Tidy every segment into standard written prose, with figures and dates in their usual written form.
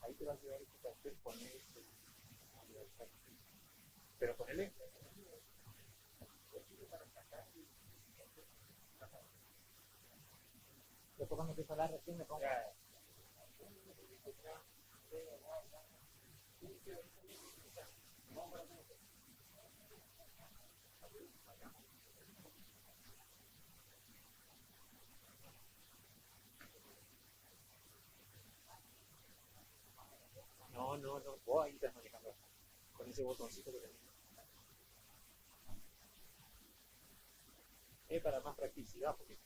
ahí te va a ayudar este papel, poner pero ponele después cuando empiezo a hablar recién me pongo no, vos ahí estás manejando con ese botoncito que tenés. Es para más practicidad porque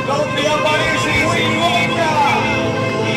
donde aparece Willy Wonka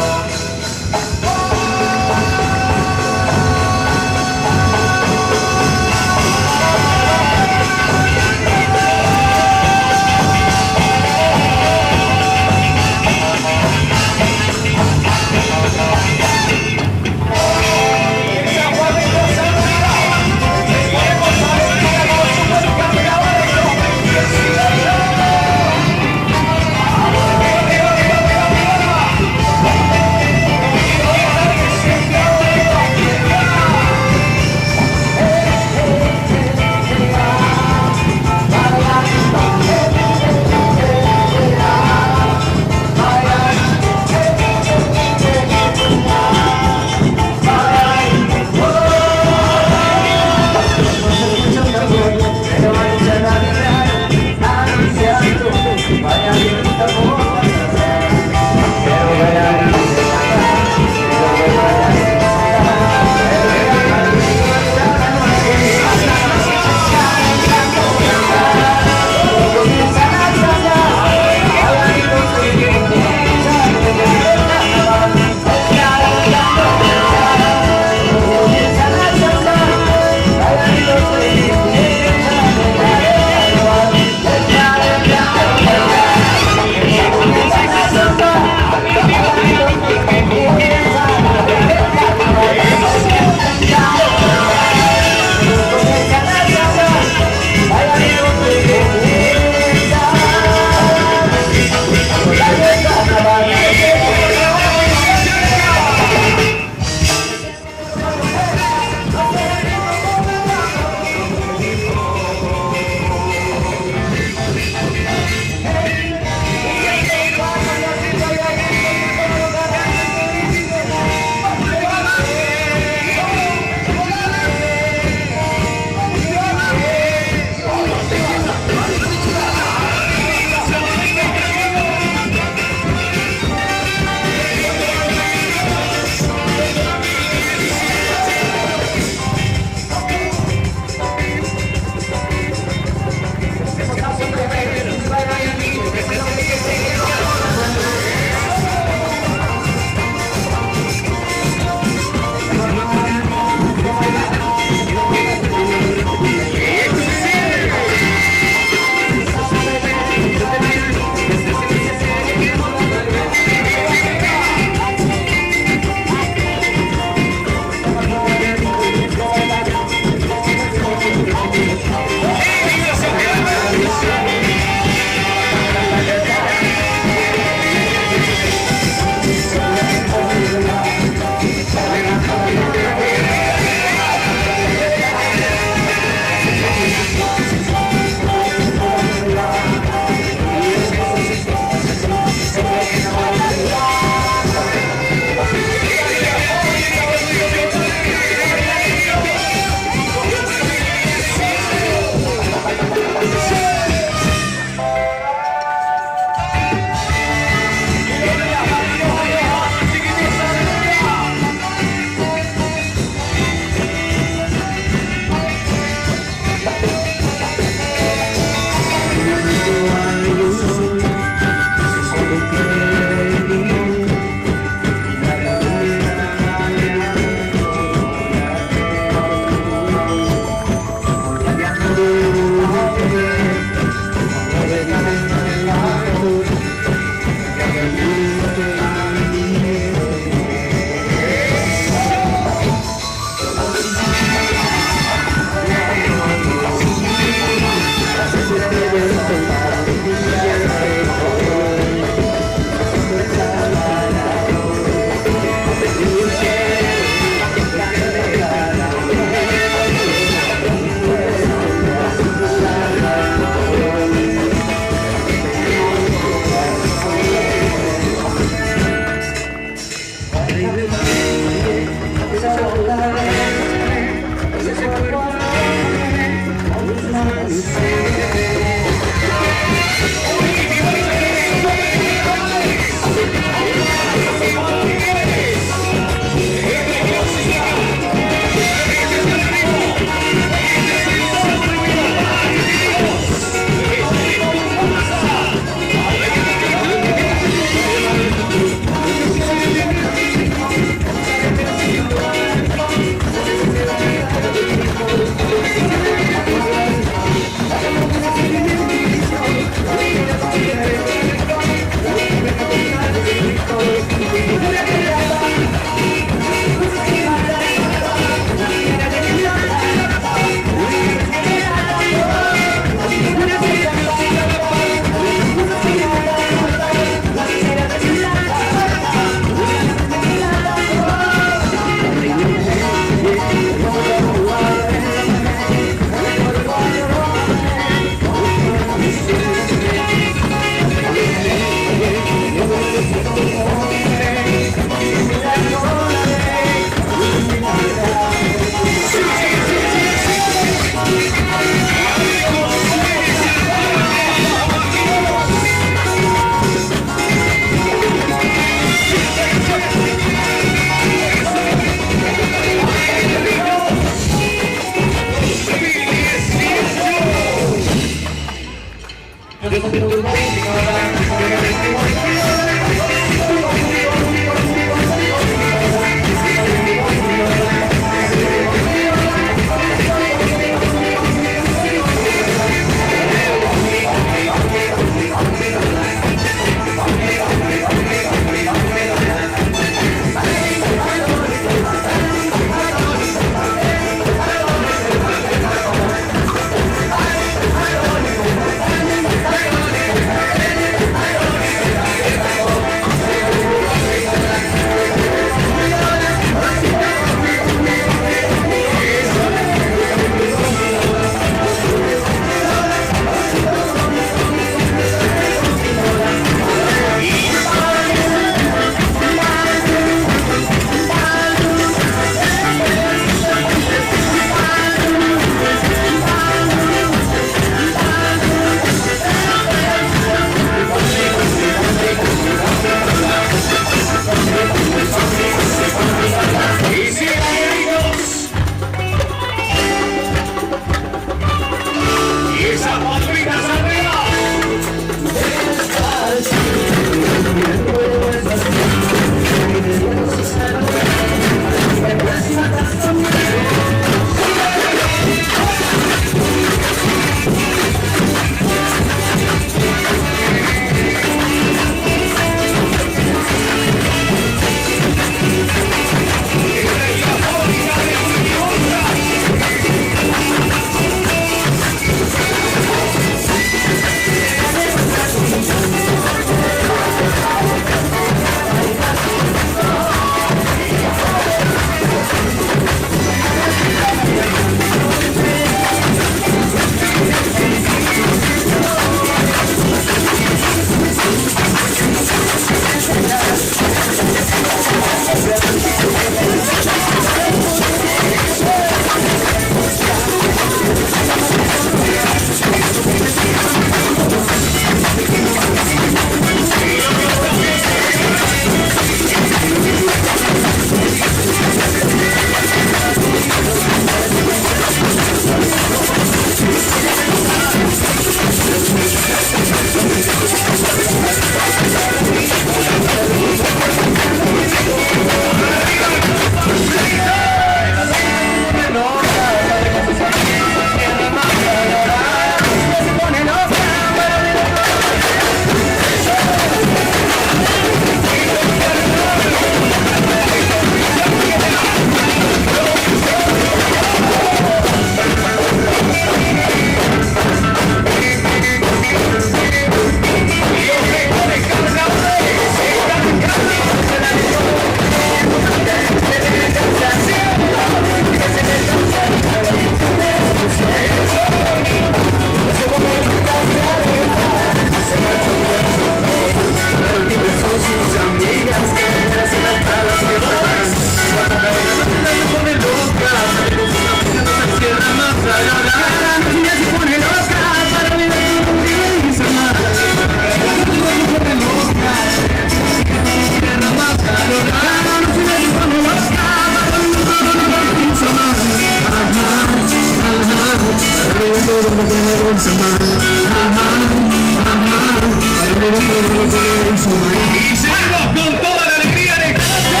Y seguimos con toda la alegría de esta noche.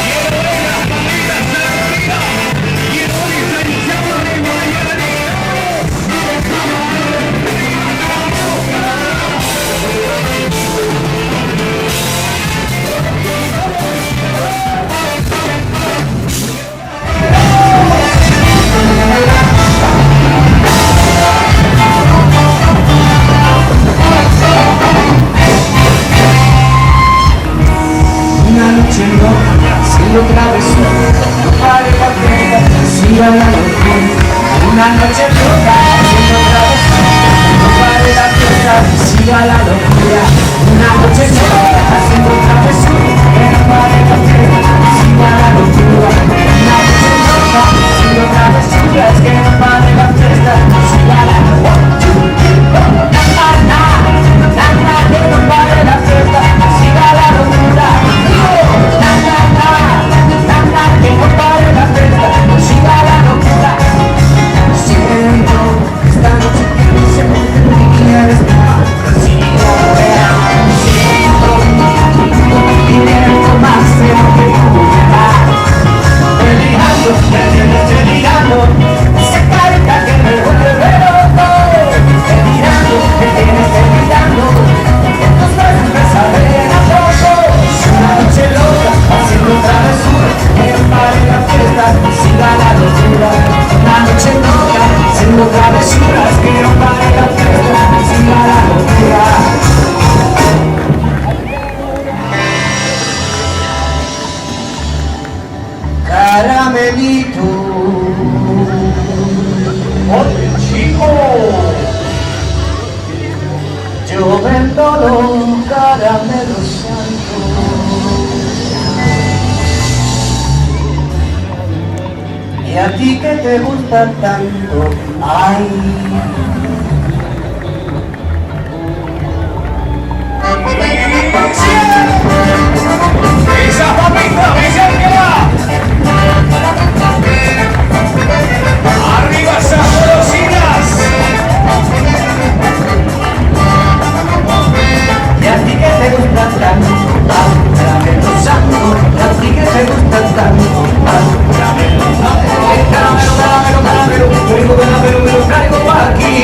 Quiero ver las manitas arriba. Quiero ver esa hinchada de Miami. Una noche loca, sigo travesura, no pare la fiesta, siga la locura. Una noche loca, sigo travesura, no pare la fiesta, siga la locura. Una noche loca, sigo travesura, no pare la fiesta, siga la locura. Una noche loca, sigo travesura, es que no pare la fiesta, siga la locura. Que no pare la fiesta, siga la locura. Que no pare la fiesta, siga la locura. Siento que esta noche se me quieres sigo veando, siento más de lo que pude dar. Delirando, esa carita que me vuelve loco. Delirando, me tienes delirando. Estos besos me saben a poco. Una noche loca, haciendo travesuras, que no pare la fiesta, siga la locura. Una noche loca, haciendo travesuras, que no pare la fiesta, siga la locura. Caramelito, oye chico, yo vendo los caramelos santos. Y a ti que te gusta tanto, ay. Esa papita, esa que va. Arriba esas golosinas. Y a ti que te gusta tanto, caramelo santo. Y a ti que te gusta tanto, caramelo santo. Caramelo, caramelo, caramelo, traigo caramelo, me lo traigo aquí.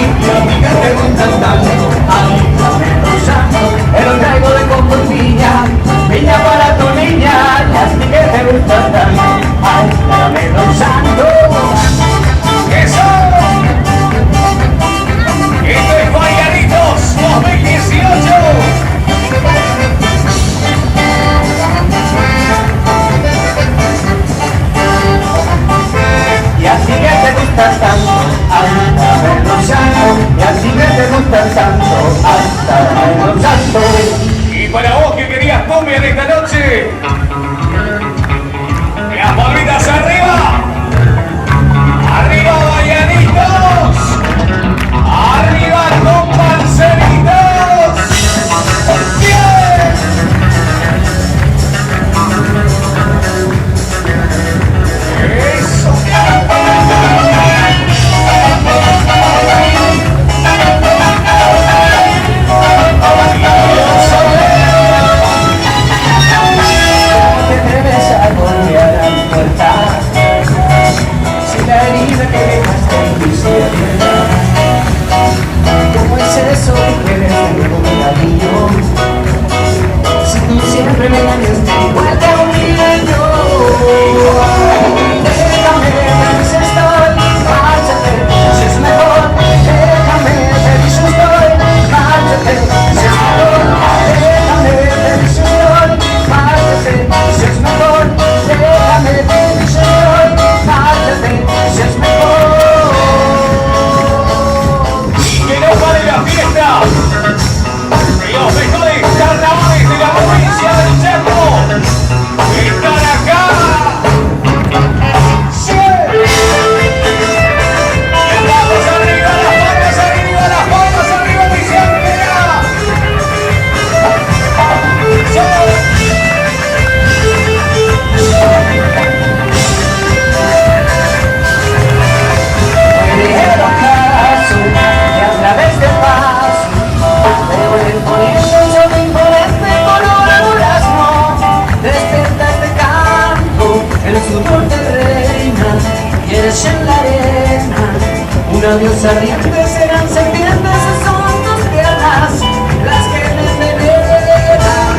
Las ardientes serán serpientes, son tus piernas las que me envenenan.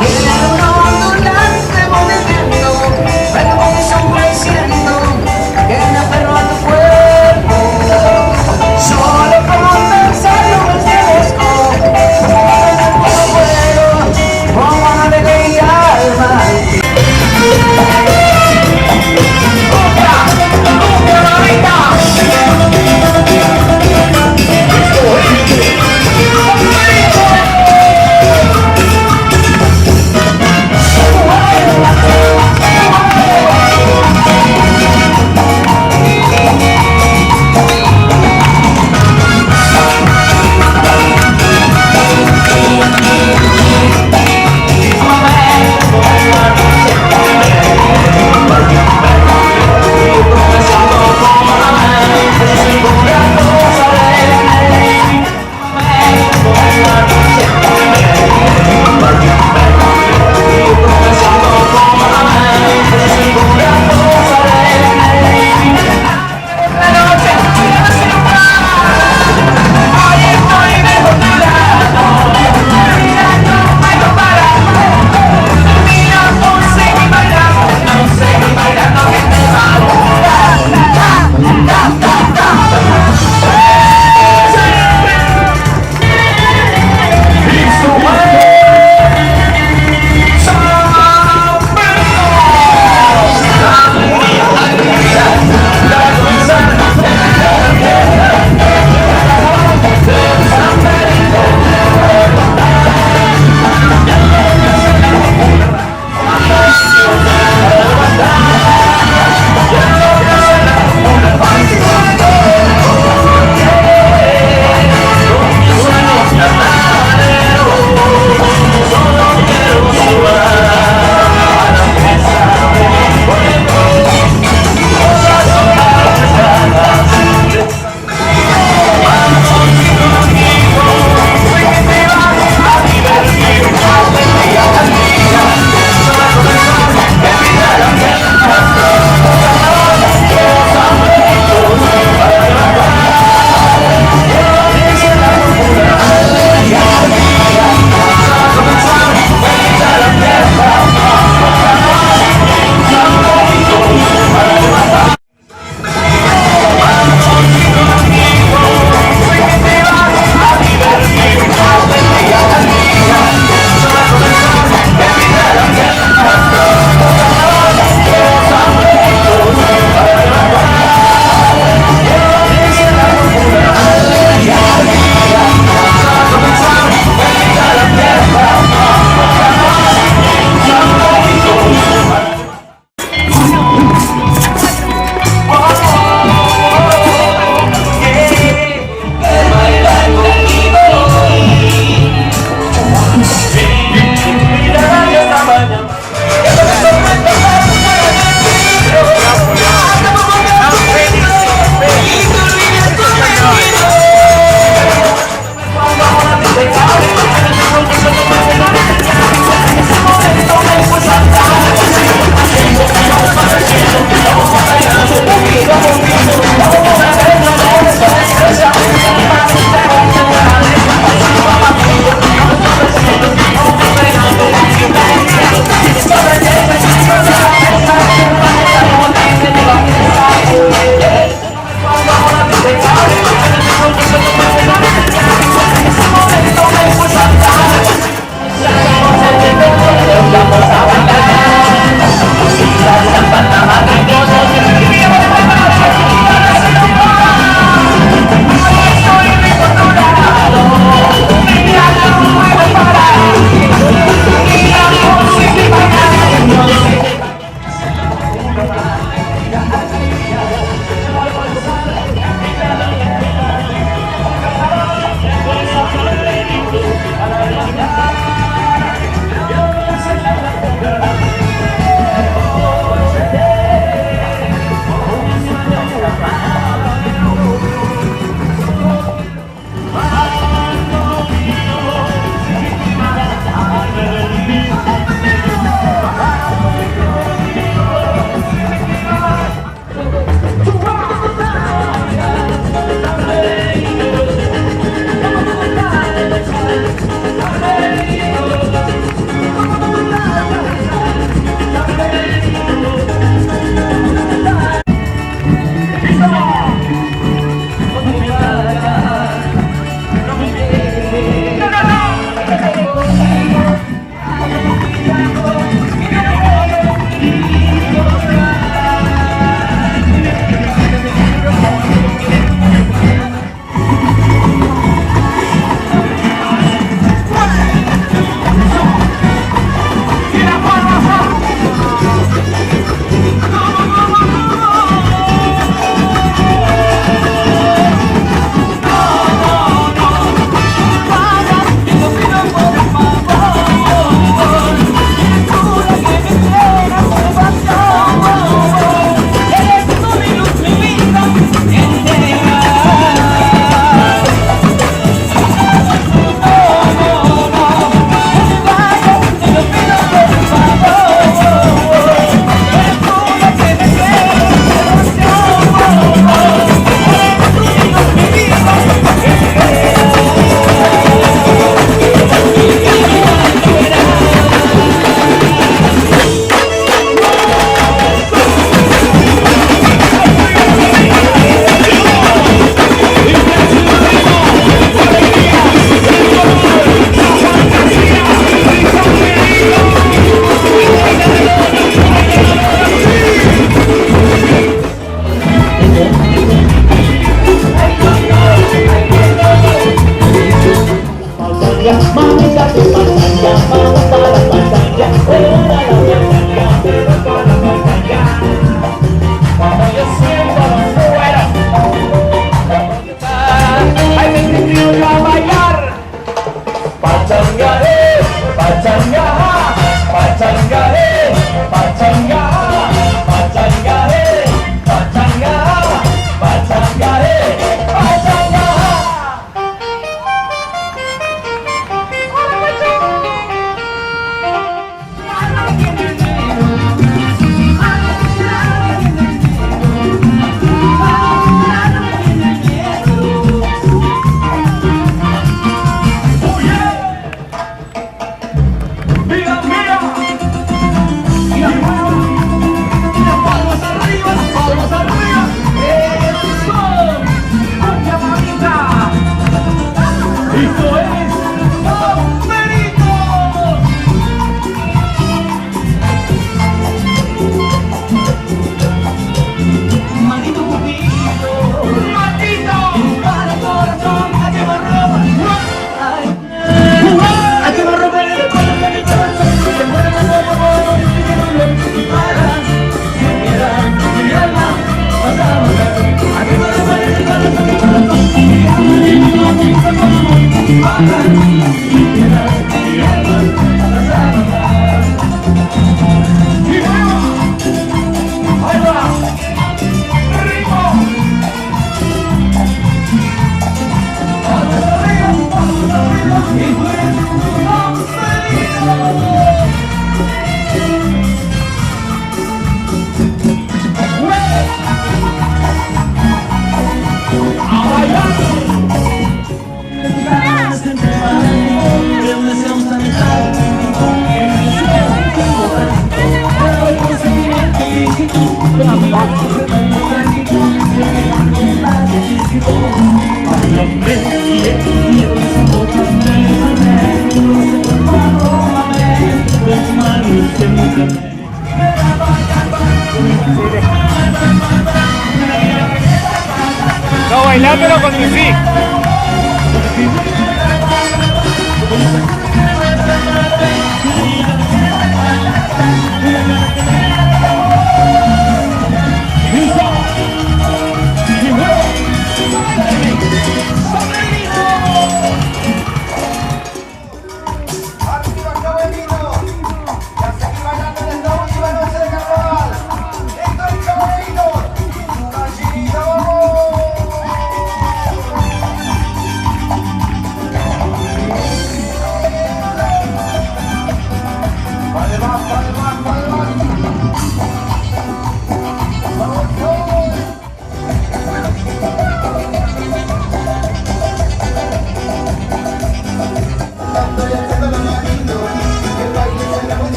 Tienen un ondulante movimiento, hermoso creciendo, que me aferro a tu cuerpo. Solo con pensarlo me estremezco, como fuego, como ave de mi alma. No, bailándolo con mi sí.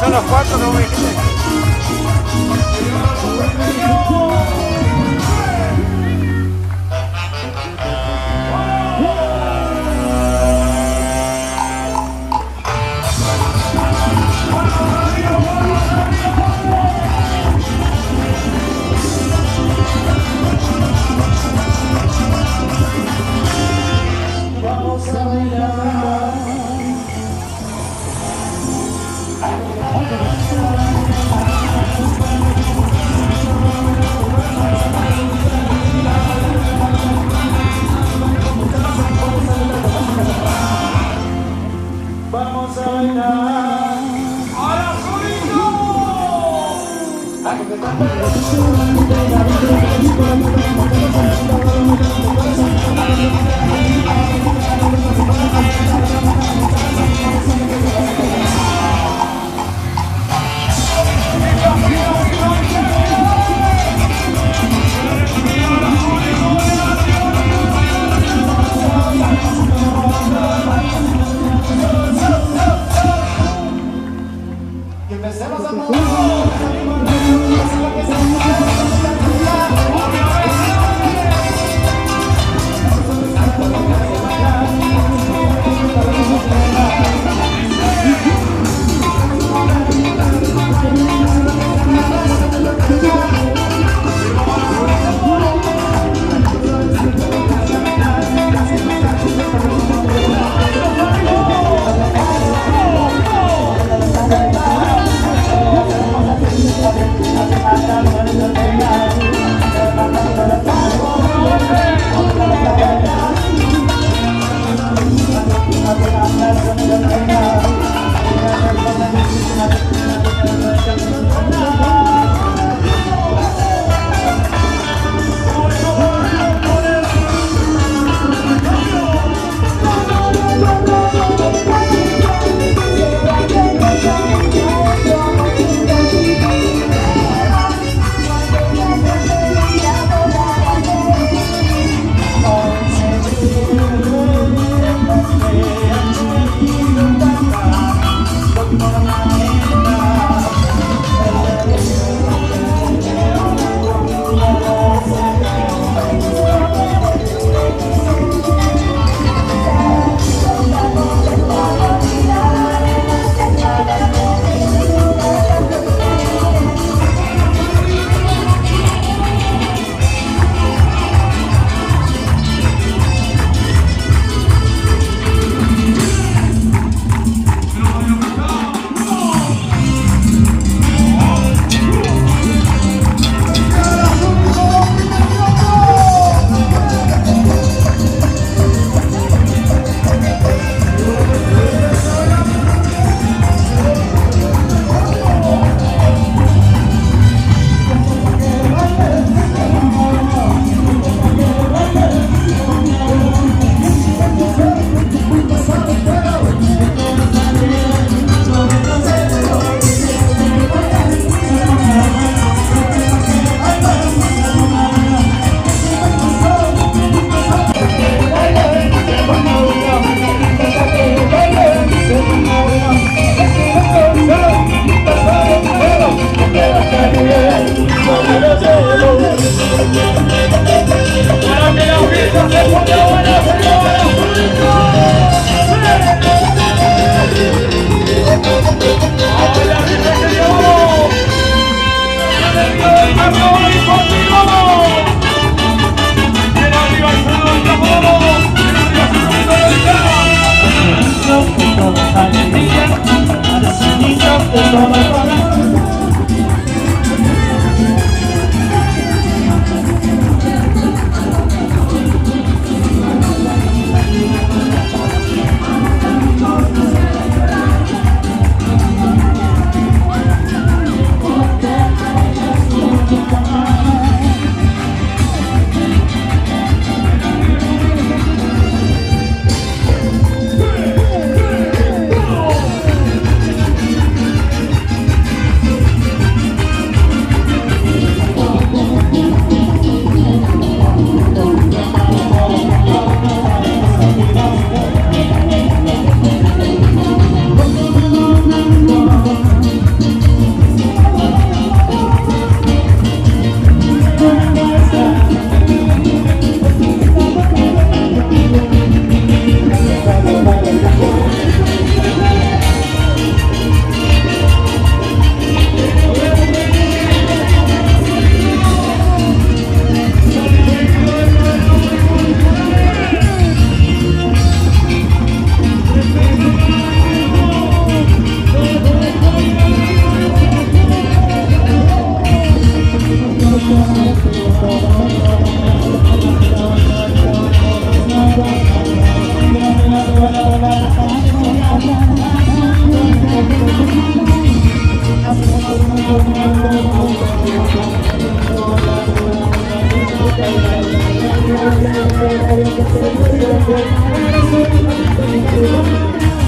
Son los cuatro que me dijiste. Vamos a bailar. ¡Ahora empecemos a mover.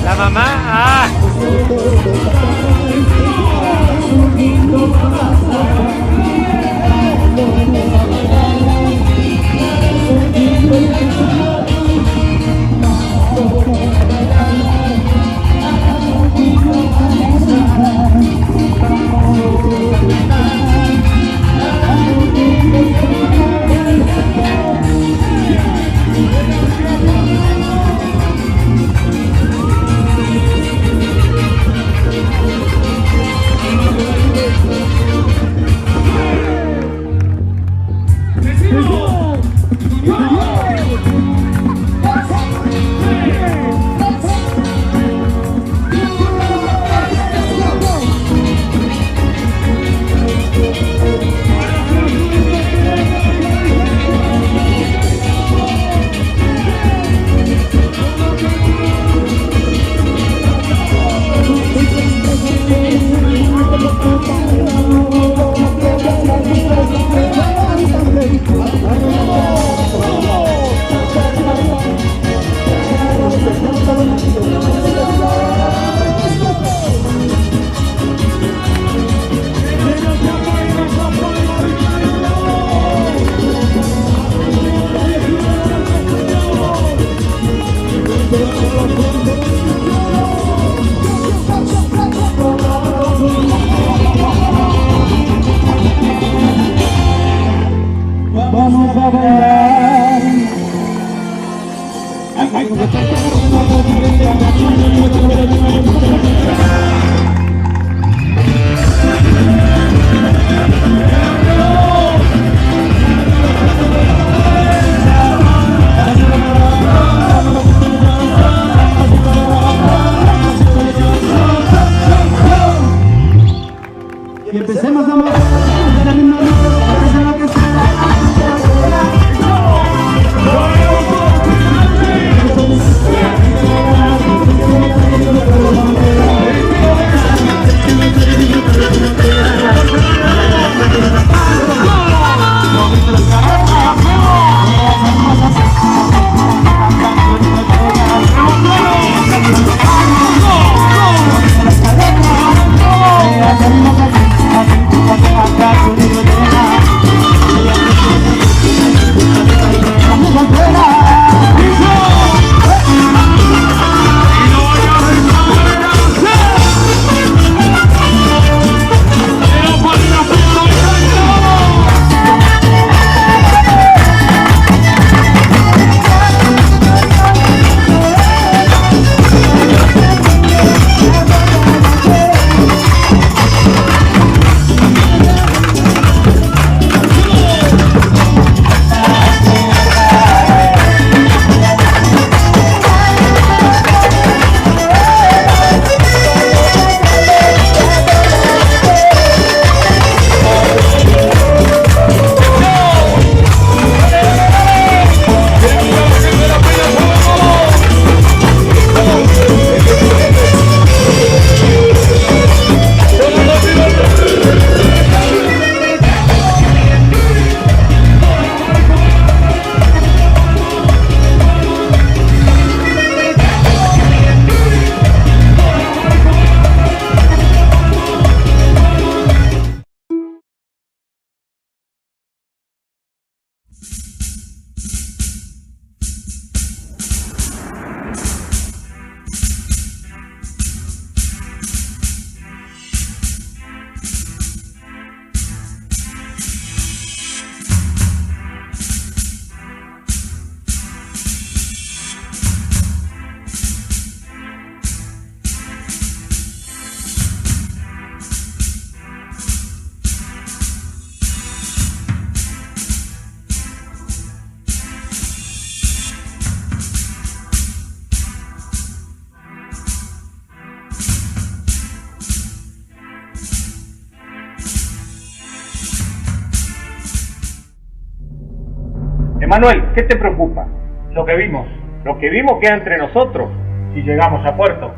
La mamá, ah. Vamos a bailar. Y empecemos a mover la misma Emanuel, ¿qué te preocupa? Lo que vimos. Lo que vimos queda entre nosotros si llegamos a puerto.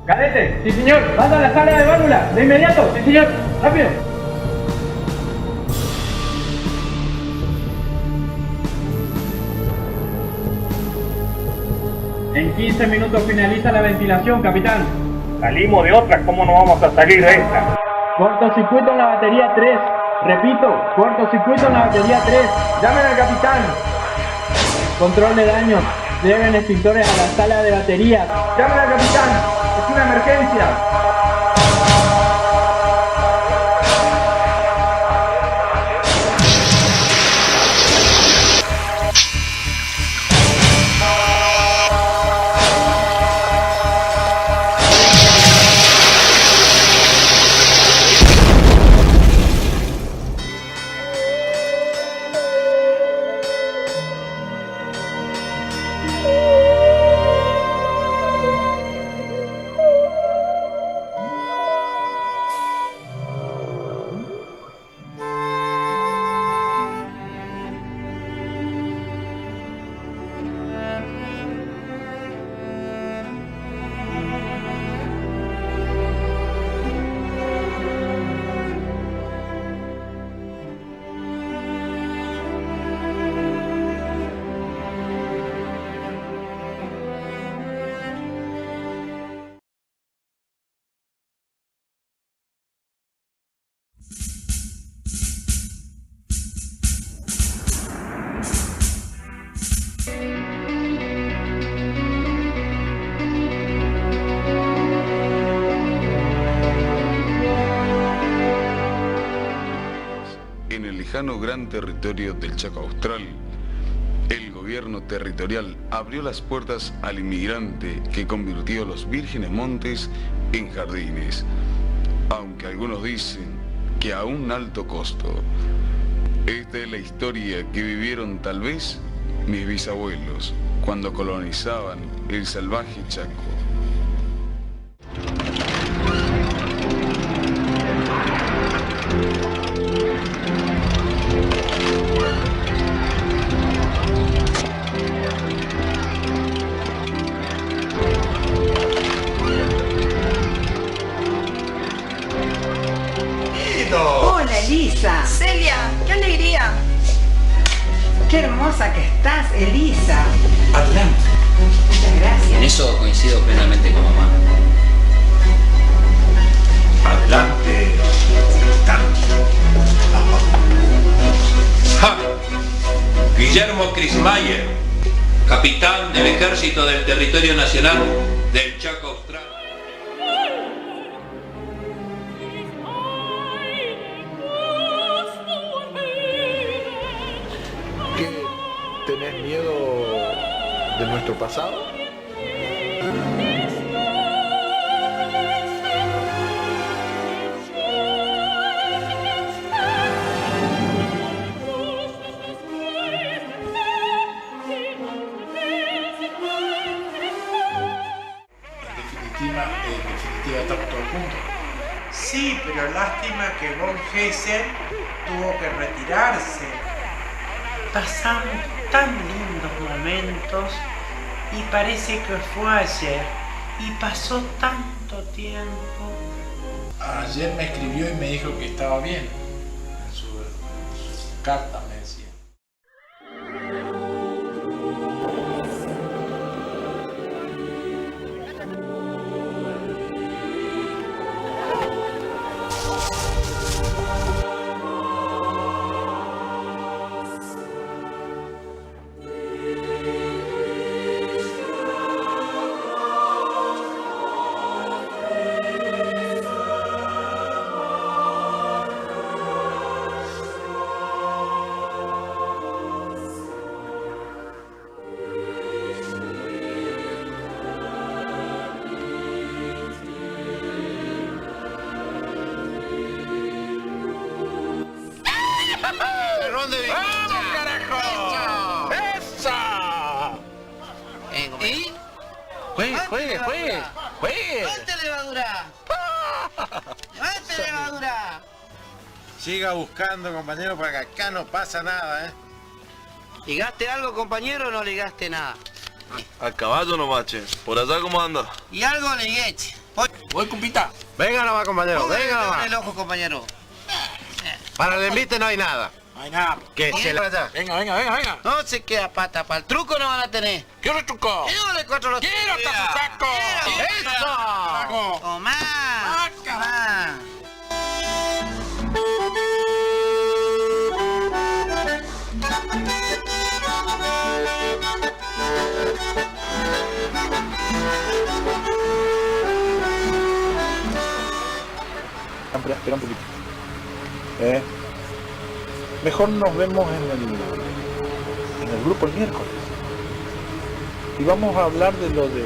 Cadete, sí señor, manda a la sala de válvula, de inmediato, sí señor, rápido. En 15 minutos finaliza la ventilación, capitán. Salimos de otra, ¿cómo no vamos a salir de esta? Cortocircuito en la batería 3. Repito, cortocircuito en la batería 3. Llamen al capitán. Control de daños. Lleven extintores a la sala de baterías. Llamen al capitán. Es una emergencia. En el lejano gran territorio del Chaco Austral, el gobierno territorial abrió las puertas al inmigrante que convirtió los vírgenes montes en jardines, aunque algunos dicen que a un alto costo. Esta es la historia que vivieron tal vez mis bisabuelos cuando colonizaban el salvaje Chaco. Hola, Elisa. Celia, qué alegría. Qué hermosa que estás, Elisa. Adelante. Muchas gracias. En eso coincido plenamente con mamá. Adelante. ¡Ja! Guillermo Krismayer, capitán del Ejército del Territorio Nacional del Chaco Austral. ¿Qué? ¿Tenés miedo de nuestro pasado? En definitiva estamos todos juntos. Sí, pero lástima que von Hessen tuvo que retirarse. Pasamos tan lindos momentos y parece que fue ayer y pasó tanto tiempo. Ayer me escribió y me dijo que estaba bien. En su carta me decía. ¡Vamos, carajo! ¡Esa! ¿Y? ¡Juegue! ¡Levante levadura! ¡Levante levadura! Siga buscando, compañero, porque acá no pasa nada, ¿eh? ¿Ligaste algo, compañero, o no ligaste nada? A caballo no, mache. ¿Por allá cómo anda? Y algo ligué, che. Voy, compita. Venga nomás, compañero, Póngale venga nomás. el ojo, compañero. Para el envite no hay nada. No hay nada. Que se la allá. Venga. No se queda pata para el truco, no van a tener. ¿Qué otro truco? Yo le cuatro los ¡Quiero tapusaco! ¡Eso! ¡Tomá! ¡Tomá! Espera un poquito. Mejor nos vemos en el grupo el miércoles. Y vamos a hablar de lo de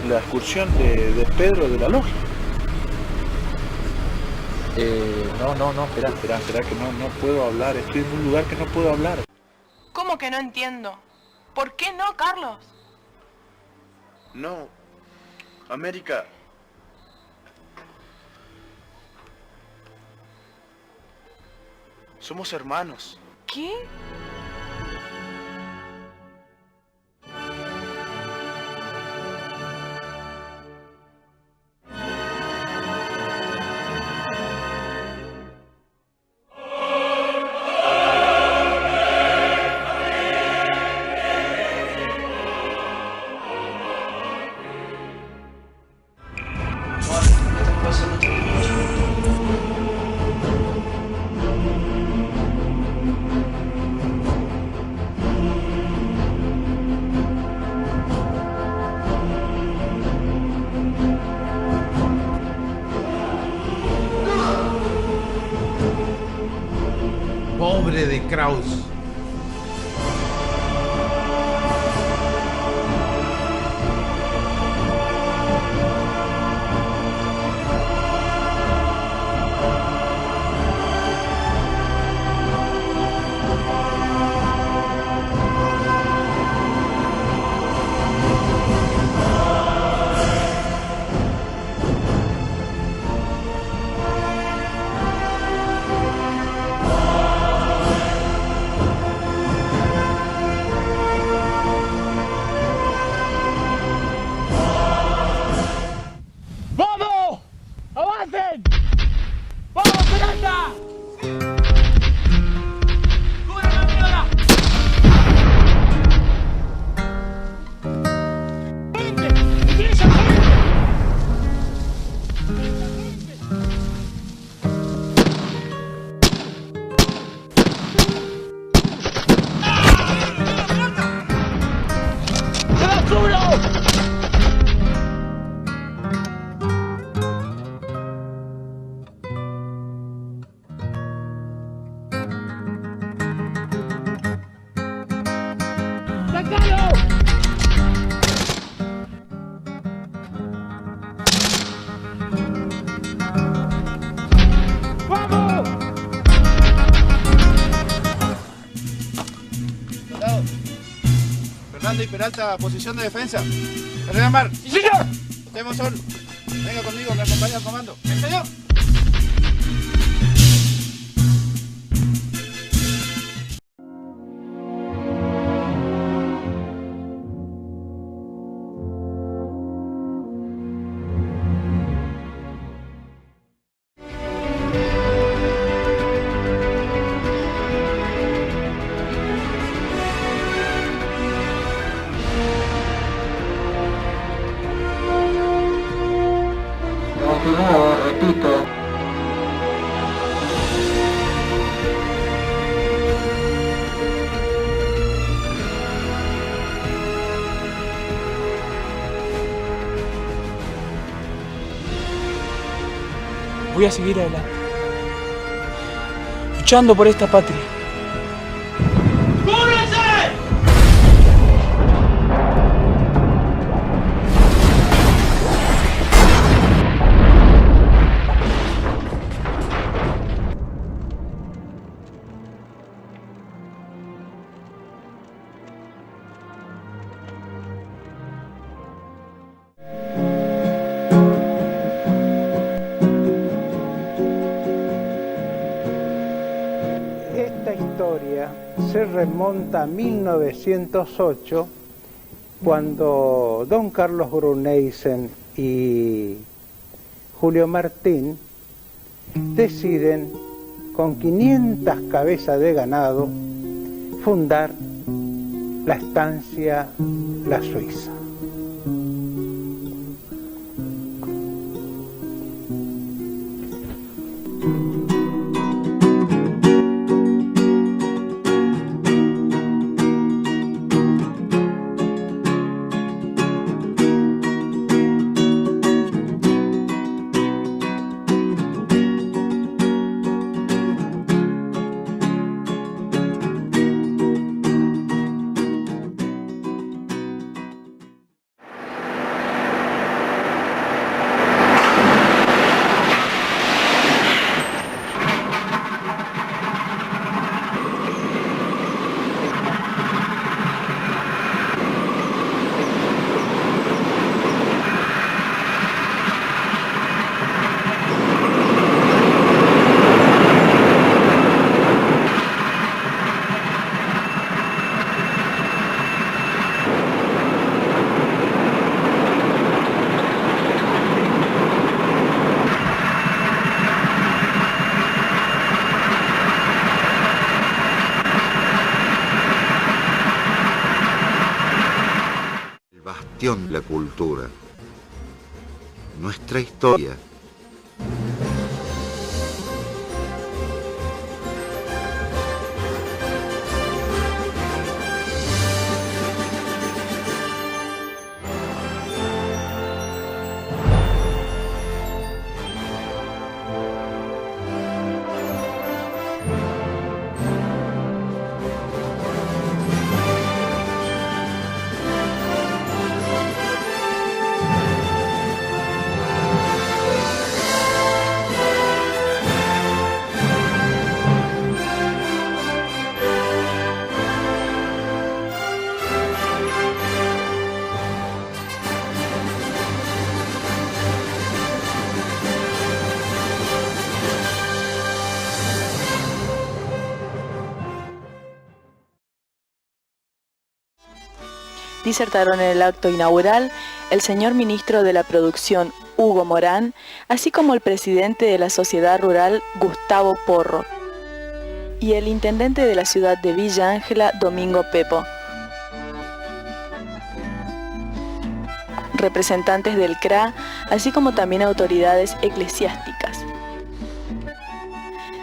la excursión de Pedro de la Logia. No, espera, que no puedo hablar. Estoy en un lugar que no puedo hablar. ¿Cómo que no entiendo? ¿Por qué no, Carlos? No, América. Somos hermanos. ¿Qué? Pobre de Kraus. ¡Vamos! ¡Avancen! ¡Vamos, Peralta! ¡Cúbrame la mierda! ¡Vente! ¡Utiliza la gente! ¡Se va solo! ¡Sácalo! ¡Vamos! Soldado. Fernando y Peralta, posición de defensa. ¡Carrera Mar! ¡Sí, señor! Estemos solo. Venga conmigo, me acompaña al comando. ¡Sí, señor! Repito. Voy a seguir adelante, luchando por esta patria. ¡Cúbrense! Esta historia se remonta a 1908 cuando don Carlos Brunneisen y Julio Martín deciden, con 500 cabezas de ganado, fundar la estancia La Suiza. De la cultura, nuestra historia. Disertaron en el acto inaugural el señor ministro de la Producción, Hugo Morán, así como el presidente de la Sociedad Rural, Gustavo Porro, y el intendente de la ciudad de Villa Ángela, Domingo Pepo. Representantes del CRA, así como también autoridades eclesiásticas.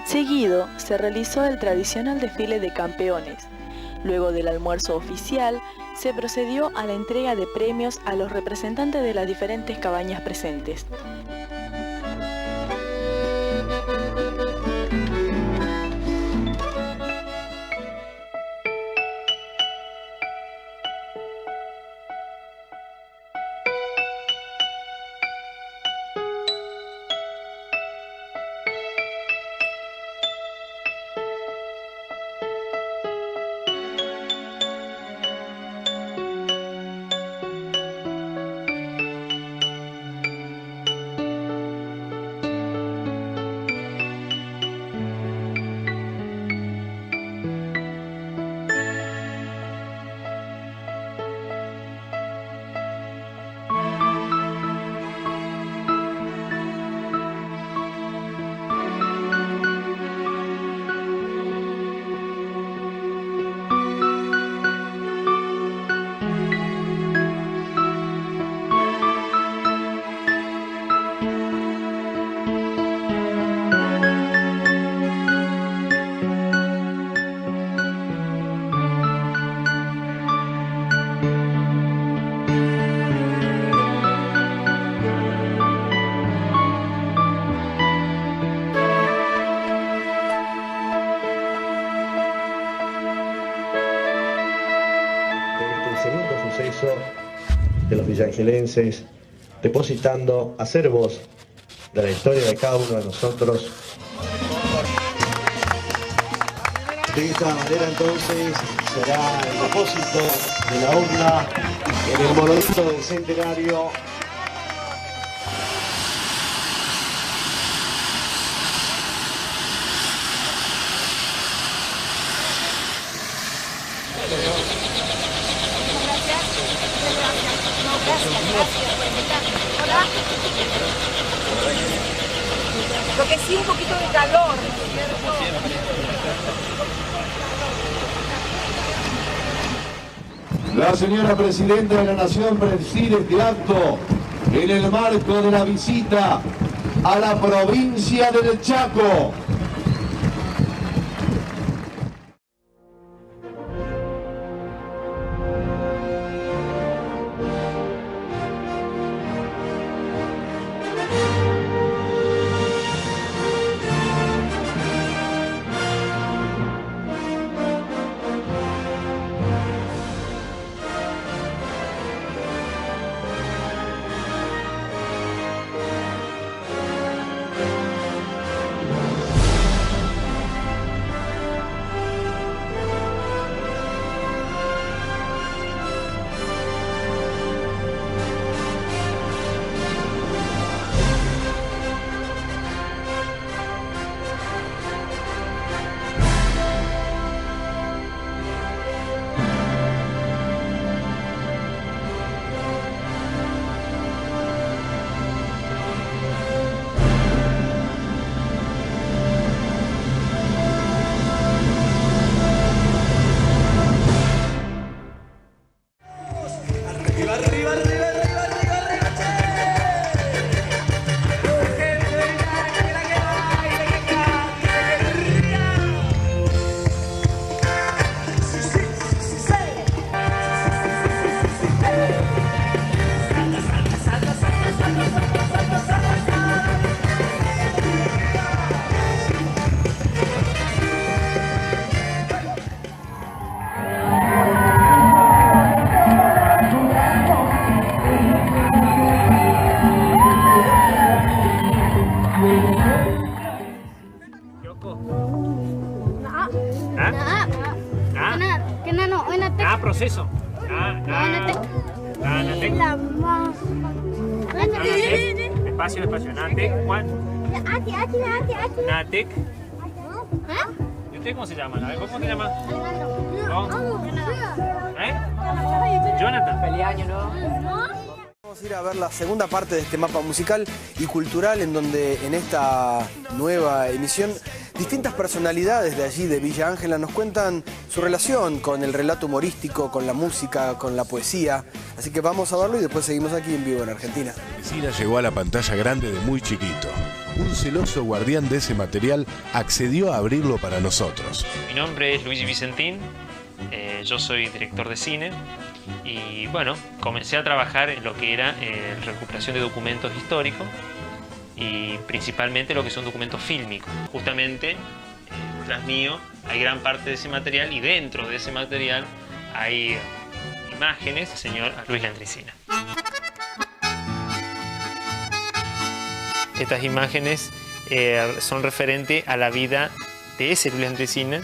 Seguido, se realizó el tradicional desfile de campeones. Luego del almuerzo oficial, se procedió a la entrega de premios a los representantes de las diferentes cabañas presentes. De los villangelenses, depositando acervos de la historia de cada uno de nosotros. De esta manera entonces será el depósito de la urna en el monolito del centenario. Hola. Lo que sí, un poquito de calor, ¿no es cierto? La señora Presidenta de la Nación preside este acto en el marco de la visita a la provincia del Chaco. Proceso. Espacio, Natek, Juan. Natek. ¿Y usted cómo se llama? A ver, ¿cómo te llamas? Jonathan. Feliz año, ¿no? Vamos a ir a ver la segunda parte de este mapa musical y cultural, en donde en esta nueva emisión distintas personalidades de allí, de Villa Ángela, nos cuentan su relación con el relato humorístico, con la música, con la poesía. Así que vamos a verlo y después seguimos aquí en vivo en Argentina. Cristina llegó a la pantalla grande de muy chiquito. Un celoso guardián de ese material accedió a abrirlo para nosotros. Mi nombre es Luigi Vicentín, yo soy director de cine y bueno, comencé a trabajar en lo que era recuperación de documentos históricos y principalmente lo que son documentos fílmicos. Justamente tras mío hay gran parte de ese material y dentro de ese material hay imágenes del señor Luis Landricina. Estas imágenes son referentes a la vida de ese Luis Landricina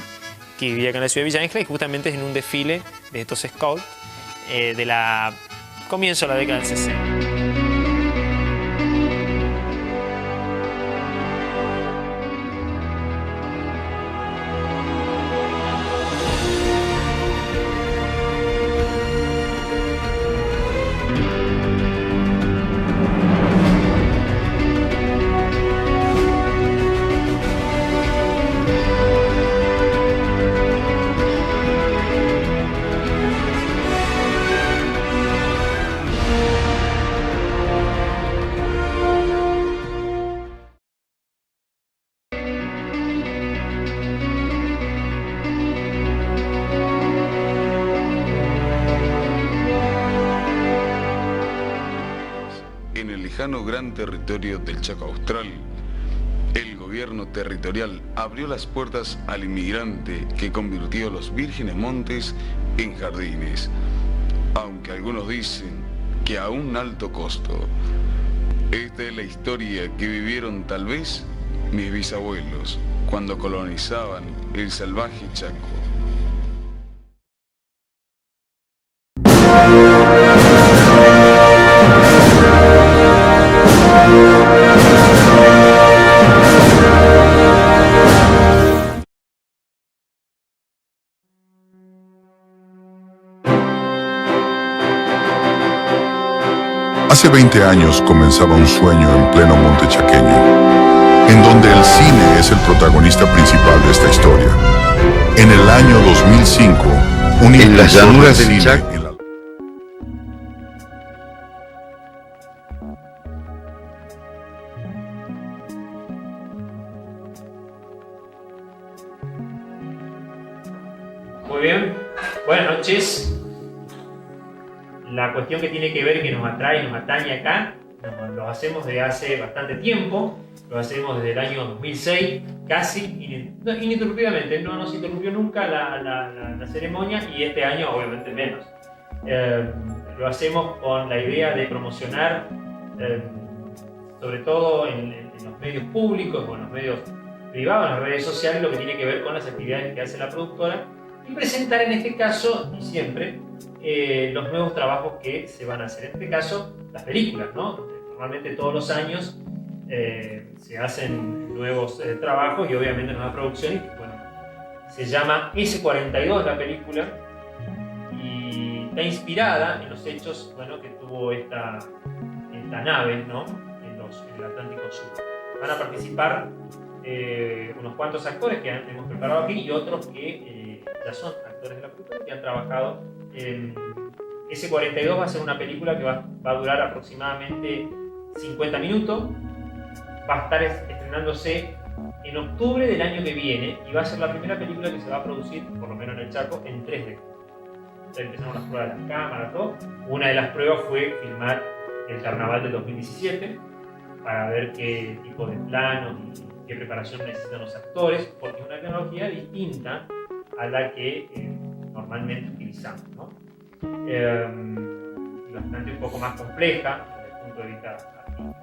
que vivía acá en la ciudad de Villa Ángela y justamente es en un desfile de estos scouts de la comienzo de la década del 60. Gran territorio del Chaco Austral, el gobierno territorial abrió las puertas al inmigrante que convirtió los vírgenes montes en jardines, aunque algunos dicen que a un alto costo. Esta es la historia que vivieron tal vez mis bisabuelos cuando colonizaban el salvaje Chaco. Hace 20 años comenzaba un sueño en pleno monte chaqueño, en donde el cine es el protagonista principal de esta historia. En el año 2005, un en las llanuras del cine Chaco. en la... Muy bien, buenas noches. La cuestión que tiene que ver, que nos atrae y nos atañe acá, lo hacemos desde hace bastante tiempo, lo hacemos desde el año 2006, casi ininterrumpidamente, no nos interrumpió nunca la ceremonia y este año obviamente menos. Lo hacemos con la idea de promocionar, sobre todo en los medios públicos o en los medios privados, en las redes sociales, lo que tiene que ver con las actividades que hace la productora y presentar en este caso, y siempre, los nuevos trabajos que se van a hacer. En este caso, las películas, ¿no? Normalmente todos los años se hacen nuevos trabajos y obviamente nuevas producciones. Bueno, se llama S-42 la película y está inspirada en los hechos, bueno, que tuvo esta nave, ¿no? En el Atlántico Sur. Van a participar unos cuantos actores que hemos preparado aquí y otros que ya son actores de la película que han trabajado. S-42 va a ser una película que va a durar aproximadamente 50 minutos. Va a estar estrenándose en octubre del año que viene y va a ser la primera película que se va a producir, por lo menos en el Chaco, en 3D. Ya empezaron las pruebas de las cámaras, todo. Una de las pruebas fue filmar el carnaval del 2017 para ver qué tipo de planos y qué preparación necesitan los actores, porque es una tecnología distinta a la que normalmente utilizamos, ¿no? Bastante un poco más compleja desde el punto de vista artístico.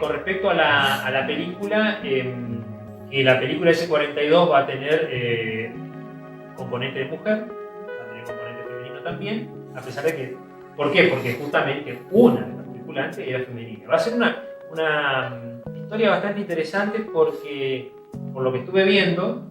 Con respecto a la película, que la película S-42 va a tener componente de mujer, va a tener componente femenino también, a pesar de que... ¿Por qué? Porque justamente una de las tripulantes era femenina. Va a ser una historia bastante interesante porque, por lo que estuve viendo,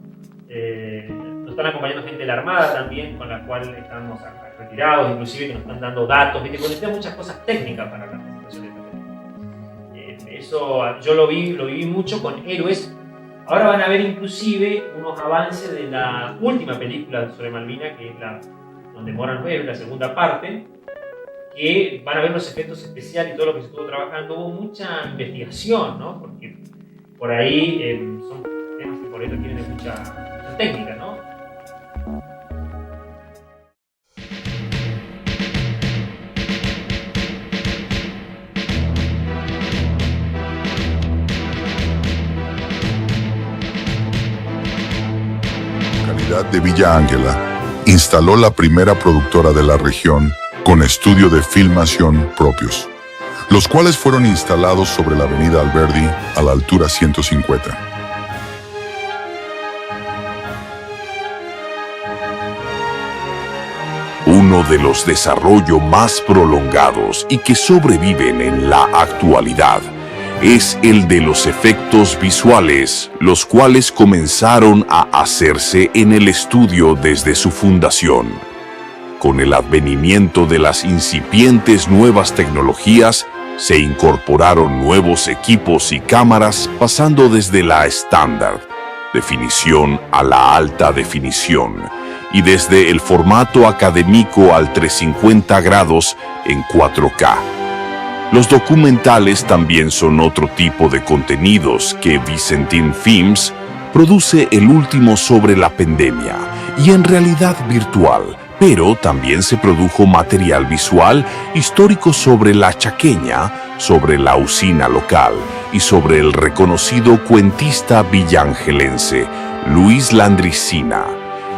nos están acompañando gente de la Armada también, con la cual estamos retirados, inclusive que nos están dando datos, que conectan muchas cosas técnicas para la presentación de esta película. Eso yo lo viví mucho con Héroes. Ahora van a ver inclusive unos avances de la última película sobre Malvinas, que es donde moran 9, la segunda parte, que van a ver los efectos especiales y todo lo que se estuvo trabajando. Hubo mucha investigación, ¿no? Porque por ahí son temas que por ahí requieren de mucha técnica, ¿no? De Villa Ángela, instaló la primera productora de la región con estudio de filmación propios, los cuales fueron instalados sobre la avenida Alberdi a la altura 150. Uno de los desarrollos más prolongados y que sobreviven en la actualidad es el de los efectos visuales, los cuales comenzaron a hacerse en el estudio desde su fundación. Con el advenimiento de las incipientes nuevas tecnologías, se incorporaron nuevos equipos y cámaras pasando desde la estándar definición a la alta definición y desde el formato académico al 350 grados en 4K. Los documentales también son otro tipo de contenidos que Vicentín Films produce, el último sobre la pandemia y en realidad virtual, pero también se produjo material visual histórico sobre la chaqueña, sobre la usina local y sobre el reconocido cuentista villangelense Luis Landricina,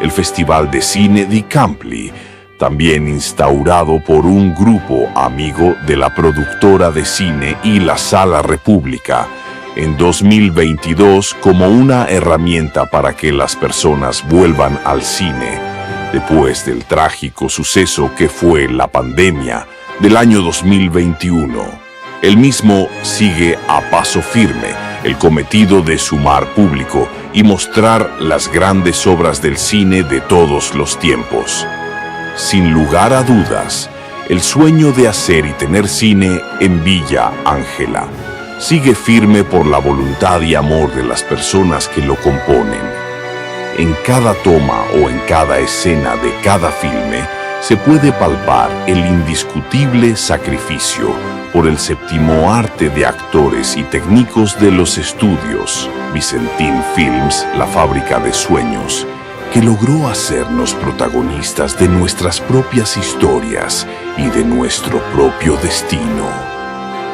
el Festival de Cine di Campli, también instaurado por un grupo amigo de la productora de cine y la Sala República, en 2022 como una herramienta para que las personas vuelvan al cine, después del trágico suceso que fue la pandemia del año 2021. El mismo sigue a paso firme el cometido de sumar público y mostrar las grandes obras del cine de todos los tiempos. Sin lugar a dudas, el sueño de hacer y tener cine en Villa Ángela sigue firme por la voluntad y amor de las personas que lo componen. En cada toma o en cada escena de cada filme se puede palpar el indiscutible sacrificio por el séptimo arte de actores y técnicos de los estudios Vicentín Films, la fábrica de sueños, que logró hacernos protagonistas de nuestras propias historias y de nuestro propio destino.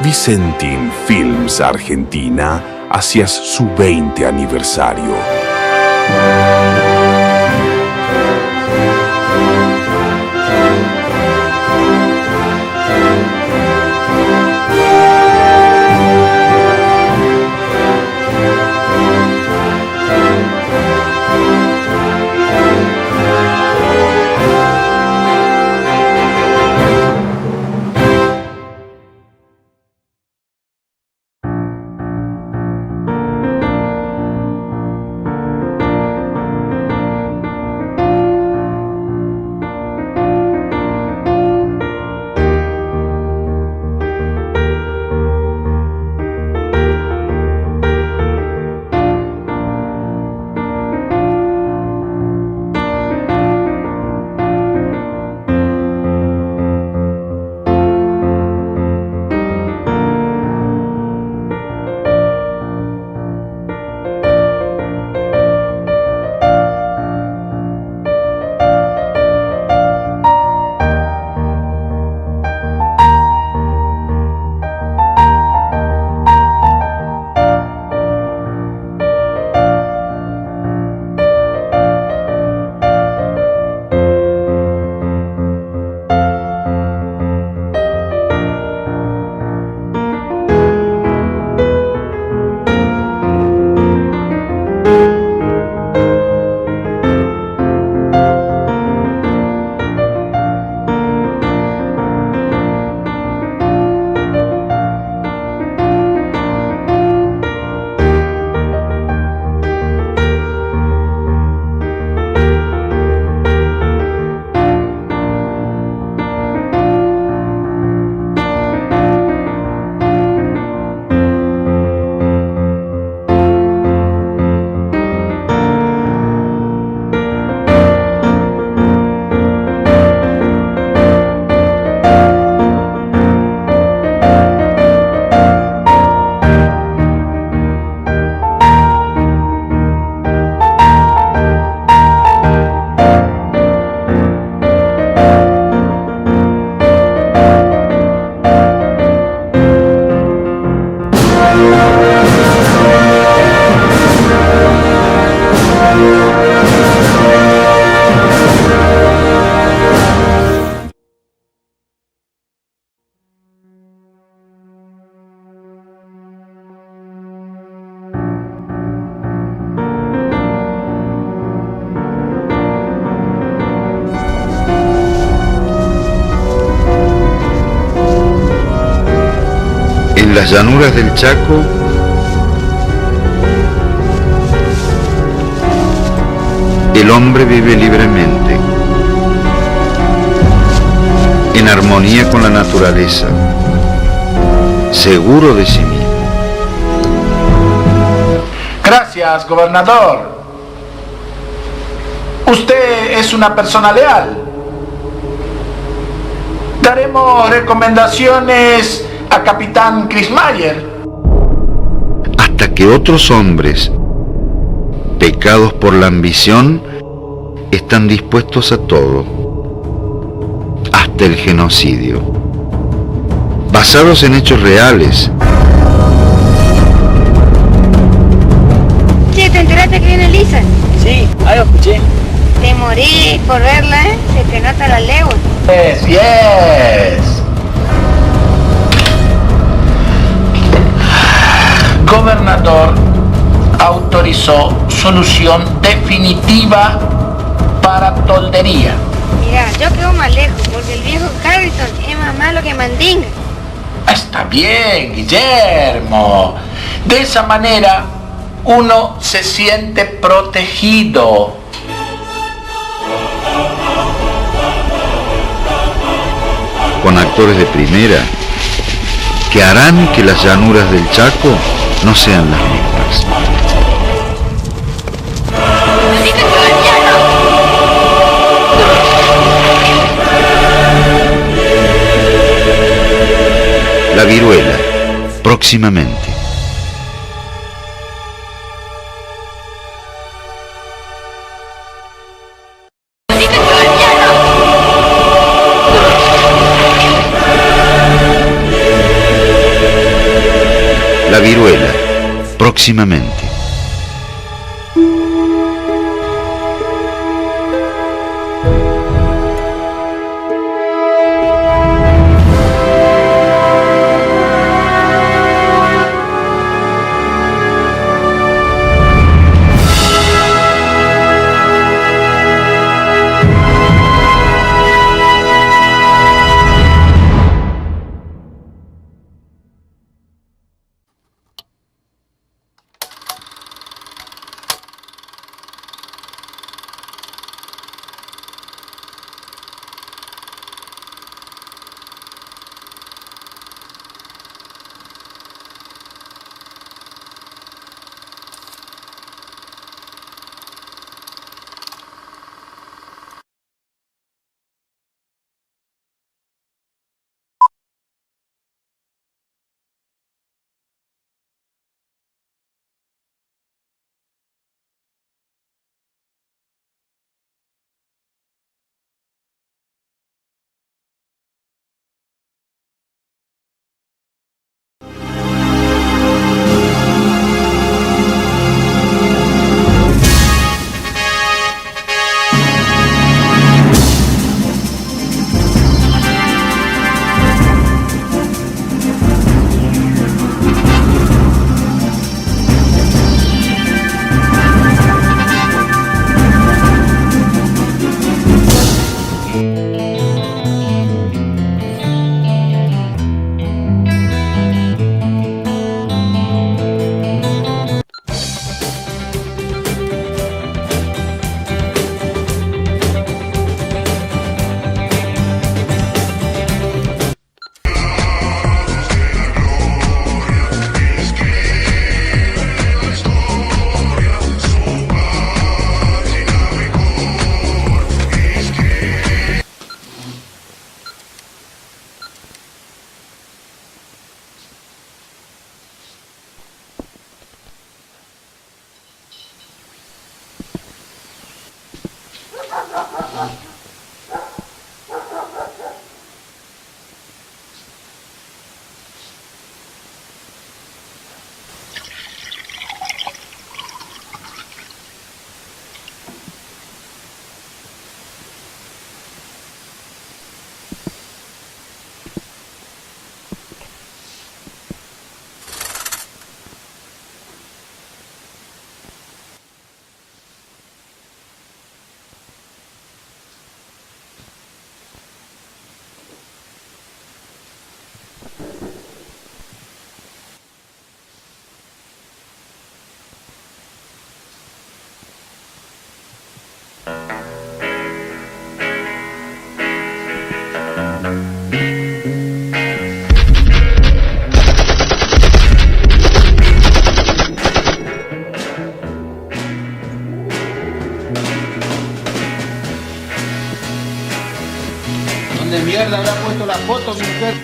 Vicentín Films Argentina hacia su 20 aniversario. En las llanuras del Chaco, el hombre vive libremente, en armonía con la naturaleza, seguro de sí mismo. Gracias, gobernador. Usted es una persona leal. Daremos recomendaciones a Capitán Krismayer. Hasta que otros hombres, pecados por la ambición, están dispuestos a todo, hasta el genocidio, basados en hechos reales. Che, ¿te enteraste que viene Lisa? Sí, algo escuché. Te morí por verla, ¿eh? Se te nota la legua. Yes. Gobernador autorizó solución definitiva para toldería. Mira, yo quedo más lejos porque el viejo Harrison es más malo que Mandinga. Está bien, Guillermo. De esa manera uno se siente protegido. con actores de primera que harán que las llanuras del Chaco no sean las mismas. La viruela, próximamente. La viruela, próximamente. ¿Dónde mierda habrá puesto la foto, mi mujer?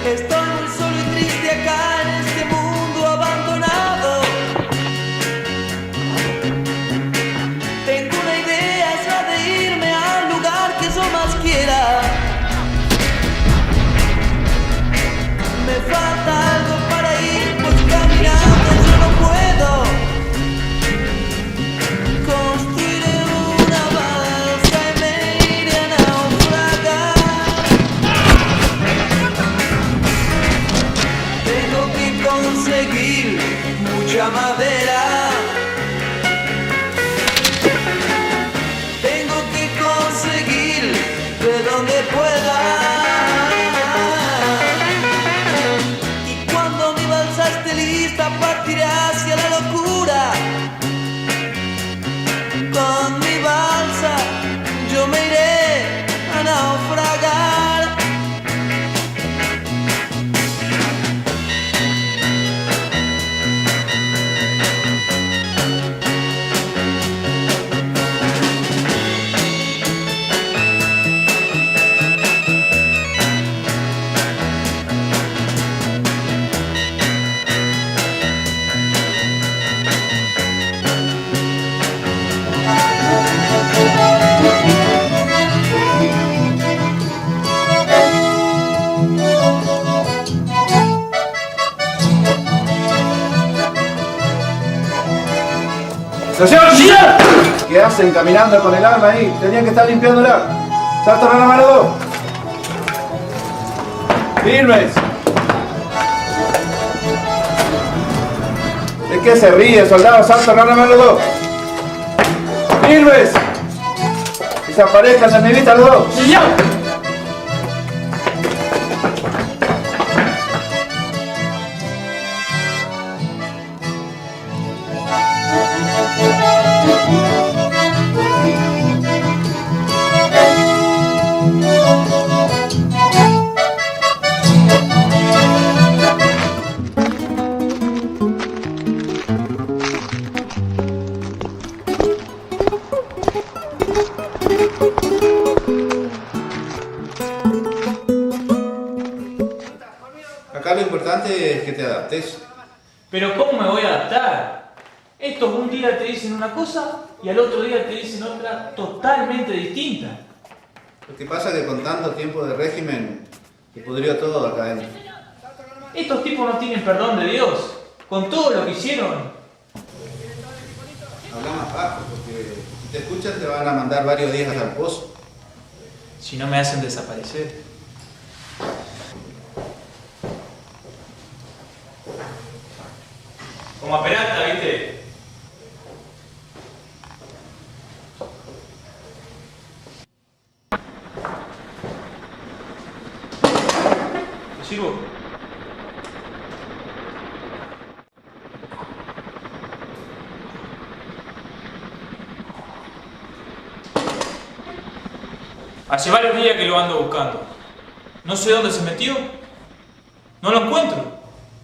Estoy muy solo y triste acá en este mundo abandonado. Tengo una idea, es la de irme al lugar que yo más quiera. Me falta algo para ir, pues caminando yo no ¡Estación! ¿Qué hacen caminando con el arma ahí? Tenían que estar limpiándola. ¡Salto rana mano 2! ¡Firmes! ¿De qué se ríe, soldado? ¡Salto rana mano 2! ¡Firmes! ¡Desaparezcan de mi vista los dos! ¡Sí, ya! Acá lo importante es que te adaptes. Pero ¿cómo me voy a adaptar? Estos un día te dicen una cosa y al otro día te dicen otra totalmente distinta. Lo que pasa es que con tanto tiempo de régimen se pudrió todo acá adentro. Estos tipos no tienen perdón de Dios. Con todo lo que hicieron. Habla más bajo, porque si te escuchan te van a mandar varios días al pozo. Si no me hacen desaparecer. Como a Peralta, ¿viste? ¿Te sirvo? Hace varios días que lo ando buscando. No sé dónde se metió. No lo encuentro.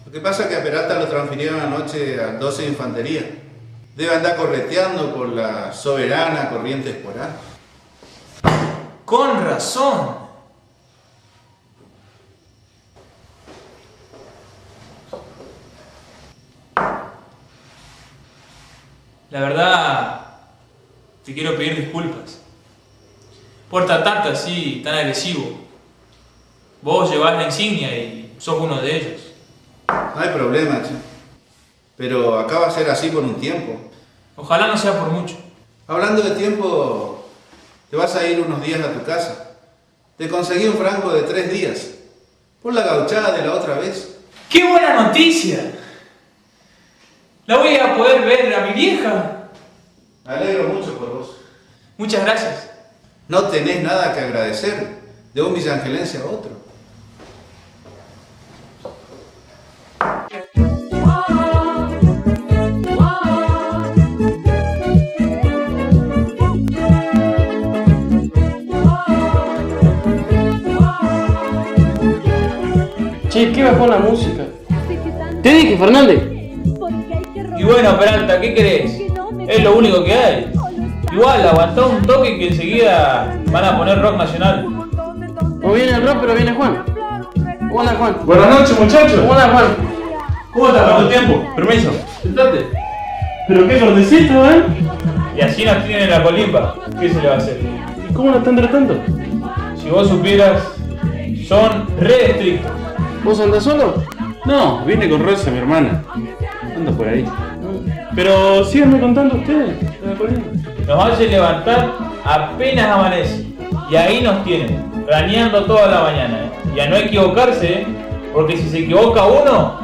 Lo que pasa es que a Peralta lo transfirieron anoche al 12 de Infantería. Debe andar correteando por la soberana Corrientes Porán. Con razón. La verdad, te quiero pedir disculpas por tratarte así, tan agresivo. Vos llevás la insignia y sos uno de ellos. No hay problema, che. Pero acá va a ser así por un tiempo. Ojalá no sea por mucho. Hablando de tiempo, te vas a ir unos días a tu casa. Te conseguí un franco de 3 días. Por la gauchada de la otra vez. ¡Qué buena noticia! La voy a poder ver a mi vieja. Me alegro mucho por vos. Muchas gracias. No tenés nada que agradecer de un villangelense a otro. Che, ¿qué bajó la música? Te dije, Fernández. Y bueno, Peralta, ¿qué querés? Es lo único que hay. Igual, aguantó un toque que enseguida van a poner rock nacional. O viene el rock, pero viene Juan. Hola, Juan. Buenas noches, muchachos. Hola, Juan. ¿Cómo estás? ¿Cuánto tiempo? Permiso. Sentate. Pero qué cortecito, ¿eh? Y así nos tienen en la colimba. ¿Qué se le va a hacer? ¿Y cómo lo están tratando? Si vos supieras, son re estrictos. ¿Vos andás solo? No, vine con Rosa, mi hermana. Ando por ahí. Pero síganme contando ustedes. Nos hace levantar apenas amanece. Y ahí nos tienen, raneando toda la mañana. Y a no equivocarse, porque si se equivoca uno,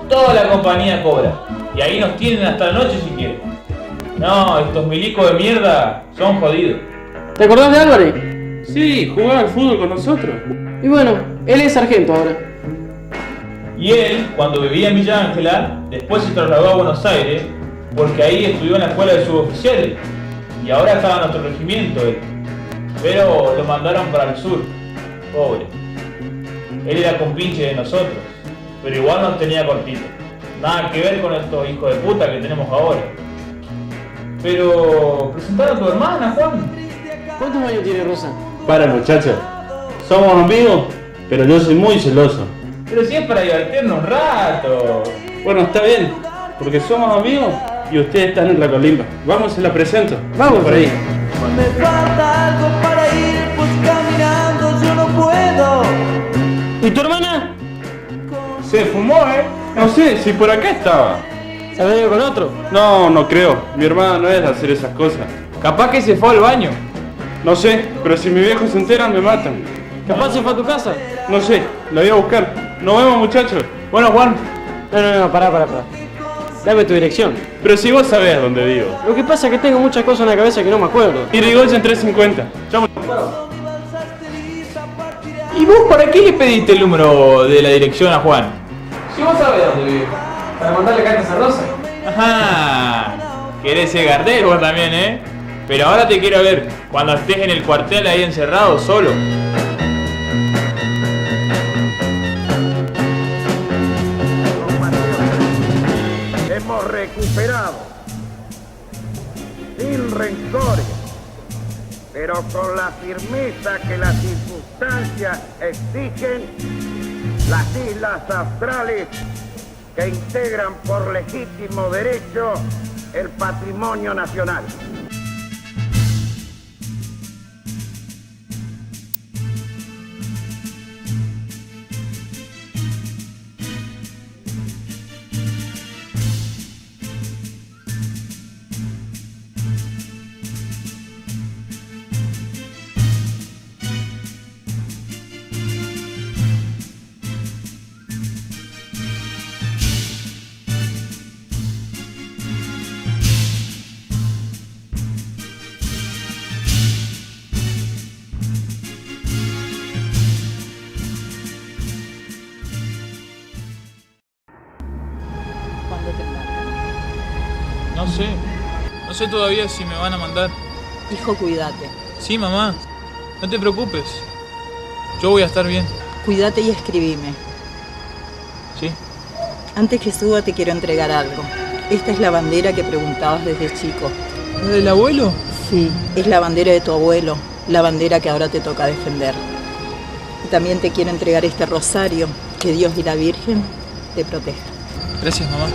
toda la compañía cobra. Y ahí nos tienen hasta la noche si quieren. No, estos milicos de mierda son jodidos. ¿Te acordás de Álvarez? Sí, jugaba al fútbol con nosotros. Y bueno, él es sargento ahora. Y él, cuando vivía en Villa Ángela, después se trasladó a Buenos Aires, porque ahí estudió en la escuela de suboficiales. Y ahora estaba en nuestro regimiento él. Pero lo mandaron para el sur. Pobre. Él era compinche de nosotros, pero igual nos tenía cortito. Nada que ver con estos hijos de puta que tenemos ahora. Pero... presentar a tu hermana, Juan. ¿Cuántos años tiene Rosa? Para, muchachos. Somos amigos, pero yo soy muy celoso. Pero si es para divertirnos un rato. Bueno, está bien, porque somos amigos y ustedes están en la colimba. Vamos, se la presento. Vamos por ahí. Me falta algo para ir, pues caminando yo no puedo. ¿Y tu hermana? Se fumó, No sé, si por acá estaba. ¿Has venido con otro? No, no creo. Mi hermana no es de hacer esas cosas. Capaz que se fue al baño. No sé, pero si mis viejos se enteran me matan. ¿Capaz se fue a tu casa? No sé, la voy a buscar. Nos vemos, muchachos. Bueno, Juan. No, pará. Dame tu dirección. Pero si vos sabés dónde vivo. Lo que pasa es que tengo muchas cosas en la cabeza que no me acuerdo. Irigoyen 350. Chau. ¿Y vos para qué le pediste el número de la dirección a Juan? Si vos sabés dónde vive. Para mandarle cartas a Rosa. Ajá. Querés ser gardero vos también, ¿eh? Pero ahora te quiero ver cuando estés en el cuartel ahí encerrado, solo. Hemos recuperado, sin rencores, pero con la firmeza que las circunstancias exigen, las islas australes que integran por legítimo derecho el patrimonio nacional. No sé todavía si me van a mandar. Hijo, cuídate. Sí, mamá. No te preocupes. Yo voy a estar bien. Cuídate y escribime. Sí. Antes que suba te quiero entregar algo. Esta es la bandera que preguntabas desde chico. ¿La del abuelo? Sí, es la bandera de tu abuelo. La bandera que ahora te toca defender. Y también te quiero entregar este rosario. Que Dios y la Virgen te protejan. Gracias, mamá.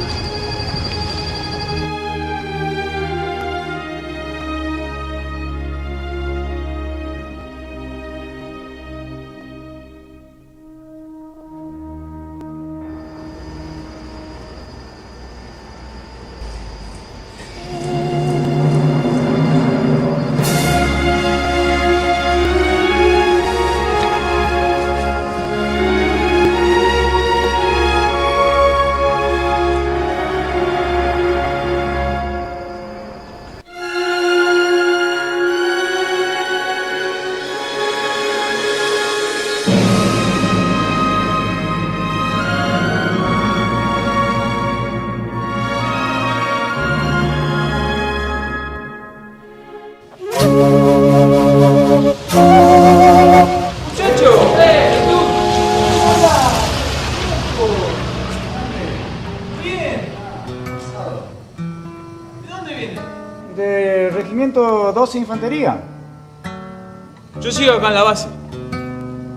Del Regimiento 12 Infantería. Yo sigo acá en la base.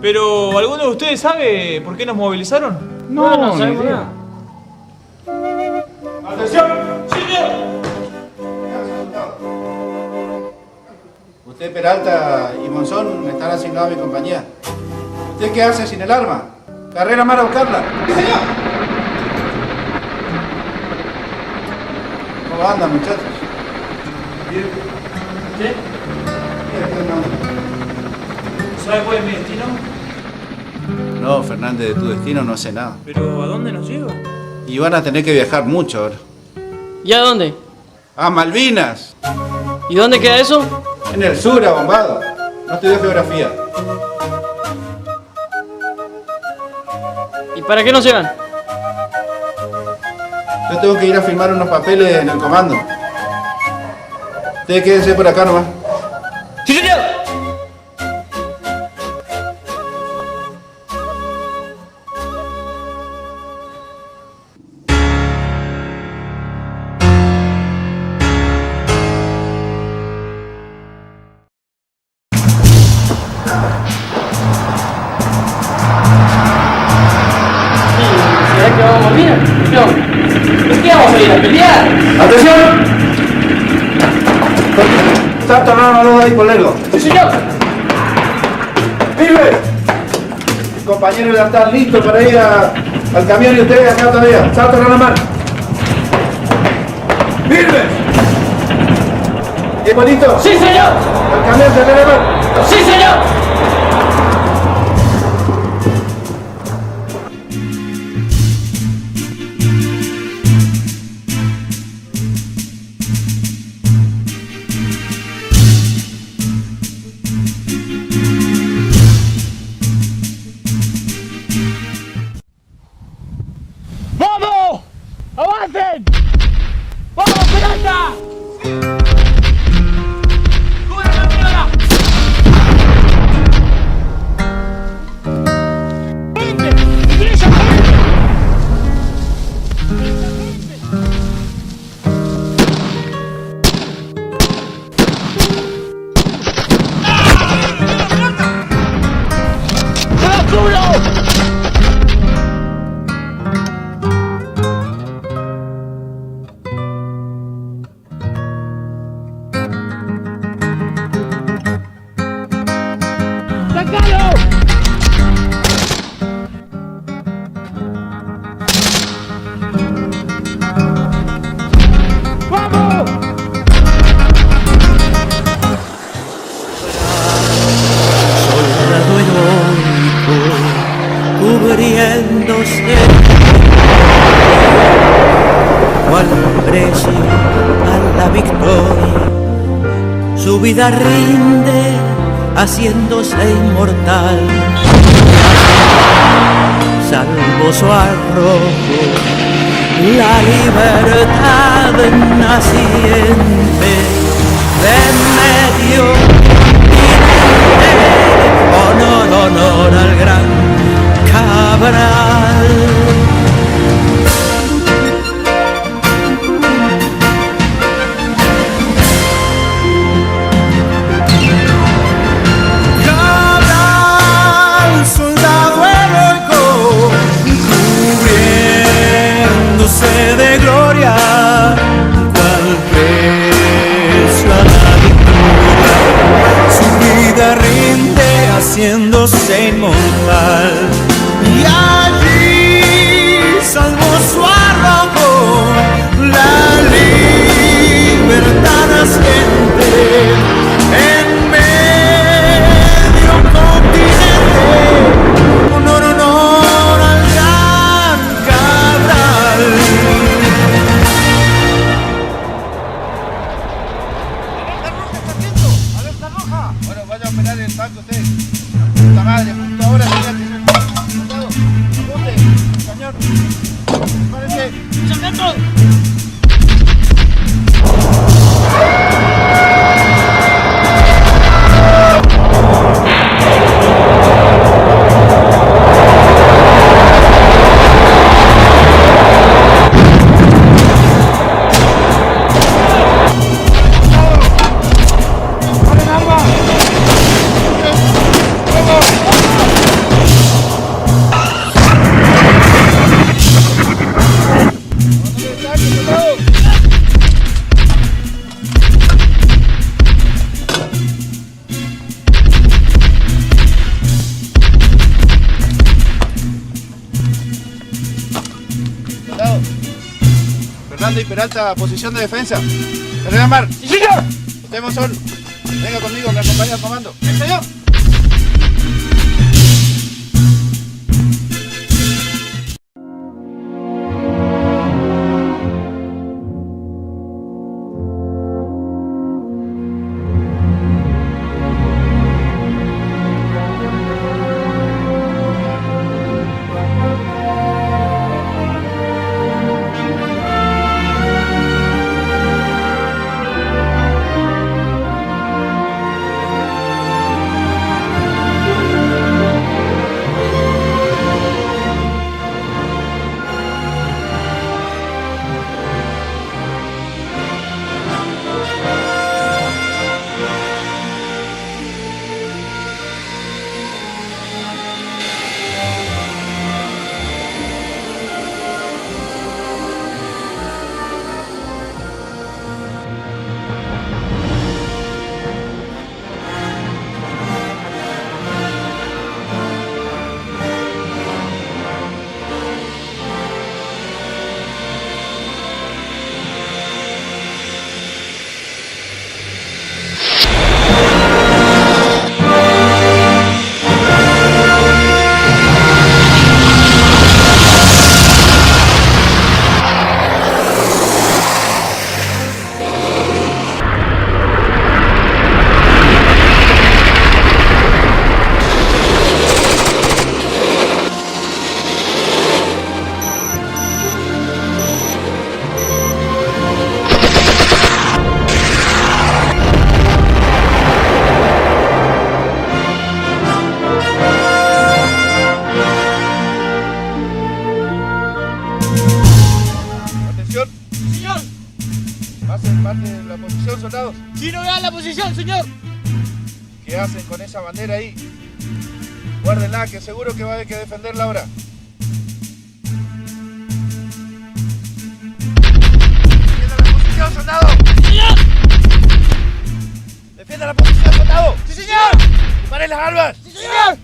Pero, ¿alguno de ustedes sabe por qué nos movilizaron? No sabemos nada. ¡Atención! Usted, Peralta y Monzón, están asignados a mi compañía. ¿Usted qué hace sin el arma? Carrera mar a buscarla. ¡Sí, señor! ¿Cómo andan, muchachos? Bien. ¿Qué? ¿Sabe cuál es mi destino? No, Fernández, de tu destino no sé nada. ¿Pero a dónde nos lleva? Y van a tener que viajar mucho ahora. ¿Y a dónde? ¡A Malvinas! ¿Y dónde queda eso? En el sur, abombado. No estudió geografía. ¿Y para qué nos llevan? Yo tengo que ir a firmar unos papeles en el comando. Ustedes quédense por acá nomás. ¡Sí, señor! ¿Será que vamos a morir? No. ¿Por qué vamos a ir a pelear? ¡Atención! Salto, no, ahí por largo. ¡Sí, señor! ¡Vive! El compañero ya está listo para ir al camión y ustedes acá todavía. Salto, no, mano. ¡Firmes! ¿Tiempo listo? ¡Sí, señor! ¡Al camión, René! ¡Sí, señor! ¡Vamos! ¡Avancen! ¡Vamos, Peralta! Cubriéndose cual precio a la victoria, su vida rinde haciéndose inmortal, salvo su arrojo, la libertad naciente de medio continente. Honor, honor al gran Cabral. Cabral, soldado heroico, cubriéndose de gloria, cual precio a la victoria, su vida rinde haciéndose inmortal. Y allí salvó su arrojo, la libertad naciente en medio continente. Honor, honor al gran Cabral. ¡Alerta roja! Bueno, vaya a operar el tanque usted. Puta madre, justo ahora tenía que... Señor, párese. ¡Sargento! Fernando y Peralta, posición de defensa. René Mar. ¡Sí, señor! Usted, Monzón, venga conmigo, me acompaña al comando. ¡Sí, señor! quiero ver la posición, señor. ¿Qué hacen con esa bandera ahí? Guárdenla, que seguro que va a haber que defenderla ahora. ¡Defienda la posición, soldado! ¡Señor! ¡Defienda la posición, soldado! ¡Sí, señor! ¡Disparen las armas! ¡Sí, señor!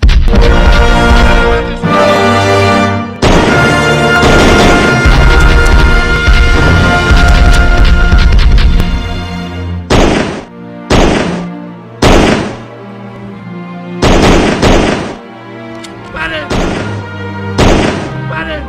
¡Paren! ¡Paren!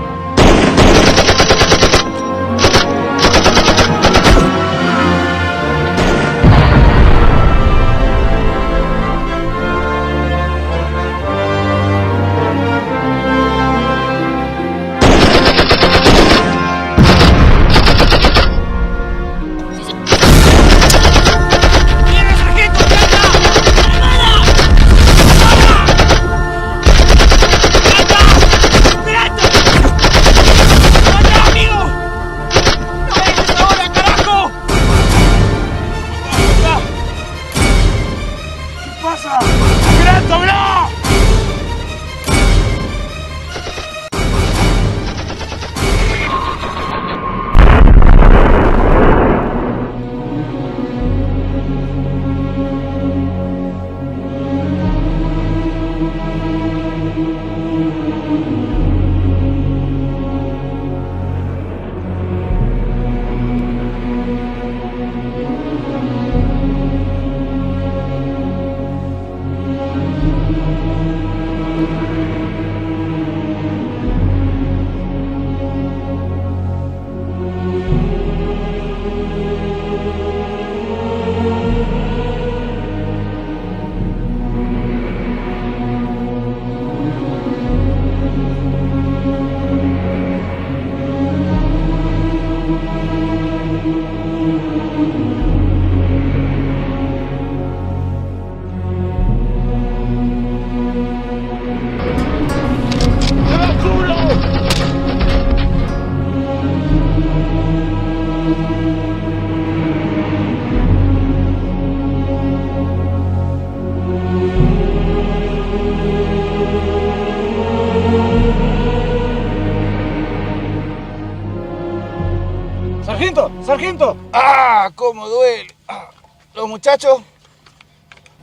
¡Sargento! ¡Sargento! ¡Ah! ¡Cómo duele! Ah. ¿Los muchachos?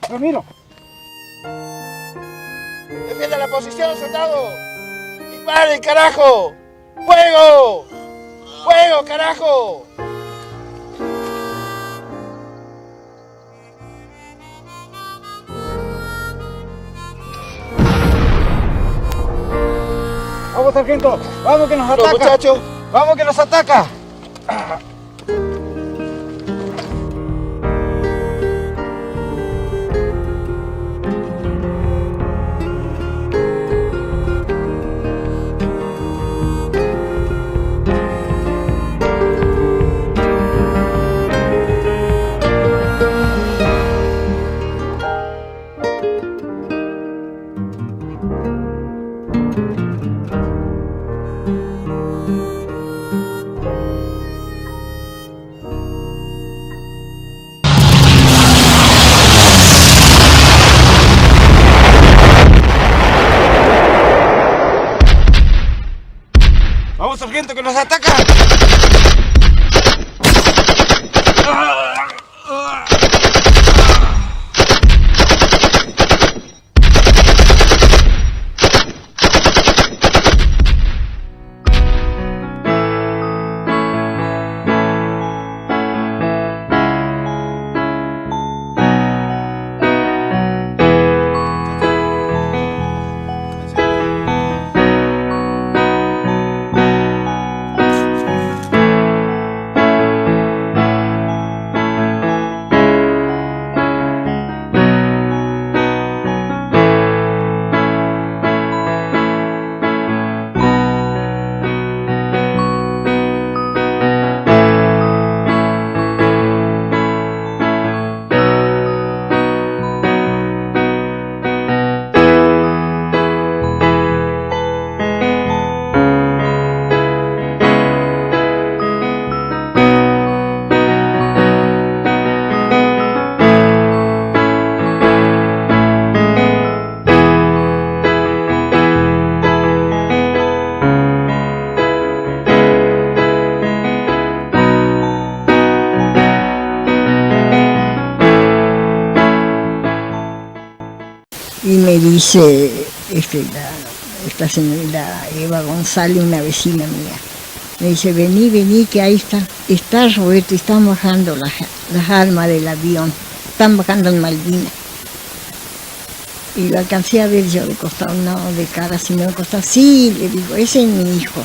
Ramiro. ¡Defienda la posición, soldado! ¡Disparen, carajo! ¡Fuego! ¡Fuego, carajo! Vamos, sargento. Vamos que nos ataca. Los muchachos. Vamos que nos ataca. ¡Vamos, sargento, que nos ataca! Y me dice esta señora Eva González, una vecina mía, me dice, vení, que ahí está Roberto, están bajando las almas del avión, están bajando en Malvinas. Y lo alcancé a ver yo de costado, no de cara, sino de costado. Sí, le digo, ese es mi hijo.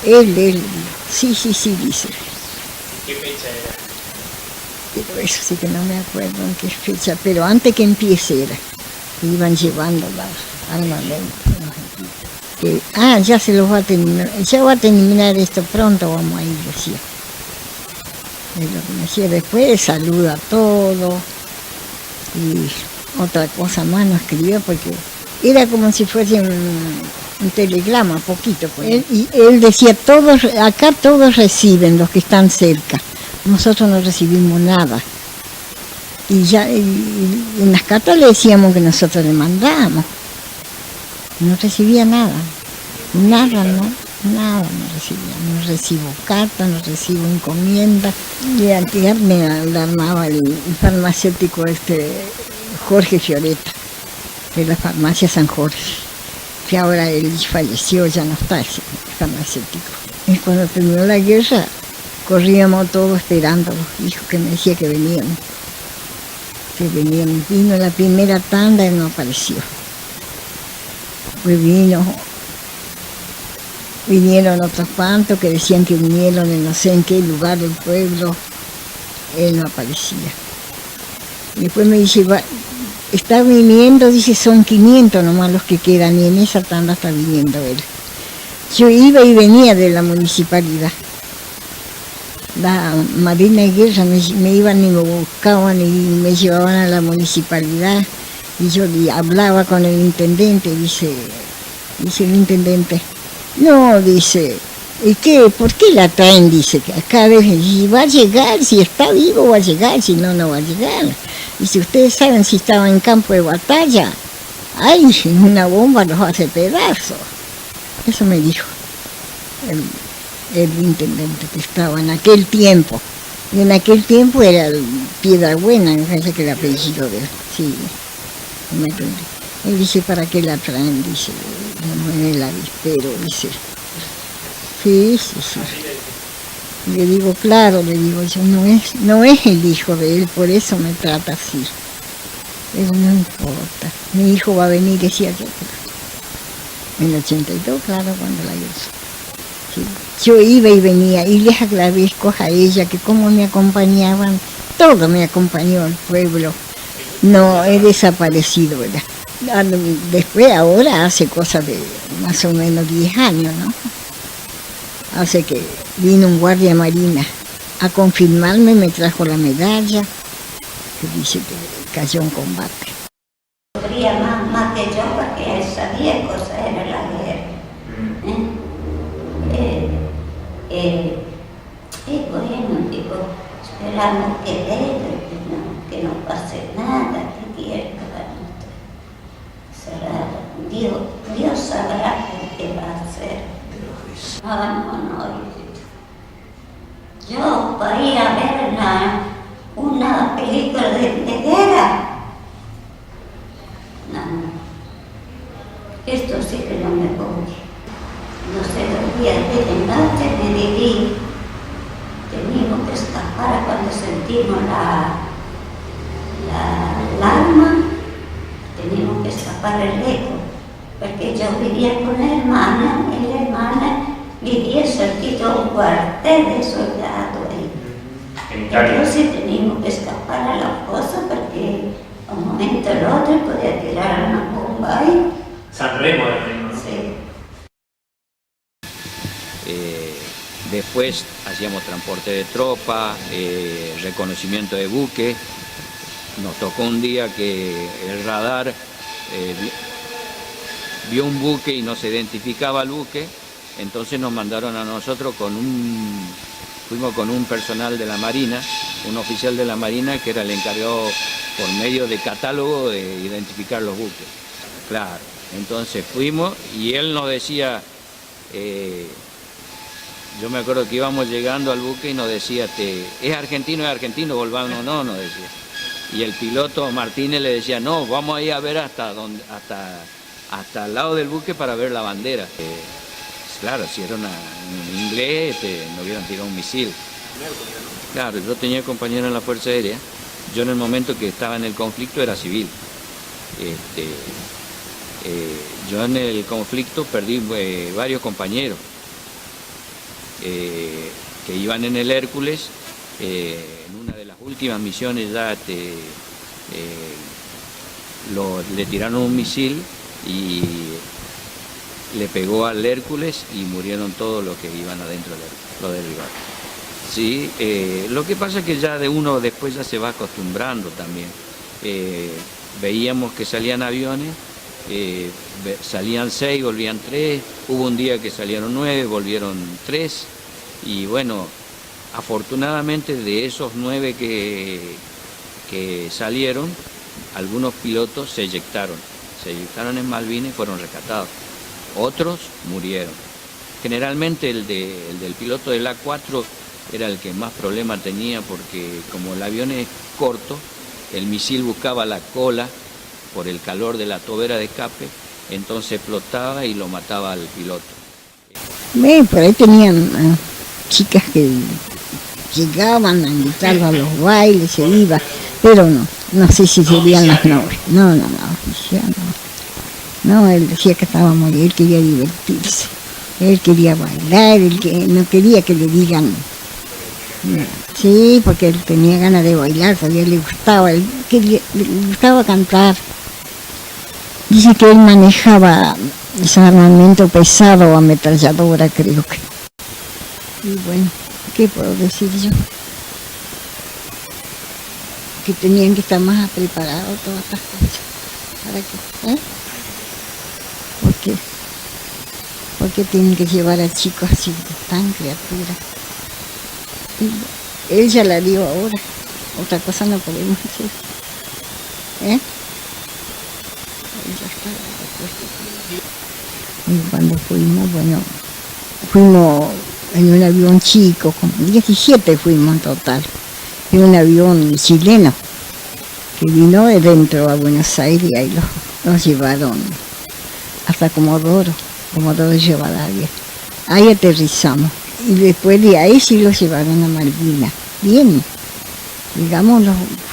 Él, sí, dice. ¿Qué fecha era? Pero eso sí que no me acuerdo en qué fecha, pero antes que empiece era. Iban llevando las armamentos. Ya se los va a terminar, ya va a terminar esto pronto, vamos a ir, decía. Es lo que me decía. Después saluda a todos y otra cosa más no escribió porque era como si fuese un telegrama, poquito. Pues. Y él decía, acá todos reciben, los que están cerca, nosotros no recibimos nada. Y ya en las cartas le decíamos que nosotros le mandábamos. No recibía nada, no recibía, no recibo cartas, no recibo encomiendas. Y antes me alarmaba el farmacéutico Jorge Fioretta, de la farmacia San Jorge, que ahora él falleció, ya no está ese farmacéutico. Y cuando terminó la guerra, corríamos todos esperando los hijos que me decía que venían. Vino la primera tanda y no apareció. Pues vinieron otros cuantos que decían que vinieron en no sé en qué lugar del pueblo, él no aparecía. Y después me dice, está viniendo, dice, son 500 nomás los que quedan y en esa tanda está viniendo él. Yo iba y venía de la municipalidad. La Marina de Guerra me iban y me buscaban y me llevaban a la municipalidad y yo hablaba con el intendente, dice el intendente, no, dice, ¿y qué? ¿Por qué la traen? Dice, que acá y va a llegar, si está vivo va a llegar, si no, no va a llegar. Dice, ustedes saben si estaba en campo de batalla, ay, una bomba los hace pedazos. Eso me dijo el intendente que estaba en aquel tiempo. Y en aquel tiempo era Piedrabuena, me parece que el apellido de él. Sí, él dice, ¿para qué la traen? Dice, en el avispero, dice. Sí. Le digo, claro, le digo, yo no es el hijo de él, por eso me trata así. Pero no importa, mi hijo va a venir, decía yo. En el 82, claro, cuando la hizo. Sí. Yo iba y venía y les agradezco a ella que como me acompañaban, todo me acompañó el pueblo. No he desaparecido, ¿verdad? Después, ahora hace cosas de más o menos 10 años, ¿no? Hace que vino un guardia marina a confirmarme, me trajo la medalla, que dice que cayó en combate. Podría más que yo porque él sabía cosas era la guerra. Y bueno, digo, esperamos que no pase nada, que quiera Dios sabrá qué va a hacer. No, yo para ir a ver una película de guerra, no, esto sí que no me voy. No sé, los días de noche me dirí, teníamos que escapar cuando sentimos la alarma, teníamos que escapar el eco, porque yo vivía con la hermana, y la hermana vivía cerquito a un cuartel de soldados ahí. Entonces teníamos que escapar a la fosa porque a un momento o el otro podía tirar una bomba ahí. San Remo era el mismo. Sí. Después hacíamos transporte de tropa, reconocimiento de buque. Nos tocó un día que el radar vio un buque y no se identificaba el buque, entonces nos mandaron a nosotros fuimos con un personal de la Marina, un oficial de la Marina que era el encargado por medio de catálogo de identificar los buques. Claro, entonces fuimos y él nos decía, yo me acuerdo que íbamos llegando al buque y nos decía, ¿es argentino, volvamos? No, nos decía. Y el piloto Martínez le decía, no, vamos a ir a ver hasta al lado del buque para ver la bandera. Claro, si era un inglés, no hubieran tirado un misil. Claro, yo tenía compañero en la Fuerza Aérea. Yo en el momento que estaba en el conflicto era civil. Yo en el conflicto perdí varios compañeros que iban en el Hércules. En una de las últimas misiones ya le tiraron un misil y le pegó al Hércules y murieron todos los que iban adentro del Hércules, lo derribaron. Sí, lo que pasa es que ya de uno después ya se va acostumbrando también. Veíamos que salían aviones, salían 6, volvían 3, hubo un día que salieron 9, volvieron 3, y bueno, afortunadamente de esos 9 que salieron, algunos pilotos se eyectaron en Malvinas y fueron rescatados, otros murieron. Generalmente el del piloto del A4 era el que más problema tenía porque como el avión es corto, el misil buscaba la cola por el calor de la tobera de escape, entonces explotaba y lo mataba al piloto. Por ahí tenían chicas que llegaban a invitarlo a los bailes, se iba, pero no sé si serían las novias. No, él decía que estaba muy bien, él quería divertirse, él quería bailar, él no quería que le digan. Sí, porque él tenía ganas de bailar, todavía le gustaba cantar. Dice que él manejaba ese armamento pesado, ametralladora, creo que. Y bueno, ¿qué puedo decir yo? Que tenían que estar más preparados todas estas cosas. ¿Para qué? ¿Por qué tienen que llevar a chicos así, tan criaturas? Y él ya la dio ahora, otra cosa no podemos hacer. Y cuando fuimos en un avión chico, como 17 fuimos en total, en un avión chileno que vino de dentro a Buenos Aires y ahí los llevaron hasta Comodoro Rivadavia. Ahí aterrizamos y después de ahí sí los llevaron a Malvinas. Bien, digamos,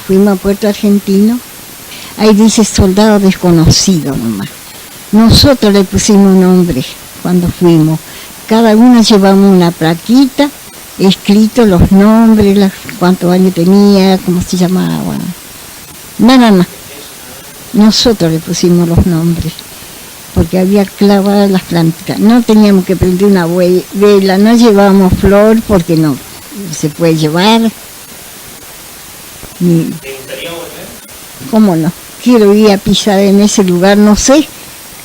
fuimos a Puerto Argentino, ahí dice soldado desconocido nomás. Nosotros le pusimos nombre cuando fuimos. Cada uno llevamos una plaquita, escrito los nombres, cuántos años tenía, cómo se llamaba. Nada más. Nosotros le pusimos los nombres, porque había clavadas las plantitas. No teníamos que prender una vela, no llevábamos flor porque no se puede llevar. ¿Cómo no? Quiero ir a pisar en ese lugar, no sé.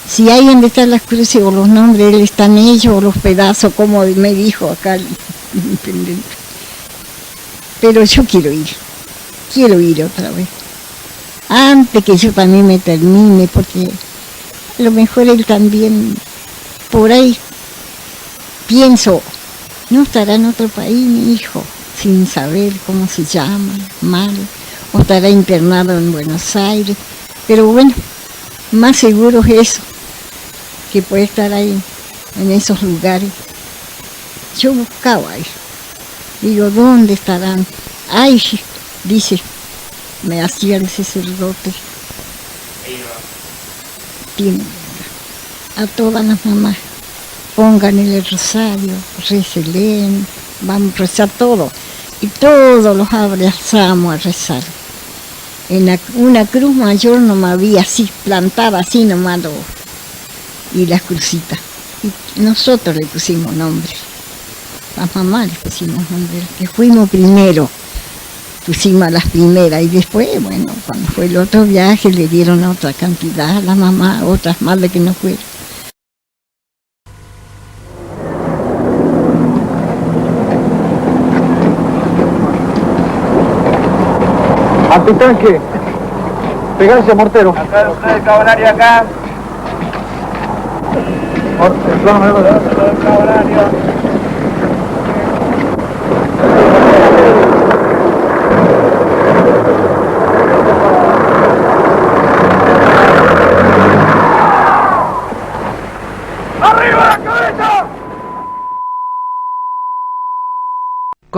Si hay donde están las cruces o los nombres, están ellos o los pedazos, como me dijo acá el intendente. Pero yo quiero ir otra vez. Antes que yo también me termine, porque a lo mejor él también, por ahí, pienso, no estará en otro país mi hijo, sin saber cómo se llama, mal, o estará internado en Buenos Aires. Pero bueno, más seguro es eso, que puede estar ahí, en esos lugares. Yo buscaba ahí, digo, ¿dónde estarán? Ay, dice, me hacía el sacerdote. Tiene a todas las mamás, pongan el rosario, recelen, vamos a rezar todo, y todos los abrazamos a rezar. En una cruz mayor nomás había así, plantada así nomás, y las crucitas. Y nosotros le pusimos nombre. Las mamás le pusimos nombre, que fuimos primero, pusimos a las primeras, y después, bueno, cuando fue el otro viaje le dieron otra cantidad a la mamá, otras más de que no fueron. Antitanque, pegarse a mortero. Acá el caballería acá. El caballería.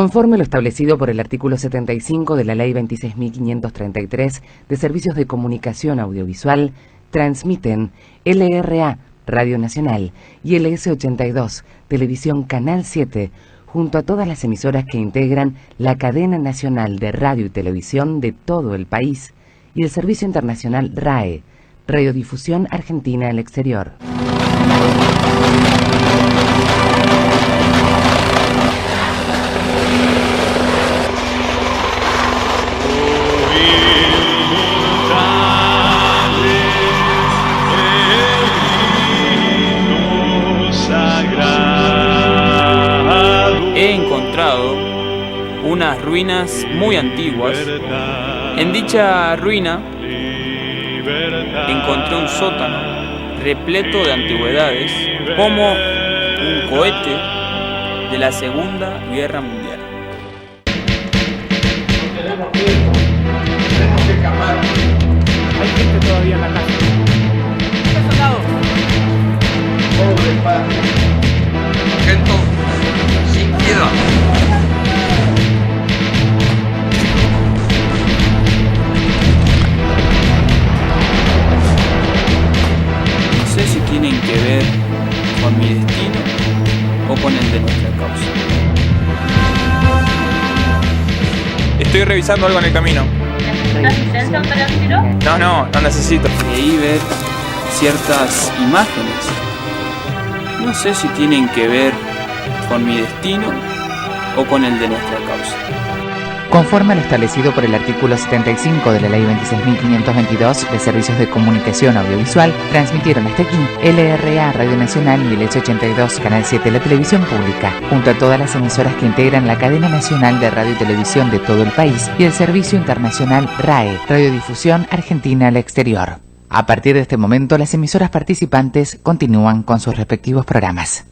Conforme lo establecido por el artículo 75 de la Ley 26.533 de Servicios de Comunicación Audiovisual, transmiten LRA, Radio Nacional, y LS82, Televisión Canal 7, junto a todas las emisoras que integran la cadena nacional de radio y televisión de todo el país, y el servicio internacional RAE, Radiodifusión Argentina al Exterior. He encontrado unas ruinas muy antiguas. En dicha ruina encontré un sótano repleto de antigüedades, como un cohete de la Segunda Guerra Mundial. Tenemos que escapar. Hay gente todavía en la casa. ¿Qué soldado? Pobre padre. Sargento, sin piedad. No sé si tienen que ver con mi destino o con el de nuestra causa. Estoy revisando algo en el camino. ¿Necesitas licencia para el tiro? No necesito. Creí ver ciertas imágenes. No sé si tienen que ver con mi destino o con el de nuestra causa. Conforme a lo establecido por el artículo 75 de la Ley 26.522 de Servicios de Comunicación Audiovisual, transmitieron hasta aquí LRA, Radio Nacional, y el LS82, Canal 7, la televisión pública, junto a todas las emisoras que integran la cadena nacional de radio y televisión de todo el país, y el servicio internacional RAE, Radiodifusión Argentina al Exterior. A partir de este momento, las emisoras participantes continúan con sus respectivos programas.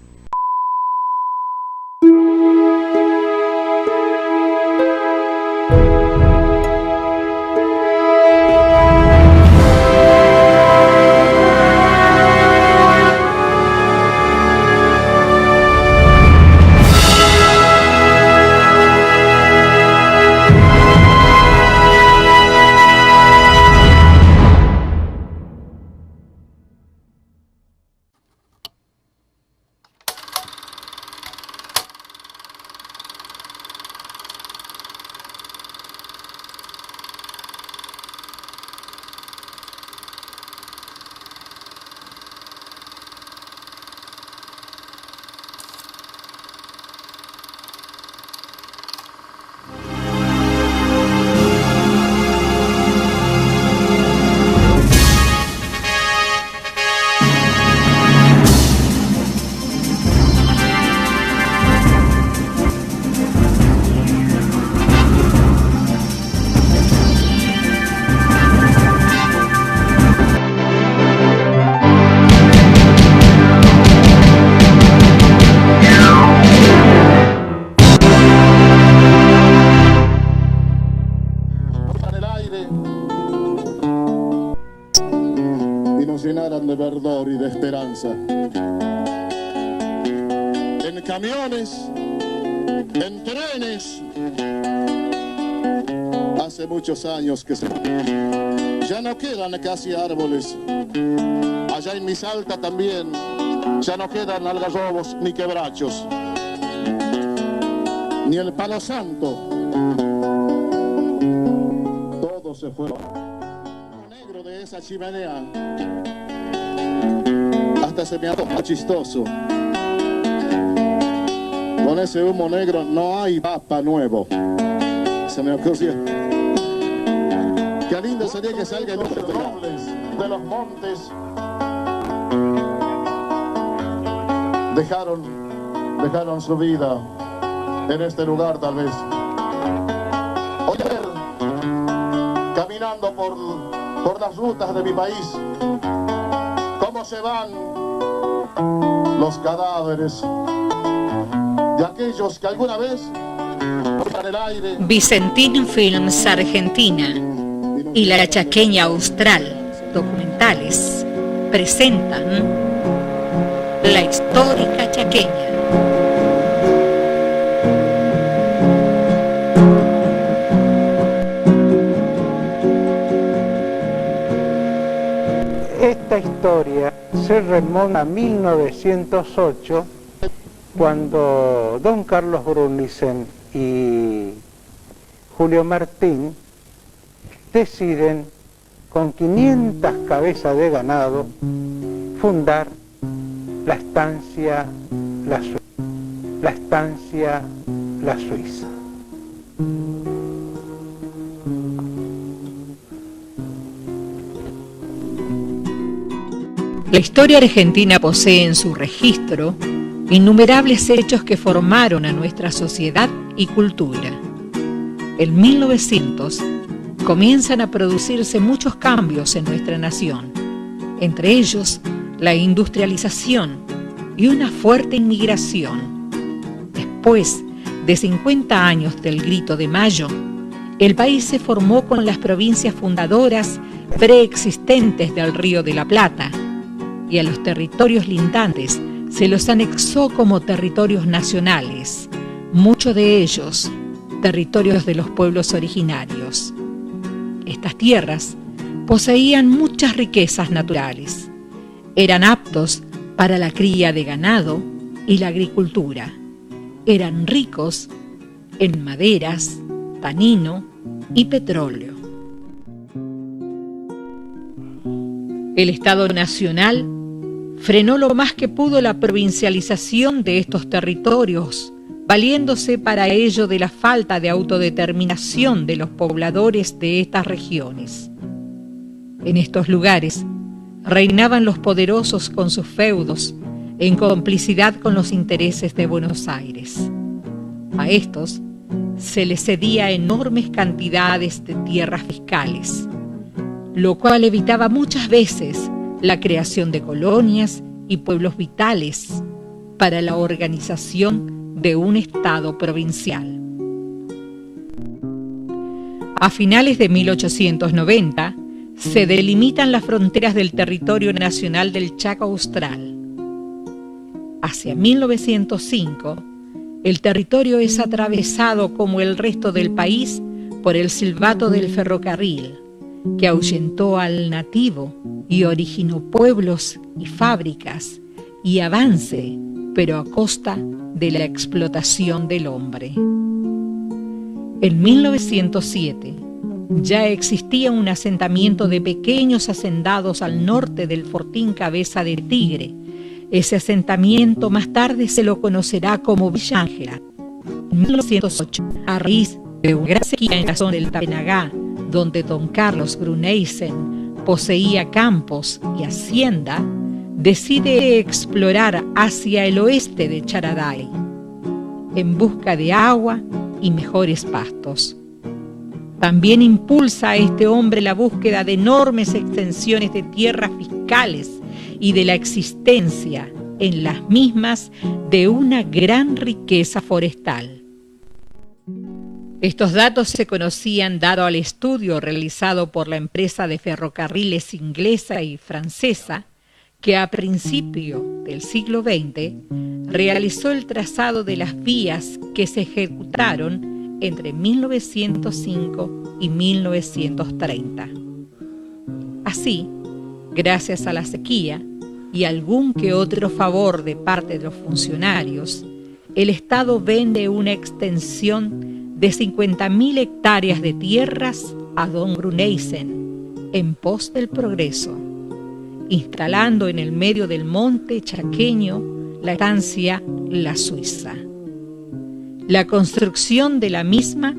De verdor y de esperanza. En camiones, en trenes, hace muchos años que ya no quedan casi árboles. Allá en mi Salta también ya no quedan algarrobos ni quebrachos, ni el palo santo. Todo se fue. Lo negro de esa chimenea hasta se me antoja chistoso. Con ese humo negro no hay papa nuevo. Se me ocurrió. Qué lindo sería que salga el humo de los montes. Dejaron su vida en este lugar tal vez. Ayer, caminando por las rutas de mi país, cómo se van los cadáveres de aquellos que alguna vez en el aire. Vicentín Films Argentina y La Chaqueña Austral Documentales presentan La Histórica Chaqueña. Esta historia se remonta a 1908, cuando don Carlos Brunissen y Julio Martín deciden, con 500 cabezas de ganado, fundar la estancia La Suiza. La historia argentina posee en su registro innumerables hechos que formaron a nuestra sociedad y cultura. En 1900 comienzan a producirse muchos cambios en nuestra nación, entre ellos la industrialización y una fuerte inmigración. Después de 50 años del Grito de Mayo, el país se formó con las provincias fundadoras preexistentes del Río de la Plata, y a los territorios lindantes se los anexó como territorios nacionales, muchos de ellos territorios de los pueblos originarios. Estas tierras poseían muchas riquezas naturales, eran aptos para la cría de ganado y la agricultura, eran ricos en maderas, tanino y petróleo. El Estado Nacional frenó lo más que pudo la provincialización de estos territorios, valiéndose para ello de la falta de autodeterminación de los pobladores de estas regiones. En estos lugares reinaban los poderosos con sus feudos, en complicidad con los intereses de Buenos Aires. A estos se les cedía enormes cantidades de tierras fiscales, lo cual evitaba muchas veces la creación de colonias y pueblos vitales para la organización de un Estado provincial. A finales de 1890 se delimitan las fronteras del territorio nacional del Chaco Austral. Hacia 1905, el territorio es atravesado como el resto del país por el silbato del ferrocarril, que ahuyentó al nativo y originó pueblos y fábricas y avance, pero a costa de la explotación del hombre. En 1907 ya existía un asentamiento de pequeños hacendados al norte del fortín Cabeza de Tigre. Ese asentamiento más tarde se lo conocerá como Villa Ángela. En 1908, a raíz de una gran sequía en la zona del Tapenagá, donde don Carlos Brunissen poseía campos y hacienda, decide explorar hacia el oeste de Charaday, en busca de agua y mejores pastos. También impulsa a este hombre la búsqueda de enormes extensiones de tierras fiscales y de la existencia en las mismas de una gran riqueza forestal. Estos datos se conocían dado al estudio realizado por la empresa de ferrocarriles inglesa y francesa, que a principio del siglo XX realizó el trazado de las vías que se ejecutaron entre 1905 y 1930. Así, gracias a la sequía y algún que otro favor de parte de los funcionarios, el Estado vende una extensión de 50.000 hectáreas de tierras a don Brunissen en pos del progreso, instalando en el medio del monte chaqueño la estancia La Suiza. La construcción de la misma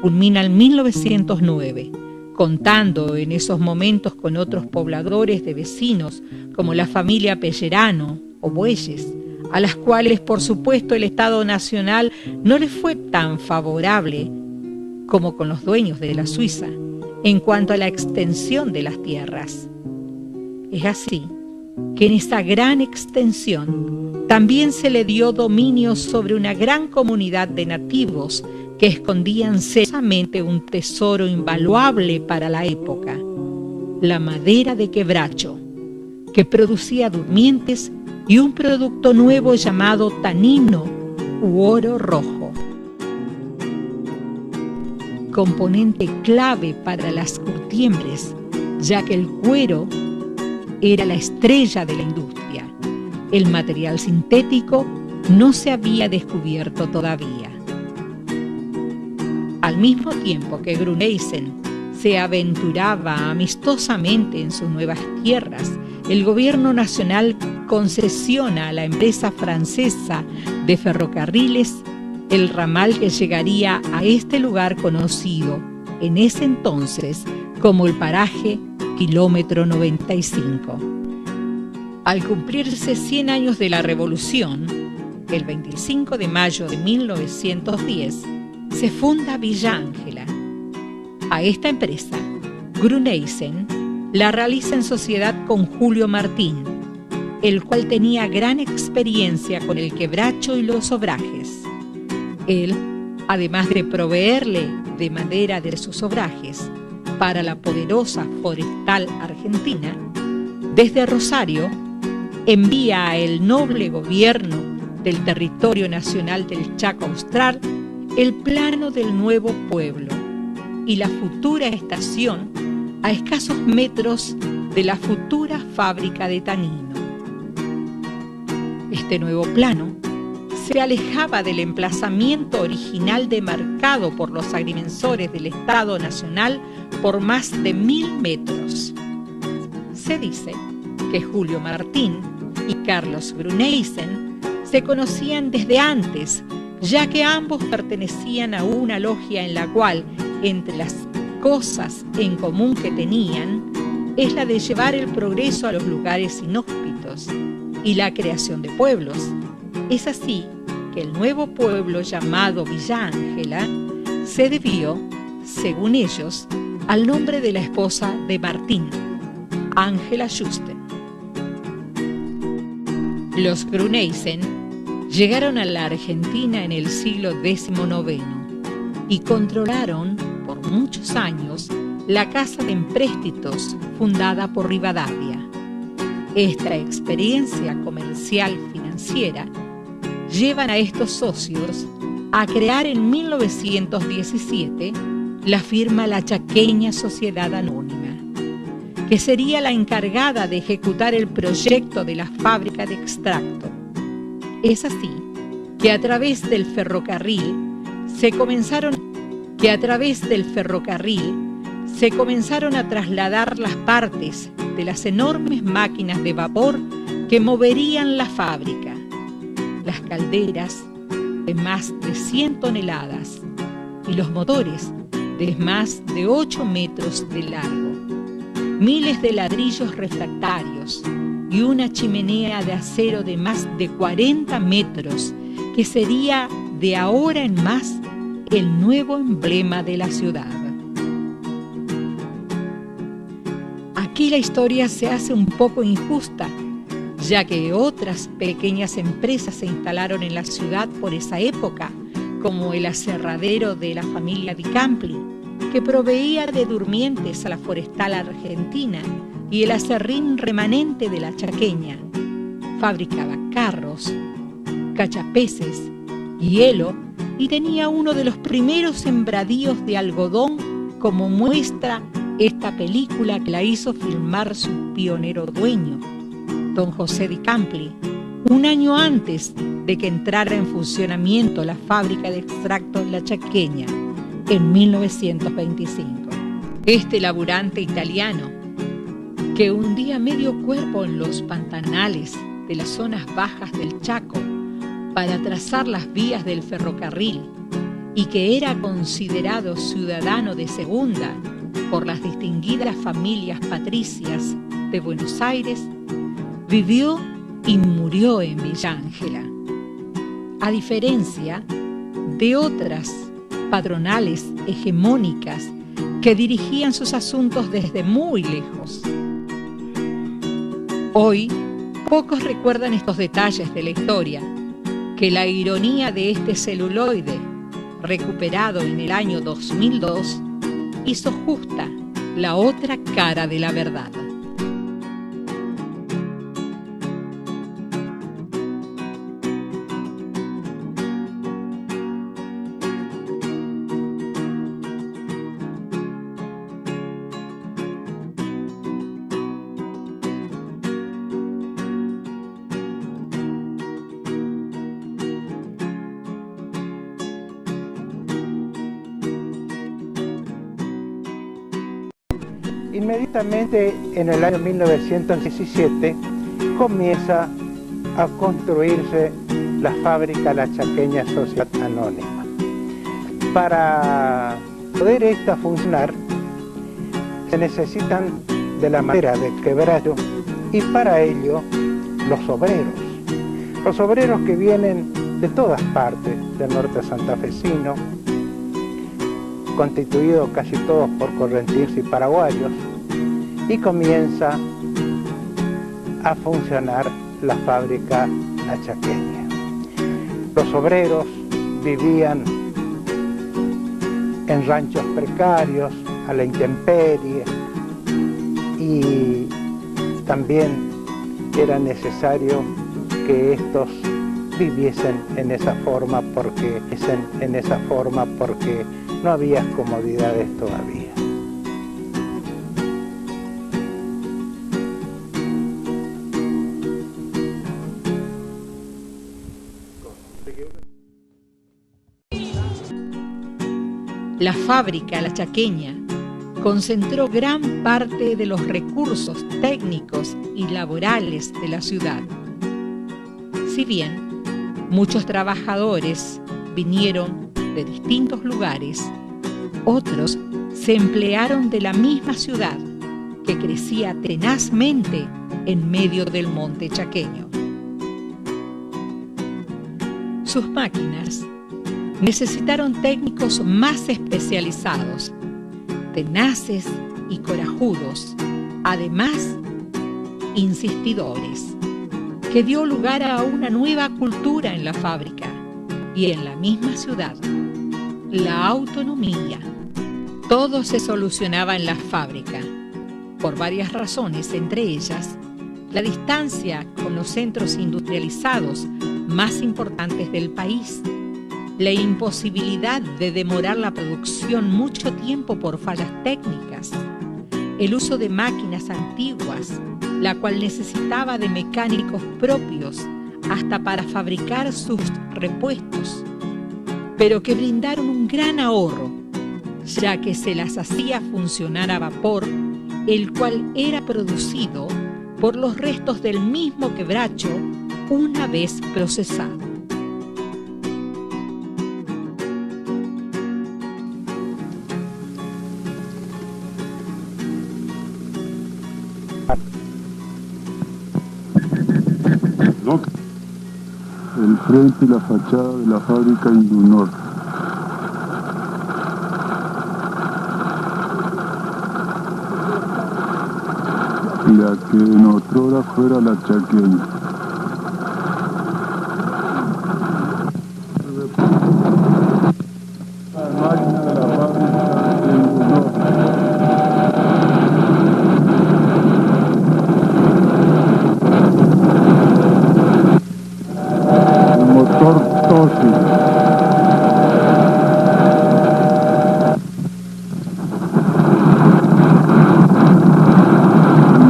culmina en 1909, contando en esos momentos con otros pobladores de vecinos como la familia Pellerano o Bueyes, a las cuales por supuesto el Estado Nacional no les fue tan favorable como con los dueños de la Suiza en cuanto a la extensión de las tierras. Es así que en esa gran extensión también se le dio dominio sobre una gran comunidad de nativos que escondían celosamente un tesoro invaluable para la época, la madera de quebracho, que producía durmientes y un producto nuevo llamado tanino u oro rojo, componente clave para las curtiembres, ya que el cuero era la estrella de la industria. El material sintético no se había descubierto todavía. Al mismo tiempo que Gruneisen se aventuraba amistosamente en sus nuevas tierras, el gobierno nacional concesiona a la empresa francesa de ferrocarriles el ramal que llegaría a este lugar conocido en ese entonces como el paraje Kilómetro 95. Al cumplirse 100 años de la Revolución, el 25 de mayo de 1910, se funda Villa Ángela. A esta empresa, Gruneisen la realiza en sociedad con Julio Martín, el cual tenía gran experiencia con el quebracho y los obrajes. Él, además de proveerle de madera de sus obrajes para la poderosa forestal argentina, desde Rosario envía a el noble gobierno del territorio nacional del Chaco Austral el plano del nuevo pueblo y la futura estación a escasos metros de la futura fábrica de Tanino. Este nuevo plano se alejaba del emplazamiento original demarcado por los agrimensores del Estado Nacional por más de 1000 metros. Se dice que Julio Martín y Carlos Gruneisen se conocían desde antes, ya que ambos pertenecían a una logia en la cual, entre las cosas en común que tenían, es la de llevar el progreso a los lugares inhóspitos y la creación de pueblos. Es así que el nuevo pueblo llamado Villa Ángela se debió, según ellos, al nombre de la esposa de Martín, Ángela Juste. Los Gruneisen llegaron a la Argentina en el siglo XIX y controlaron por muchos años la Casa de Empréstitos fundada por Rivadavia. Esta experiencia comercial financiera llevan a estos socios a crear en 1917 la firma La Chaqueña Sociedad Anónima, que sería la encargada de ejecutar el proyecto de la fábrica de extracto. Es así que a través del ferrocarril se comenzaron a trasladar las partes de las enormes máquinas de vapor que moverían la fábrica. Las calderas de más de 100 toneladas y los motores de más de 8 metros de largo, miles de ladrillos refractarios y una chimenea de acero de más de 40 metros que sería de ahora en más el nuevo emblema de la ciudad. Aquí la historia se hace un poco injusta, ya que otras pequeñas empresas se instalaron en la ciudad por esa época, como el aserradero de la familia Di Campli, que proveía de durmientes a la forestal argentina, y el aserrín remanente de la Chaqueña. Fabricaba carros, cachapeces, hielo y tenía uno de los primeros sembradíos de algodón, como muestra esta película que la hizo filmar su pionero dueño, don José Di Campli, un año antes de que entrara en funcionamiento la fábrica de extractos La Chaqueña en 1925. Este laburante italiano, que hundía medio cuerpo en los pantanales de las zonas bajas del Chaco para trazar las vías del ferrocarril y que era considerado ciudadano de segunda por las distinguidas familias patricias de Buenos Aires, vivió y murió en Villa Ángela, a diferencia de otras patronales hegemónicas que dirigían sus asuntos desde muy lejos. Hoy, pocos recuerdan estos detalles de la historia, que la ironía de este celuloide, recuperado en el año 2002, hizo justa la otra cara de la verdad. Inmediatamente en el año 1917 comienza a construirse la fábrica La Chaqueña Sociedad Anónima. Para poder esta funcionar se necesitan de la madera de quebracho y para ello los obreros que vienen de todas partes del norte santafesino, constituidos casi todos por correntinos y paraguayos, y comienza a funcionar la fábrica La Chaqueña. Los obreros vivían en ranchos precarios, a la intemperie, y también era necesario que estos viviesen en esa forma porque no había comodidades todavía. La fábrica La Chaqueña concentró gran parte de los recursos técnicos y laborales de la ciudad. Si bien muchos trabajadores vinieron de distintos lugares, otros se emplearon de la misma ciudad que crecía tenazmente en medio del monte chaqueño. Sus máquinas necesitaron técnicos más especializados, tenaces y corajudos, además insistidores, que dio lugar a una nueva cultura en la fábrica y en la misma ciudad, la autonomía. Todo se solucionaba en la fábrica, por varias razones, entre ellas, la distancia con los centros industrializados más importantes del país, la imposibilidad de demorar la producción mucho tiempo por fallas técnicas, el uso de máquinas antiguas, la cual necesitaba de mecánicos propios hasta para fabricar sus repuestos, pero que brindaron un gran ahorro, ya que se las hacía funcionar a vapor, el cual era producido por los restos del mismo quebracho una vez procesado. El frente y la fachada de la fábrica Indunor. La que en otrora fuera La Chaqueña. La máquina de la fábrica Indunor. Motor Tosi.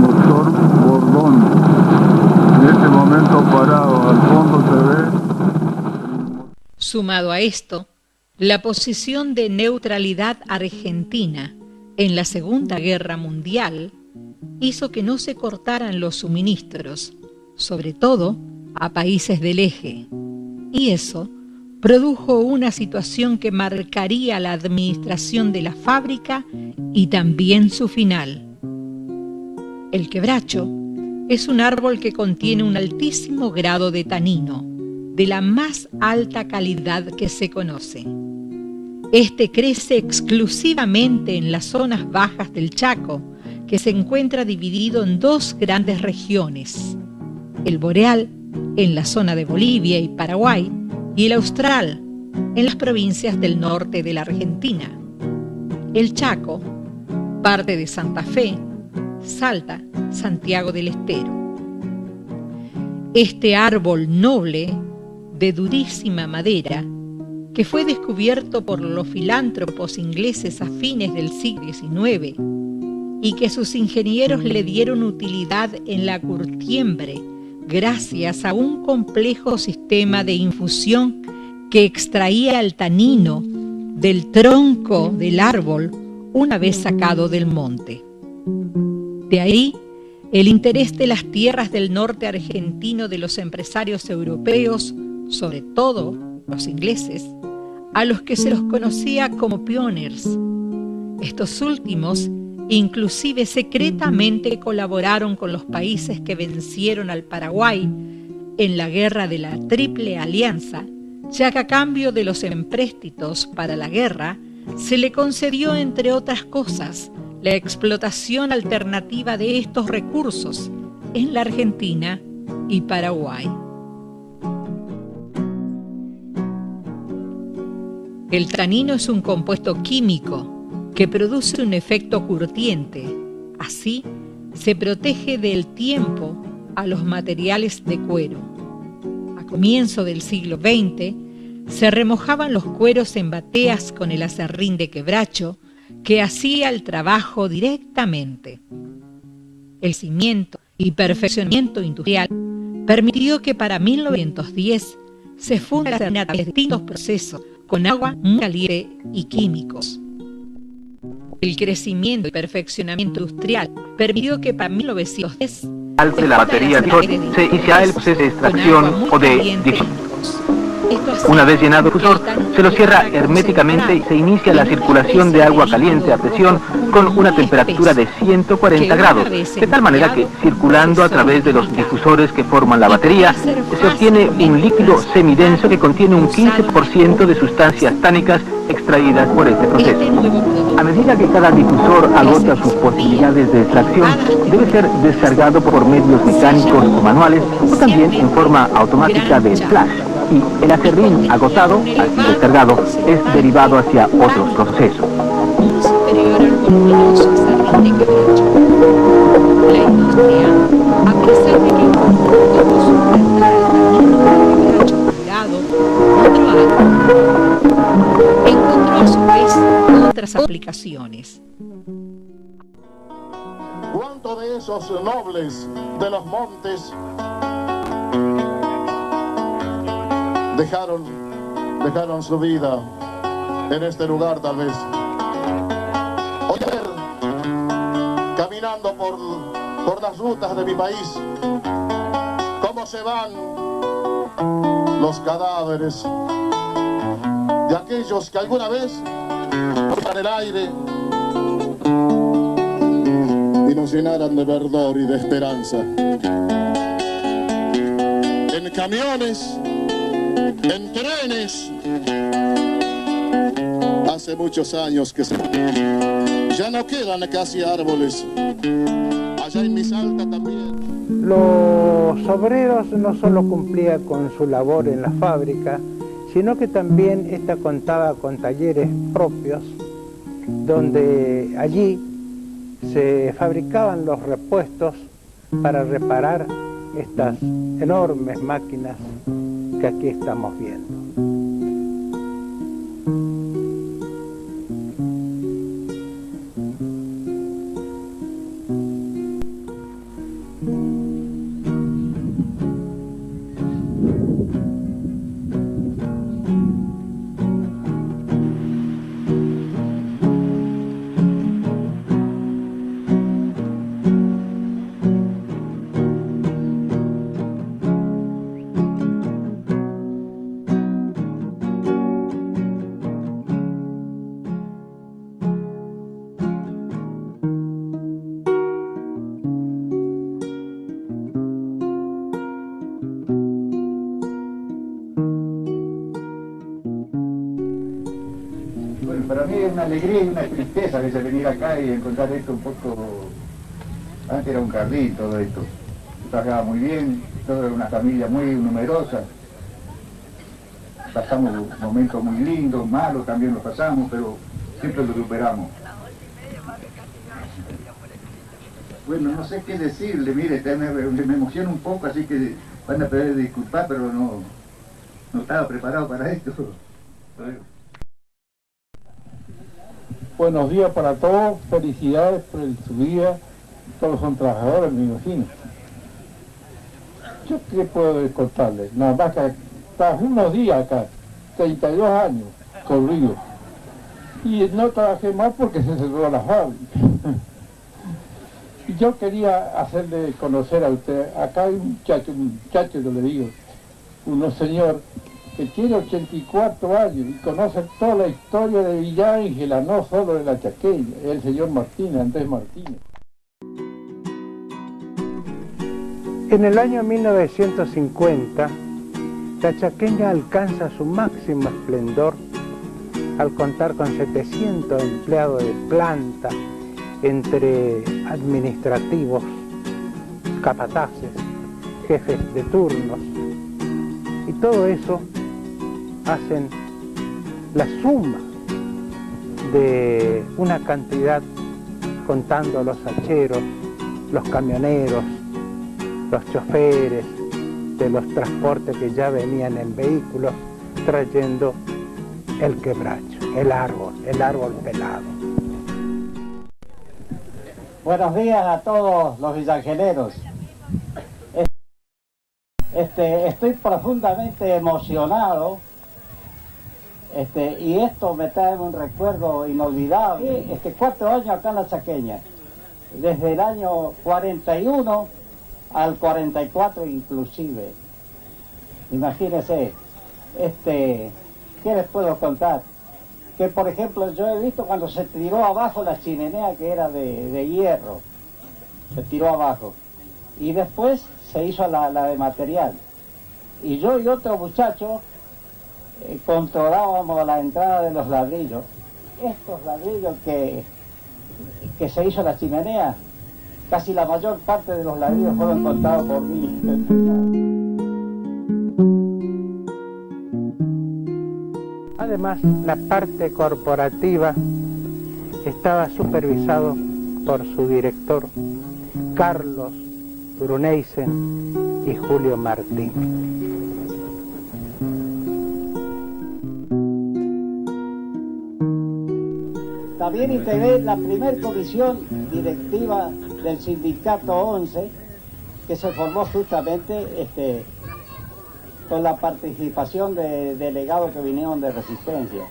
Motor Bordón. En este momento parado, al fondo se ve. Sumado a esto, la posición de neutralidad argentina en la Segunda Guerra Mundial hizo que no se cortaran los suministros, sobre todo a países del eje, y eso produjo una situación que marcaría la administración de la fábrica y también su final. El quebracho es un árbol que contiene un altísimo grado de tanino, de la más alta calidad que se conoce. Este crece exclusivamente en las zonas bajas del Chaco, que se encuentra dividido en dos grandes regiones: el boreal, en la zona de Bolivia y Paraguay, y el austral, en las provincias del norte de la Argentina. El Chaco, parte de Santa Fe, Salta, Santiago del Estero. Este árbol noble, de durísima madera, que fue descubierto por los filántropos ingleses a fines del siglo XIX y que sus ingenieros le dieron utilidad en la curtiembre, gracias a un complejo sistema de infusión que extraía el tanino del tronco del árbol una vez sacado del monte. De ahí el interés de las tierras del norte argentino de los empresarios europeos, sobre todo los ingleses, a los que se los conocía como pioneers. Estos últimos inclusive secretamente colaboraron con los países que vencieron al Paraguay en la guerra de la Triple Alianza, ya que a cambio de los empréstitos para la guerra se le concedió, entre otras cosas, la explotación alternativa de estos recursos en la Argentina y Paraguay. El tanino es un compuesto químico que produce un efecto curtiente. Así, se protege del tiempo a los materiales de cuero. A comienzo del siglo XX, se remojaban los cueros en bateas con el aserrín de quebracho, que hacía el trabajo directamente. El cimiento y perfeccionamiento industrial permitió que para 1910 se funda la aserrín a través de distintos procesos con agua muy caliente y químicos. El crecimiento y perfeccionamiento industrial permitió que para 1910 de la batería se inicia el proceso de extracción o de difusión. Una vez llenado el difusor, se lo cierra herméticamente y se inicia la circulación de agua caliente a presión con una temperatura de 140 grados, de tal manera que, circulando a través de los difusores que forman la batería, se obtiene un líquido semidenso que contiene un 15% de sustancias tánicas extraídas por este proceso. A medida que cada difusor agota sus posibilidades de extracción, debe ser descargado por medios mecánicos o manuales, o también en forma automática de flash. Y el aserrín agotado, así descargado, es derivado hacia otros procesos. Superior al voluminoso aserrín de quebracho. La industria, a pesar de que encontró su entrada al tanino de quebracho purgado otro año, encontró a su vez otras aplicaciones. ¿Cuántos de esos nobles de los montes dejaron su vida en este lugar, tal vez? Ayer, caminando por las rutas de mi país, cómo se van los cadáveres de aquellos que alguna vez tocan el aire y nos llenaran de verdor y de esperanza. En camiones, en trenes, hace muchos años que ya no quedan casi árboles. Allá en mi Salta también. Los obreros no solo cumplían con su labor en la fábrica, sino que también esta contaba con talleres propios, donde allí se fabricaban los repuestos para reparar estas enormes máquinas que aquí estamos viendo. Para mí es una alegría y una tristeza a veces venir acá y encontrar esto un poco... Antes era un jardín todo esto. Se trabajaba muy bien, toda una familia muy numerosa. Pasamos momentos muy lindos, malos también los pasamos, pero siempre los superamos. Bueno, no sé qué decirle, mire, me emociona un poco, así que van a pedir disculpas, pero no estaba preparado para esto. Buenos días para todos, felicidades por su día, todos son trabajadores, me imagino. ¿Yo qué puedo contarles? Nada más que trabajé unos días acá, 32 años, corrido. Y no trabajé más porque se cerró la fábrica. Y yo quería hacerle conocer a usted, acá hay un muchacho, yo le digo, un señor que tiene 84 años y conoce toda la historia de Villa Ángela, no solo de la Chaqueña, es el señor Martínez, Andrés Martínez. En el año 1950, la Chaqueña alcanza su máximo esplendor al contar con 700 empleados de planta, entre administrativos, capataces, jefes de turnos, y todo eso hacen la suma de una cantidad, contando los hacheros, los camioneros, los choferes de los transportes que ya venían en vehículos trayendo el quebracho, el árbol pelado. Buenos días a todos los villangeleros. Estoy profundamente emocionado y esto me trae un recuerdo inolvidable. 4 años acá en la Chaqueña, desde el año 41 al 44 inclusive. Imagínense, ¿qué les puedo contar? Que por ejemplo yo he visto cuando se tiró abajo la chimenea que era de hierro, se tiró abajo y después se hizo la de material, y yo y otro muchacho controlábamos la entrada de los ladrillos, estos ladrillos que se hizo la chimenea. Casi la mayor parte de los ladrillos fueron contados por mí. Además, la parte corporativa estaba supervisado por su director, Carlos Bruneisen y Julio Martín. También integré la primer comisión directiva del sindicato 11, que se formó justamente con la participación de delegados que vinieron de Resistencia.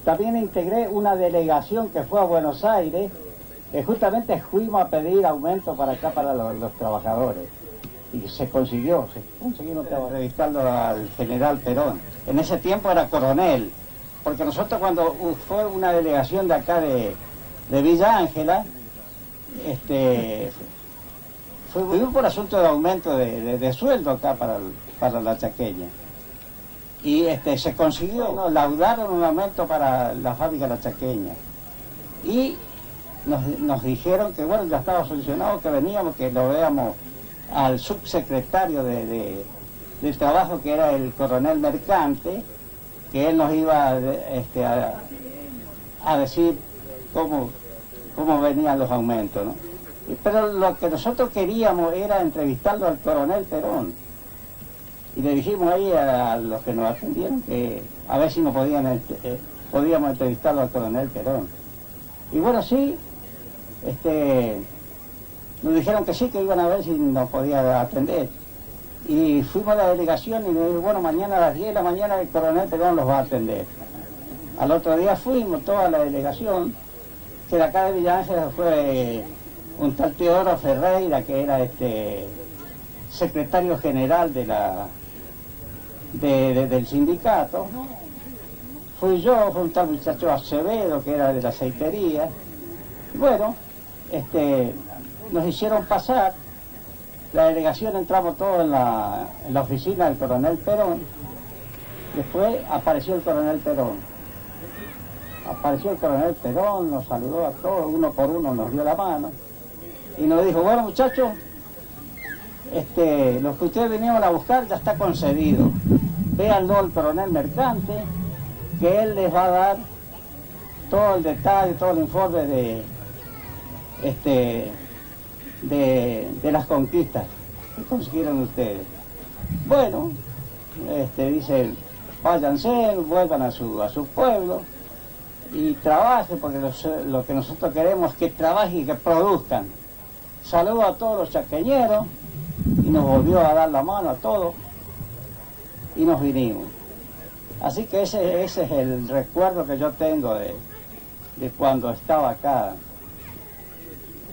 También integré una delegación que fue a Buenos Aires, que justamente fuimos a pedir aumento para acá para los trabajadores. Y se consiguió, entrevistando al general Perón. En ese tiempo era coronel, porque nosotros cuando fue una delegación de acá de Villa Ángela, fue por asunto de aumento de sueldo acá para la Chaqueña. Y se consiguió, laudaron un aumento para la fábrica de la Chaqueña. Y nos dijeron que bueno, ya estaba solucionado, que veníamos, que lo veamos al subsecretario del trabajo, que era el coronel Mercante, que él nos iba a decir cómo venían los aumentos, ¿no? Pero lo que nosotros queríamos era entrevistarlo al coronel Perón. Y le dijimos ahí a los que nos atendieron que a ver si podíamos entrevistarlo al coronel Perón. Y bueno, sí, nos dijeron que sí, que iban a ver si nos podía atender. Y fuimos a la delegación y me dijo, bueno, mañana a las 10 de la mañana el coronel Perón los va a atender. Al otro día fuimos toda la delegación, que de acá de Villa Ángela fue un tal Teodoro Ferreira, que era secretario general del sindicato. Fui yo, fue un tal muchacho Acevedo, que era de la aceitería. Bueno, nos hicieron pasar, la delegación entramos todos en la oficina del coronel Perón. Después apareció el coronel Perón. Apareció el coronel Perón, nos saludó a todos, uno por uno nos dio la mano y nos dijo, bueno muchachos, lo que ustedes vinieron a buscar ya está concedido. Véanlo al coronel Mercante, que él les va a dar todo el detalle, todo el informe de las conquistas que consiguieron ustedes. Bueno, dice, váyanse, vuelvan a su pueblo y trabajen, porque lo que nosotros queremos es que trabajen y que produzcan. Saludo a todos los chaqueñeros y nos volvió a dar la mano a todos y nos vinimos. Así que ese es el recuerdo que yo tengo de cuando estaba acá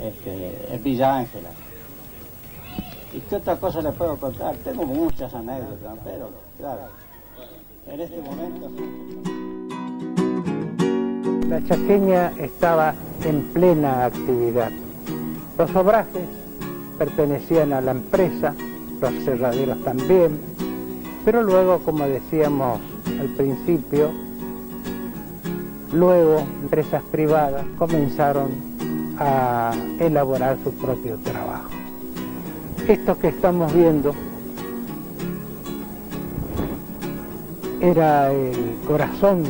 en Villa Ángela. ¿Y qué otra cosa les puedo contar? Tengo muchas anécdotas, pero claro, en este momento... La chaqueña estaba en plena actividad. Los obrajes pertenecían a la empresa, los cerraderos también, pero luego, como decíamos al principio, luego empresas privadas comenzaron a elaborar su propio trabajo. Esto que estamos viendo era el corazón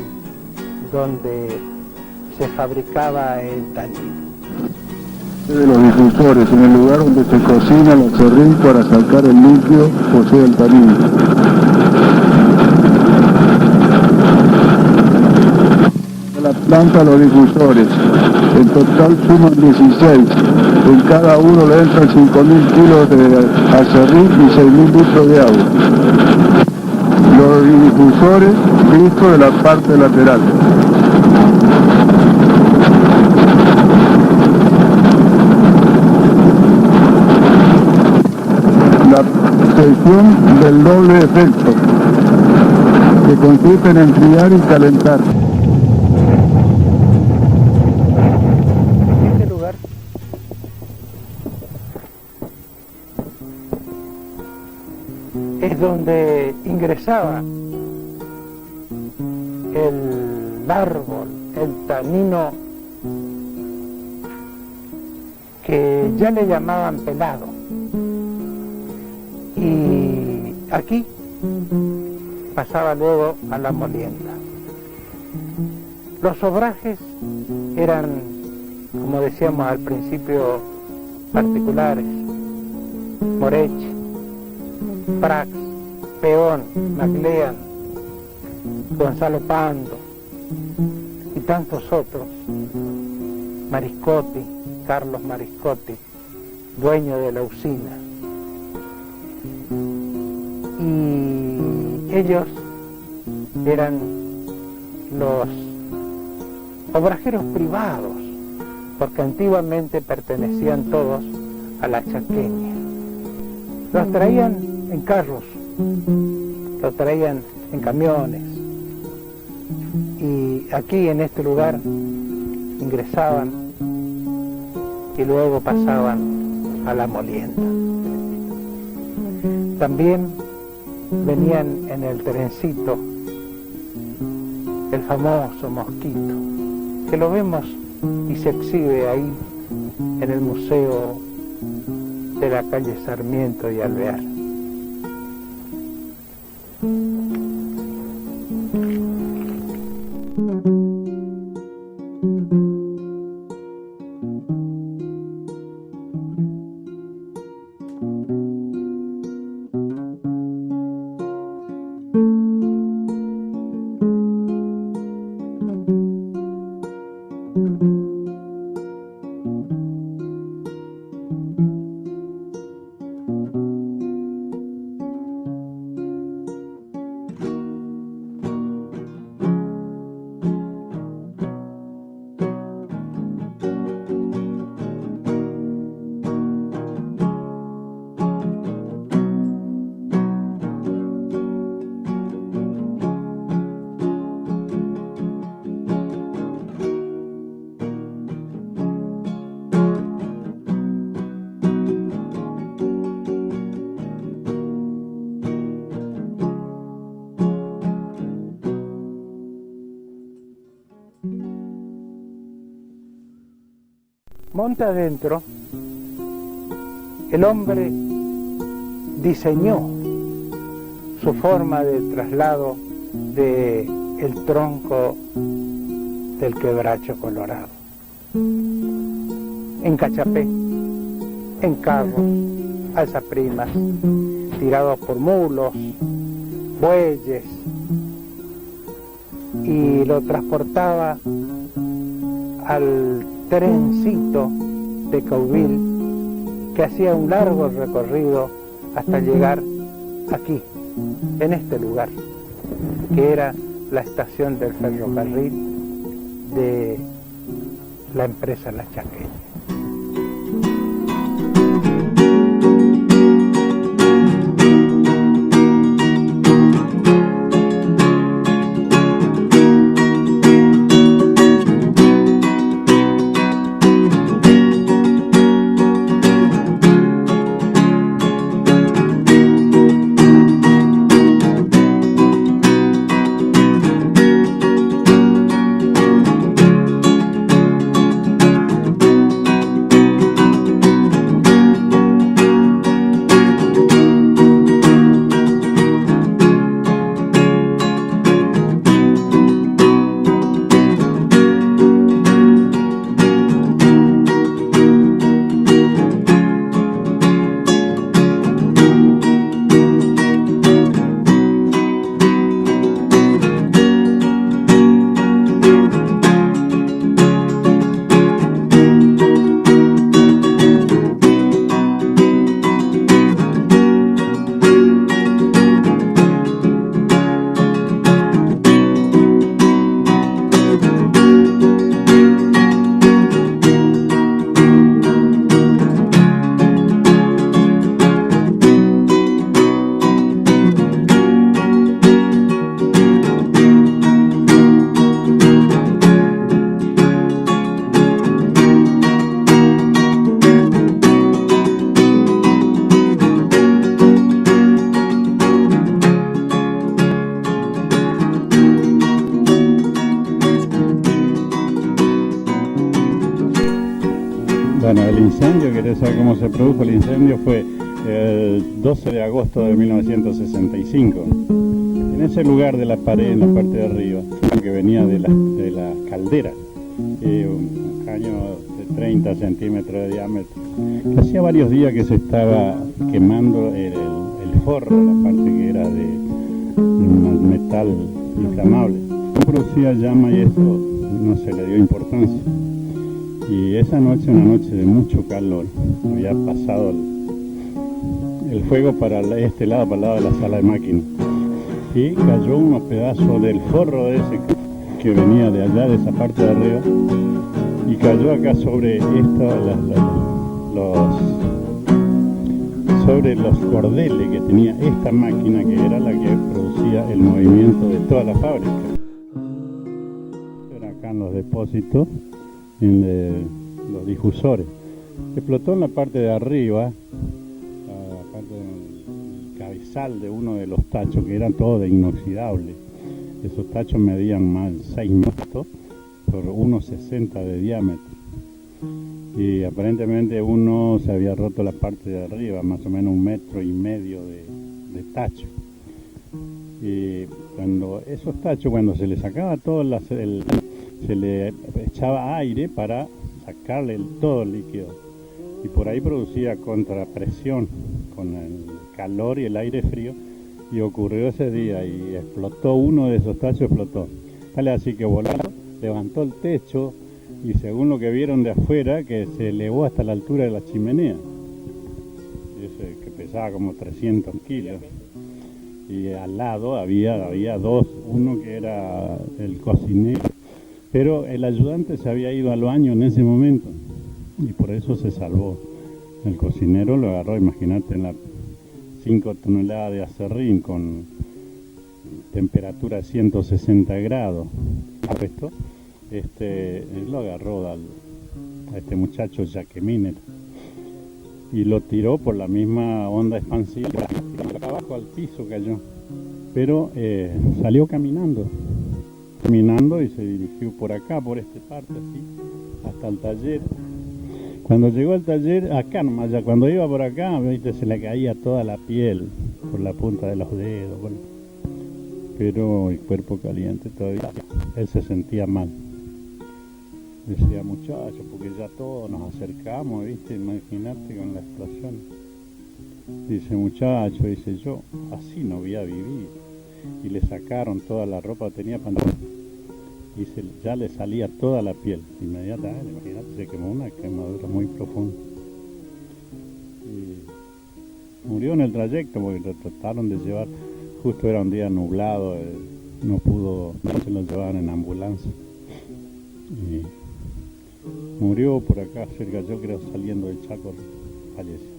donde se fabricaba el tanino. De los difusores, en el lugar donde se cocina el acerrín para sacar el líquido, posee el tanino. La planta los difusores, en total suman 16, en cada uno le entran 5.000 kilos de acerrín y 6.000 litros de agua. Los difusores vistos de la parte lateral. La sección del doble efecto, que consiste en enfriar y calentar. Este lugar es donde ingresaba el árbol, el tanino, que ya le llamaban pelado. Y aquí pasaba luego a la molienda. Los obrajes eran, como decíamos al principio, particulares: Moreche, Prax, Peón, Maclean, Gonzalo Pando y tantos otros. Mariscotti, Carlos Mariscotti, dueño de la usina. Y ellos eran los obrajeros privados, porque antiguamente pertenecían todos a la chaqueña. Los traían en carros, los traían en camiones, y aquí en este lugar ingresaban y luego pasaban a la molienda. También venían en el trencito el famoso mosquito, que lo vemos y se exhibe ahí en el museo de la calle Sarmiento y Alvear. Monte adentro, el hombre diseñó su forma de traslado del tronco del quebracho colorado. En cachapé, en carros, alzaprimas, tirados por mulos, bueyes, y lo transportaba al trencito de Cauville, que hacía un largo recorrido hasta llegar aquí, en este lugar, que era la estación del ferrocarril de la empresa La Chaqueña. incendio, ¿querés saber cómo se produjo el incendio? Fue el 12 de agosto de 1965. En ese lugar de la pared, en la parte de arriba, que venía de la caldera, un caño de 30 centímetros de diámetro, que hacía varios días que se estaba quemando el forro, la parte que era de metal inflamable. Producía llama y eso no se le dio importancia. Y esa noche, una noche de mucho calor, había pasado el fuego para este lado, para el lado de la sala de máquinas. Y cayó unos pedazos del forro de ese que venía de allá, de esa parte de arriba, y cayó acá sobre sobre los cordeles que tenía esta máquina, que era la que producía el movimiento de toda la fábrica. Era acá en los depósitos, en los difusores. Explotó en la parte de arriba, la parte del cabezal de uno de los tachos, que eran todos de inoxidable. Esos tachos medían más de 6 metros por 1,60 de diámetro. Y aparentemente uno se había roto la parte de arriba, más o menos 1,5 metros de tacho. Y cuando esos tachos, cuando se le sacaba todo se le echaba aire para sacarle todo el líquido. Y por ahí producía contrapresión con el calor y el aire frío. Y ocurrió ese día y explotó uno de esos tachos, explotó. Vale, así que voló, levantó el techo y según lo que vieron de afuera, que se elevó hasta la altura de la chimenea. Ese que pesaba como 300 kilos. Y al lado había dos, uno que era el cocinero, pero el ayudante se había ido al baño en ese momento y por eso se salvó. El cocinero lo agarró, imagínate, en la 5 toneladas de aserrín con temperatura de 160 grados. Él lo agarró a este muchacho Jacqueminer y lo tiró por la misma onda expansiva. Abajo al piso cayó, pero salió caminando y se dirigió por acá, por esta parte, así, hasta el taller. Cuando llegó al taller, acá nomás, ya cuando iba por acá, ¿viste? Se le caía toda la piel por la punta de los dedos, bueno. Pero el cuerpo caliente todavía, él se sentía mal. Decía, muchachos, porque ya todos nos acercamos, ¿viste? Imagínate con la explosión. Dice, muchacho, dice, yo así no voy a vivir. Y le sacaron toda la ropa, tenía pantalón. Y ya le salía toda la piel. Inmediatamente, imagínate, se quemó una quemadura muy profunda. Y murió en el trayecto porque lo trataron de llevar, justo era un día nublado, no se lo llevaban en ambulancia. Y murió por acá cerca, yo creo, saliendo del Chaco, falleció.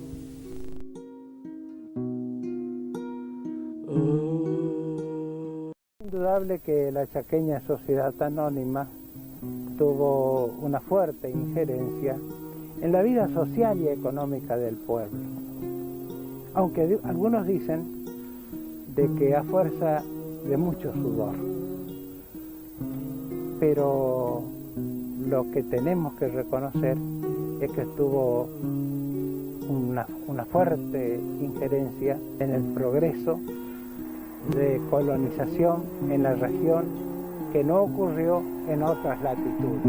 Es indudable que la Chaqueña Sociedad Anónima tuvo una fuerte injerencia en la vida social y económica del pueblo. Aunque algunos dicen de que a fuerza de mucho sudor. Pero lo que tenemos que reconocer es que tuvo una fuerte injerencia en el progreso de colonización en la región que no ocurrió en otras latitudes.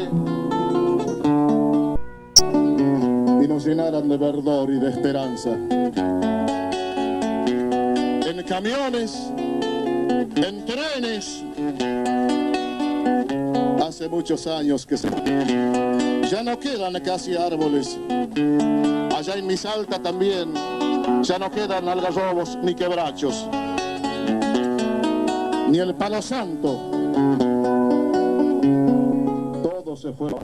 aire y nos llenaran de verdor y de esperanza. En camiones, en trenes, hace muchos años que ya no quedan casi árboles. Allá en mi Salta también ya no quedan algarrobos ni quebrachos, ni el palo santo. Todo se fue. Lo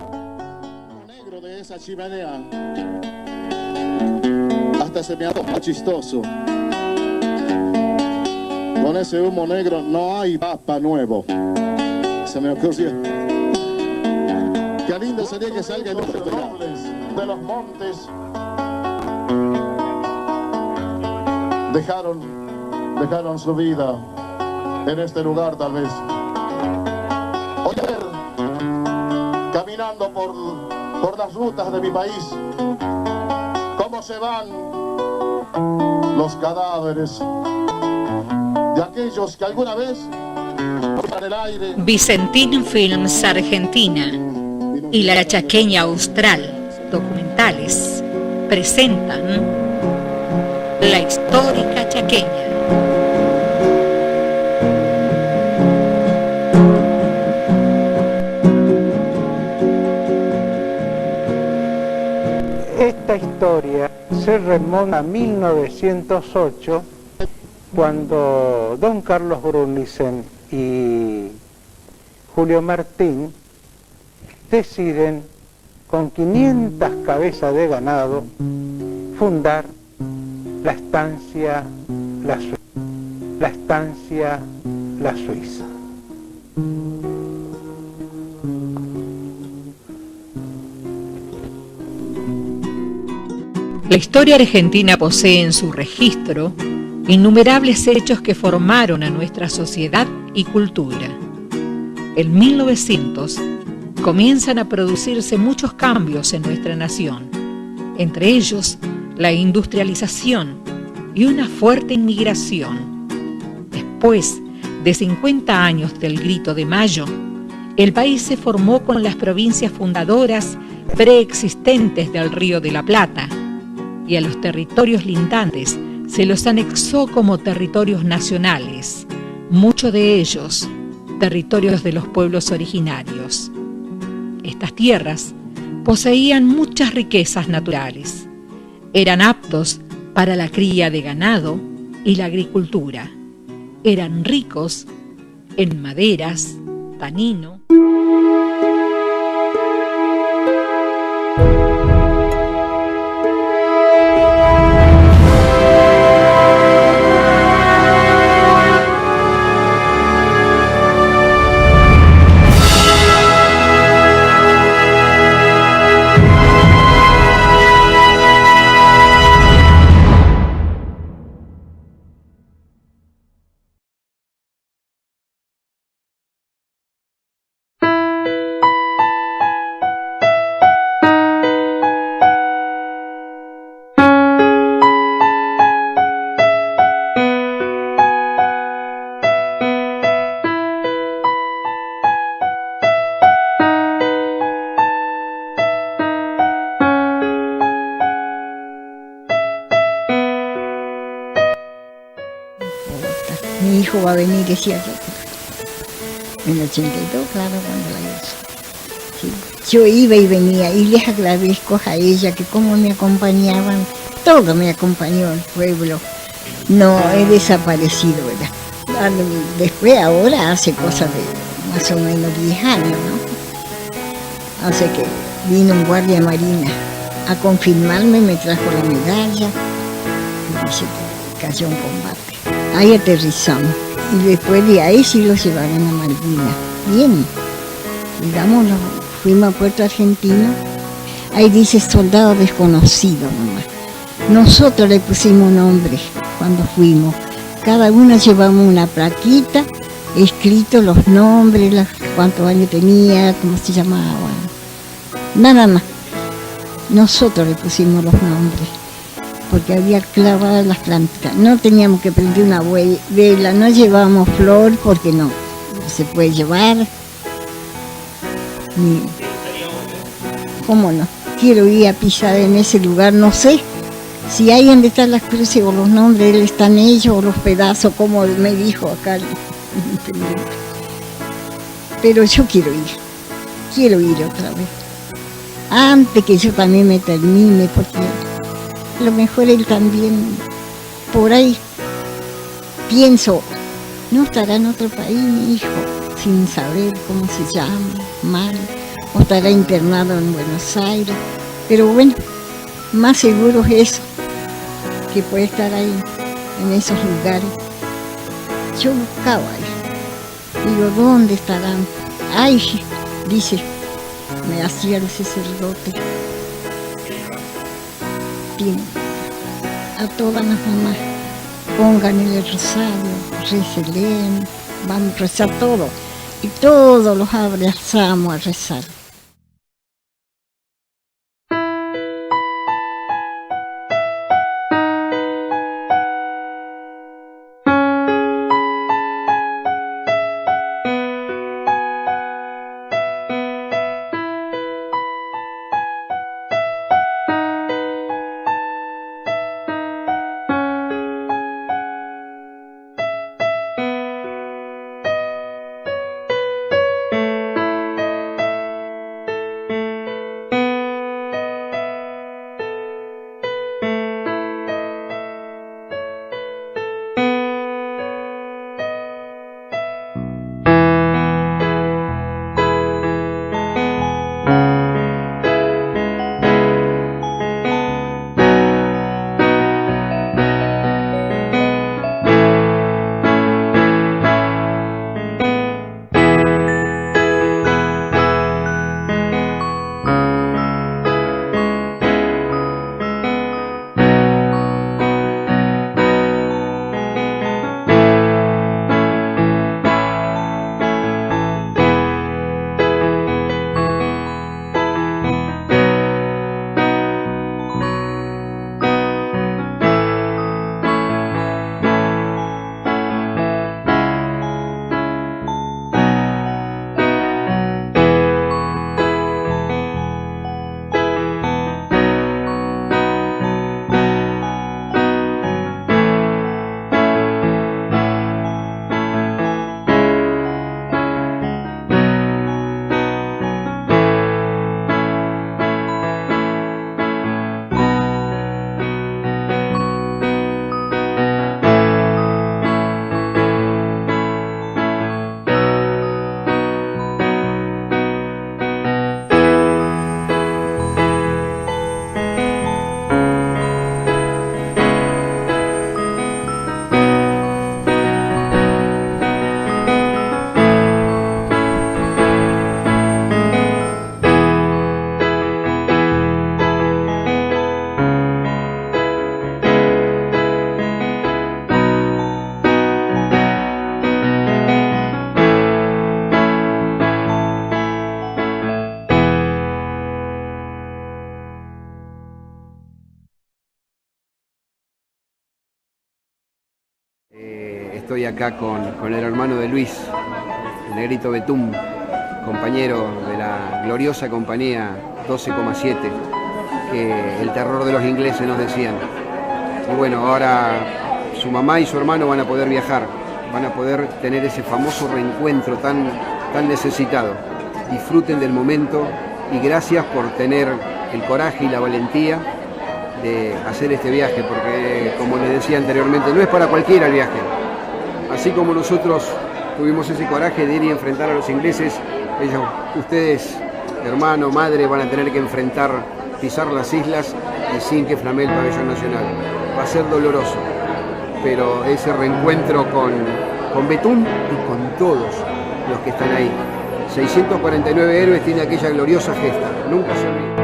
negro de esa chimenea hasta se me antoja chistoso. Con ese humo negro no hay papa nuevo. Se me ocurrió. Qué lindo sería que salga el otro de los montes. Dejaron su vida en este lugar tal vez. Ayer, caminando por las rutas de mi país, cómo se van los cadáveres de aquellos que alguna vez en el aire. Vicentín Films Argentina y La Chaqueña Austral Documentales presentan La Histórica Chaqueña. Esta historia se remonta a 1908, cuando don Carlos Brunissen y Julio Martín deciden, con 500 cabezas de ganado, fundar la estancia La Suiza. La historia argentina posee en su registro innumerables hechos que formaron a nuestra sociedad y cultura. En 1900 comienzan a producirse muchos cambios en nuestra nación, entre ellos la industrialización y una fuerte inmigración. Después de 50 años del Grito de Mayo, el país se formó con las provincias fundadoras preexistentes del Río de la Plata, y a los territorios lindantes se los anexó como territorios nacionales, muchos de ellos territorios de los pueblos originarios. Estas tierras poseían muchas riquezas naturales, eran aptos para la cría de ganado y la agricultura, eran ricos en maderas, tanino. Mi hijo va a venir, decía yo. En el 82, claro, cuando la hizo. Sí. Yo iba y venía y les agradezco a ella que como me acompañaban, todo me acompañó el pueblo. No he desaparecido, ¿verdad? Después, ahora hace cosas de más o menos 10 años, ¿no? Hace que vino un guardia marina a confirmarme, me trajo la medalla y dice que cayó en combate. Ahí aterrizamos y después de ahí sí lo llevaron a Malvinas. Bien, digamos, fuimos a Puerto Argentino, ahí dice soldado desconocido nomás. Nosotros le pusimos nombre cuando fuimos, cada uno llevamos una plaquita, escrito los nombres, cuántos años tenía, cómo se llamaba, nada más. Nosotros le pusimos los nombres, porque había clavadas las plantas. No teníamos que prender una vela, no llevábamos flor porque no se puede llevar. ¿Cómo no? Quiero ir a pisar en ese lugar, no sé si ahí donde están las cruces o los nombres están ellos o los pedazos, como me dijo acá el intendente. Pero yo quiero ir otra vez. Antes que yo también me termine, porque a lo mejor él también, por ahí, pienso, no estará en otro país mi hijo, sin saber cómo se llama, mal, o estará internado en Buenos Aires. Pero bueno, más seguro es eso, que puede estar ahí, en esos lugares. Yo buscaba ahí, digo, ¿dónde estarán? Ay, dice, me hacía el sacerdote. Bien, a todas las mamás, pongan el rosario, recelen, vamos a rezar todo, y todos los abrazamos a rezar. Estoy acá con el hermano de Luis, el negrito Betún, compañero de la gloriosa compañía 12,7, que el terror de los ingleses nos decían. Y bueno, ahora su mamá y su hermano van a poder viajar, van a poder tener ese famoso reencuentro tan necesitado. Disfruten del momento y gracias por tener el coraje y la valentía de hacer este viaje, porque como les decía anteriormente, no es para cualquiera el viaje. Así como nosotros tuvimos ese coraje de ir y enfrentar a los ingleses, ellos, ustedes, hermano, madre, van a tener que enfrentar, pisar las islas y sin que flamee el pabellón nacional. Va a ser doloroso, pero ese reencuentro con Betún y con todos los que están ahí. 649 héroes tiene aquella gloriosa gesta, nunca se olvide.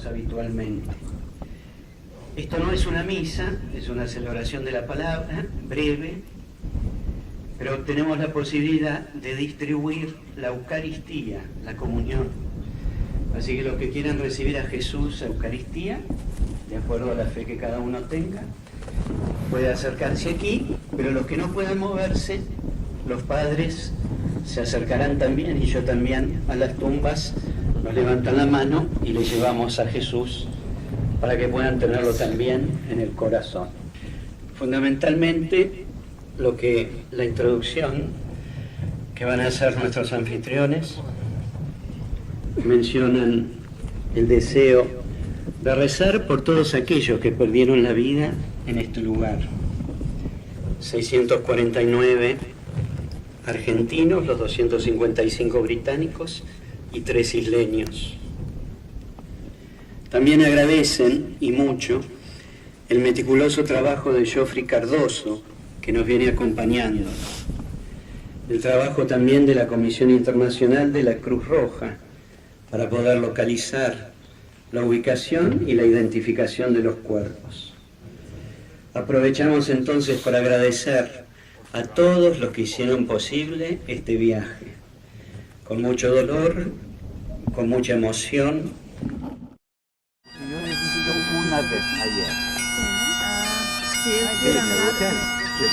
Habitualmente. Esto no es una misa, es una celebración de la palabra, breve, pero tenemos la posibilidad de distribuir la Eucaristía, la comunión. Así que los que quieran recibir a Jesús a Eucaristía, de acuerdo a la fe que cada uno tenga, puede acercarse aquí, pero los que no puedan moverse, los padres se acercarán también, y yo también, a las tumbas. Nos levantan la mano y le llevamos a Jesús para que puedan tenerlo también en el corazón. Fundamentalmente, la introducción que van a hacer nuestros anfitriones mencionan el deseo de rezar por todos aquellos que perdieron la vida en este lugar. 649 argentinos, los 255 británicos y 3 isleños. También agradecen, y mucho, el meticuloso trabajo de Geoffrey Cardoso, que nos viene acompañando. El trabajo también de la Comisión Internacional de la Cruz Roja, para poder localizar la ubicación y la identificación de los cuerpos. Aprovechamos entonces para agradecer a todos los que hicieron posible este viaje. Con mucho dolor, con mucha emoción. Yo necesito una vez ayer. Sí, él quiere hablar.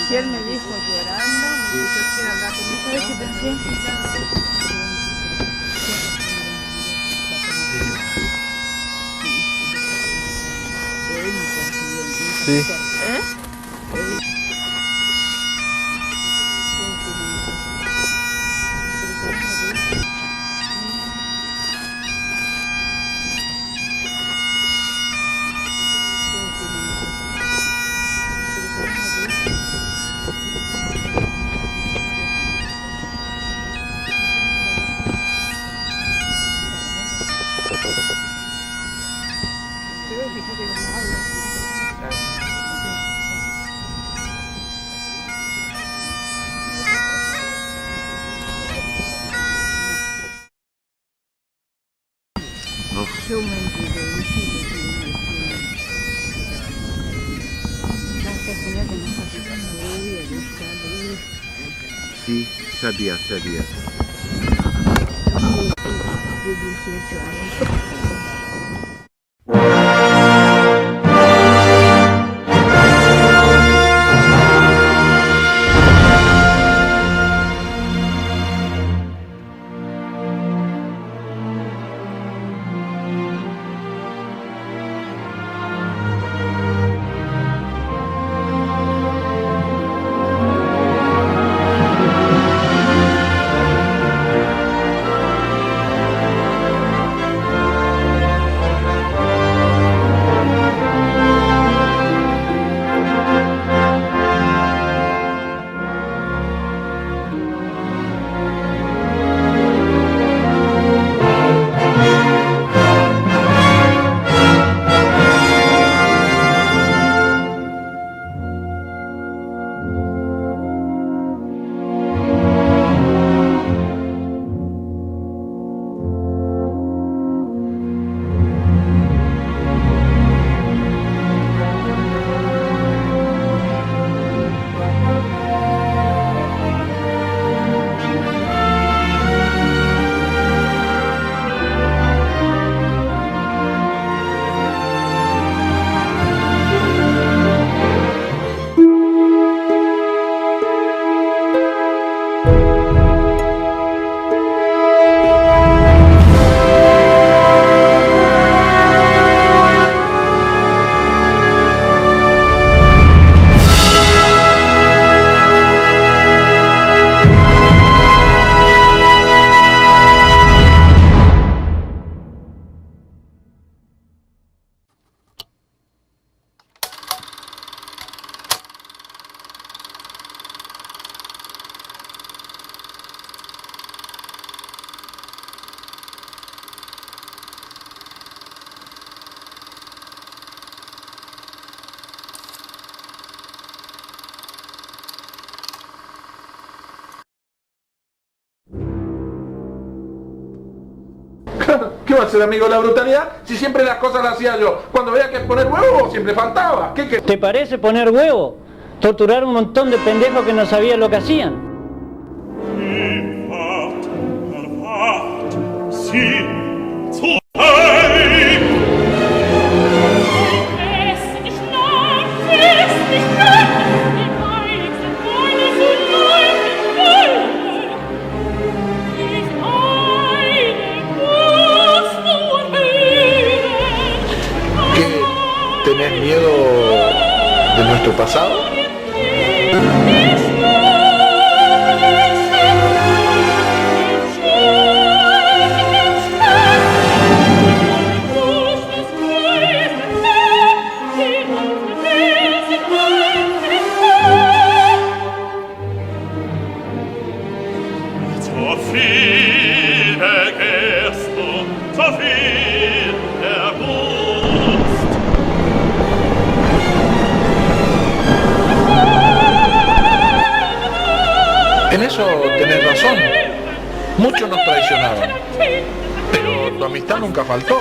Si él me dijo llorando, me dijo que quiere hablar con él. ¿Sabes qué pensé? Sí. Sí, sabía. ¿Qué va a ser, amigo, la brutalidad? Si siempre las cosas las hacía yo. Cuando veía que poner huevo, siempre faltaba. ¿Qué? ¿Te parece poner huevo? Torturar un montón de pendejos que no sabían lo que hacían. ¿Tenés miedo de nuestro pasado? En eso tenés razón. Muchos nos traicionaban, pero tu amistad nunca faltó.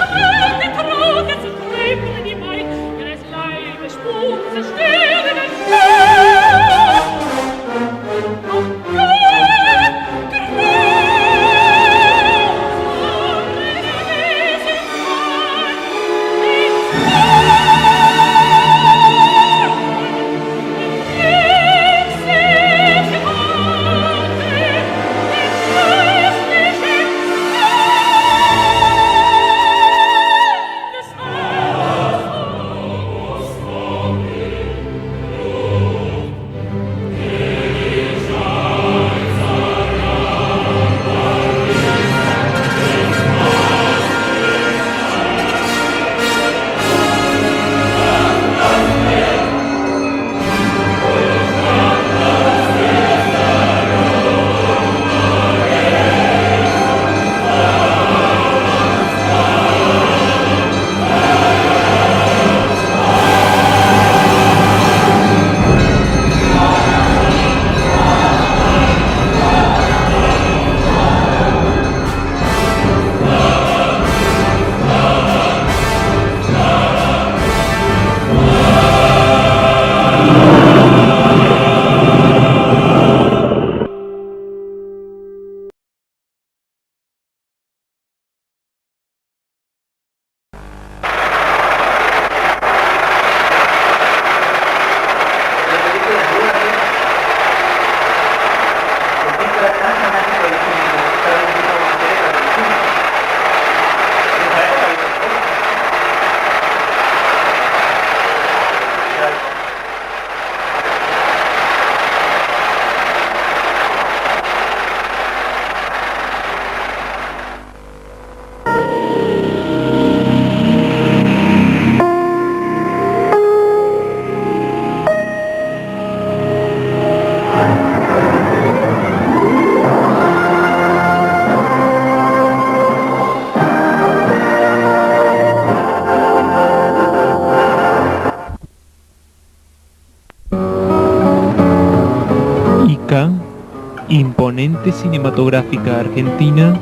Imponente cinematográfica argentina.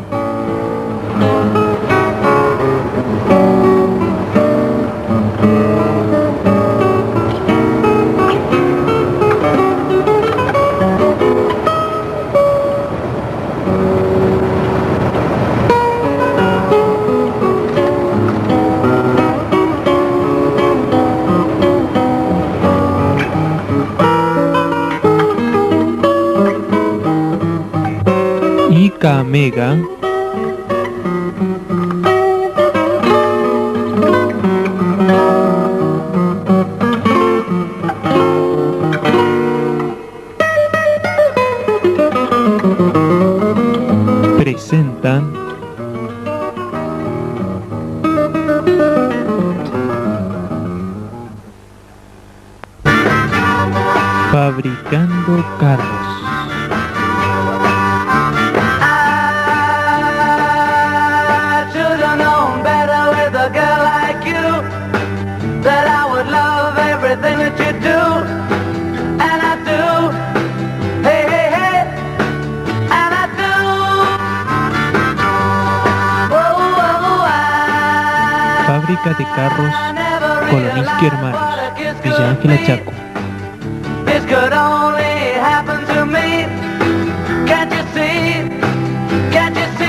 Mega presentan Fabricando Carros. Whoa, whoa, fábrica de carros Koloniski Hermanos, Villa Ángela, Chaco. This could only happen to me. Can't you see? Can't you see?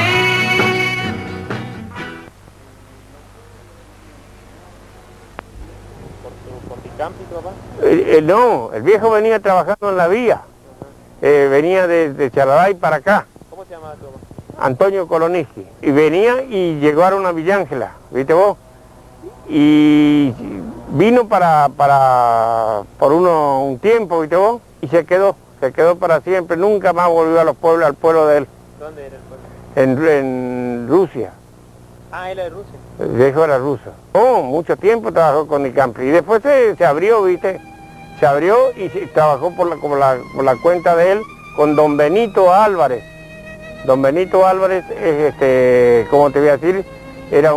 No, el viejo venía trabajando en la vía. Venía de Chaladay para acá. ¿Cómo se llama tu papá? Antonio Koloniski. Y venía y llegaron a Villa Ángela, ¿viste vos? Y vino por un tiempo, ¿viste vos? Y se quedó para siempre. Nunca más volvió al pueblo de él. ¿Dónde era el pueblo? En Rusia. Ah, él es de Rusia. El viejo era ruso. Oh, mucho tiempo trabajó con Nicampi. Y después se abrió, ¿viste? Se abrió y trabajó por la cuenta de él con don Benito Álvarez. Don Benito Álvarez es, ¿cómo te voy a decir? Era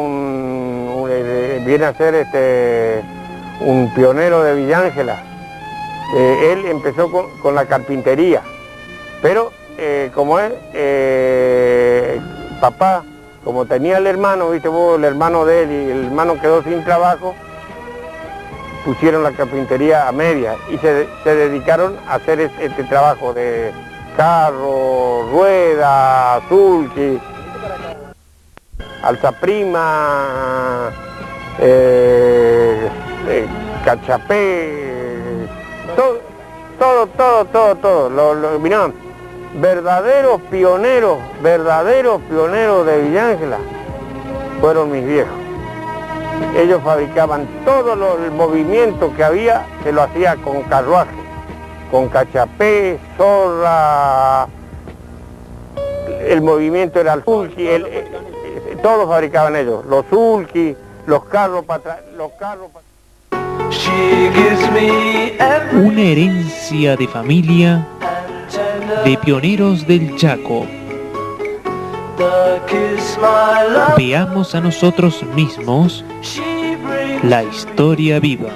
viene a ser un pionero de Villa Ángela. Él empezó con la carpintería, pero como papá, como tenía el hermano, viste vos, el hermano de él, y el hermano quedó sin trabajo, pusieron la carpintería a media y se dedicaron a hacer este trabajo de carro, rueda, sulky, alzaprima, cachapé, todo. Mirá, verdaderos pioneros de Villa Ángela fueron mis viejos. Ellos fabricaban todo el movimiento que había, se lo hacía con carruaje, con cachapé, zorra, el movimiento era el sulky, todos fabricaban ellos, los sulky, los carros para atrás, Una herencia de familia de pioneros del Chaco. Veamos a nosotros mismos la historia viva.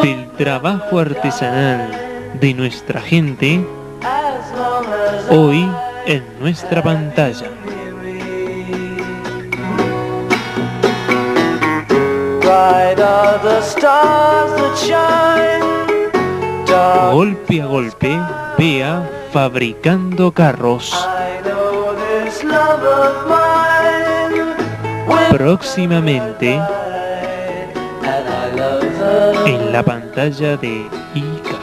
Del trabajo artesanal de nuestra gente, hoy en nuestra pantalla. Golpe a golpe, vea Fabricando Carros. Próximamente en la pantalla de ICA.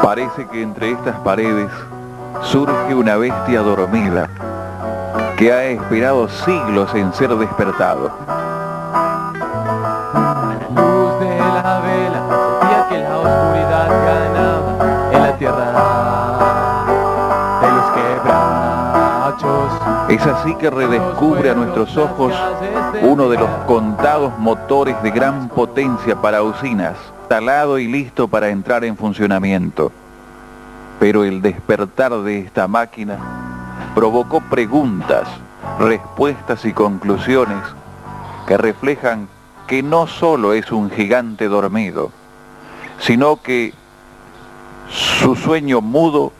Parece que entre estas paredes surge una bestia dormida que ha esperado siglos en ser despertado. A la luz de la vela sentía que la oscuridad ganaba en la tierra de los quebrachos. Es así que redescubre a nuestros ojos uno de los contados motores de gran potencia para usinas, instalado y listo para entrar en funcionamiento. Pero el despertar de esta máquina provocó preguntas, respuestas y conclusiones que reflejan que no solo es un gigante dormido, sino que su sueño mudo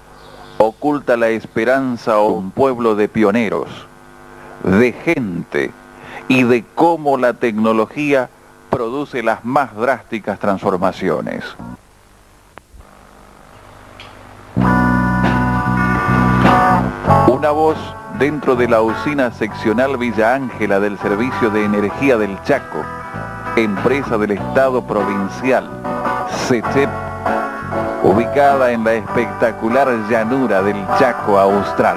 oculta la esperanza a un pueblo de pioneros, de gente y de cómo la tecnología produce las más drásticas transformaciones. Una voz dentro de la usina seccional Villa Ángela del Servicio de Energía del Chaco, empresa del Estado provincial, SECHEP, ubicada en la espectacular llanura del Chaco Austral.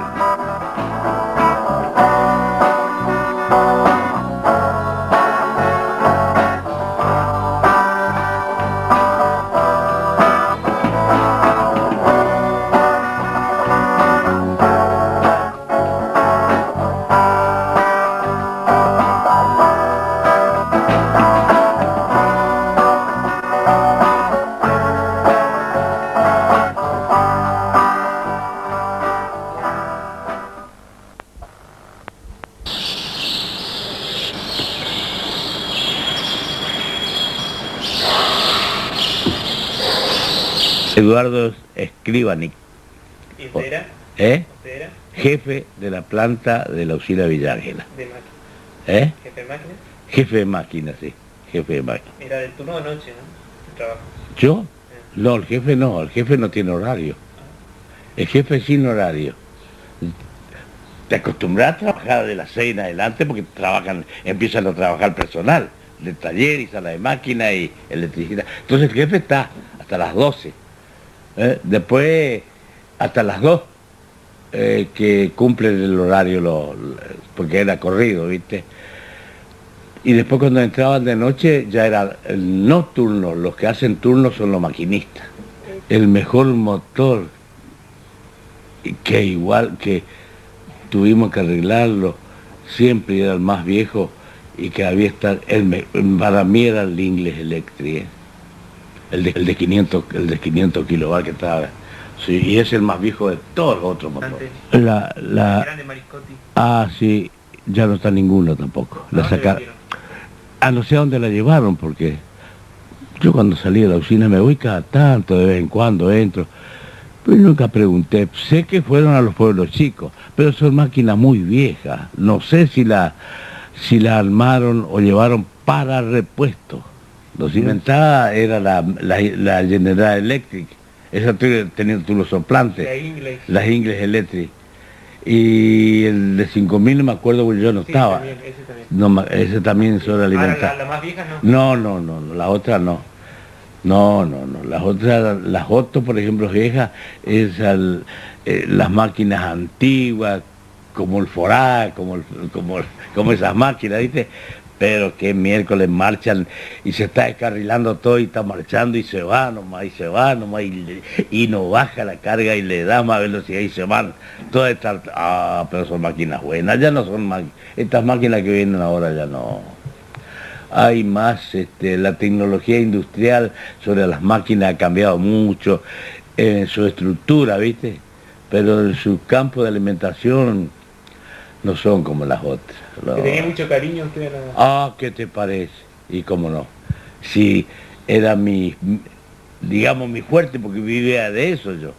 Eduardo Escribanic. ¿Y usted era? ¿Usted era? Jefe de la planta de la usina Villa Ángela. ¿De máquina? ¿Jefe de máquina? Jefe de máquina, sí. Jefe de máquina. Era del turno de noche, ¿no? El trabajo. ¿Yo? No, el jefe no tiene horario. El jefe sin horario. Te acostumbras a trabajar de las 6 en adelante porque empiezan a trabajar personal, de taller y sala de máquina y electricidad. Entonces el jefe está hasta las 12. Después hasta las 2 que cumplen el horario porque era corrido, ¿viste? Y después cuando entraban de noche ya era no turno, los que hacen turno son los maquinistas. El mejor motor que igual que tuvimos que arreglarlo, siempre era el más viejo y que había estar, para mí era el Inglés Electric, el de 500 kilovatios que estaba, sí, y es el más viejo de todos los otros motores. Grande Mariscotti. Ah, sí, ya no está ninguno tampoco. La sacaron. No sé a dónde la llevaron, porque yo cuando salí de la usina me voy cada tanto, de vez en cuando entro, pero nunca pregunté. Sé que fueron a los pueblos chicos, pero son máquinas muy viejas. No sé si la armaron o llevaron para repuesto. Los inventada era la General Electric, esa tenía los soplantes, las Inglés Electric. Y el de 5000 no me acuerdo porque yo no estaba. También, ese también. No, ese también es hora alimentar. ¿La más vieja no? No, la otra no. No, las otras, por ejemplo, viejas, es las máquinas antiguas, como el Forá, como esas máquinas, ¿viste? Pero que miércoles marchan y se está descarrilando todo y está marchando y se va nomás, y no baja la carga y le da más velocidad y se van. Todas estas, pero son máquinas buenas, ya no son máquinas, estas máquinas que vienen ahora ya no. Hay más, la tecnología industrial sobre las máquinas ha cambiado mucho en su estructura, ¿viste? Pero en su campo de alimentación no son como las otras. No. ¿Tenía mucho cariño usted a la... ¿Qué te parece? Y cómo no. Sí, era mi fuerte, porque vivía de eso yo.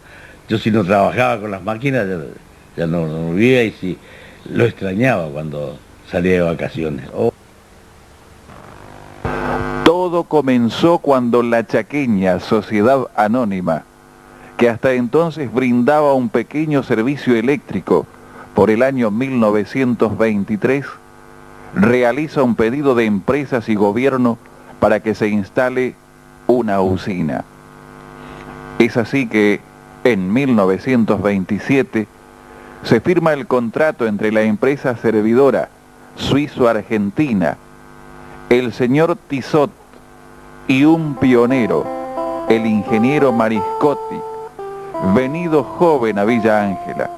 Yo si no trabajaba con las máquinas, ya no vivía, y sí, lo extrañaba cuando salía de vacaciones. Todo comenzó cuando la chaqueña Sociedad Anónima que hasta entonces brindaba un pequeño servicio eléctrico, por el año 1923, realiza un pedido de empresas y gobierno para que se instale una usina. Es así que en 1927 se firma el contrato entre la empresa servidora suizo-argentina, el señor Tissot, y un pionero, el ingeniero Mariscotti, venido joven a Villa Ángela.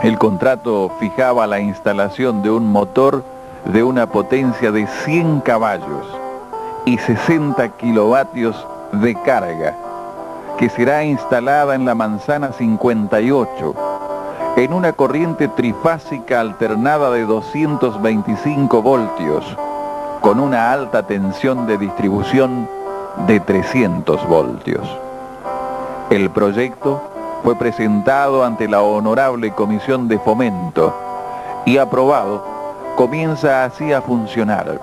El contrato fijaba la instalación de un motor de una potencia de 100 caballos y 60 kilovatios de carga, que será instalada en la manzana 58, en una corriente trifásica alternada de 225 voltios, con una alta tensión de distribución de 300 voltios. El proyecto fue presentado ante la Honorable Comisión de Fomento y aprobado, comienza así a funcionar.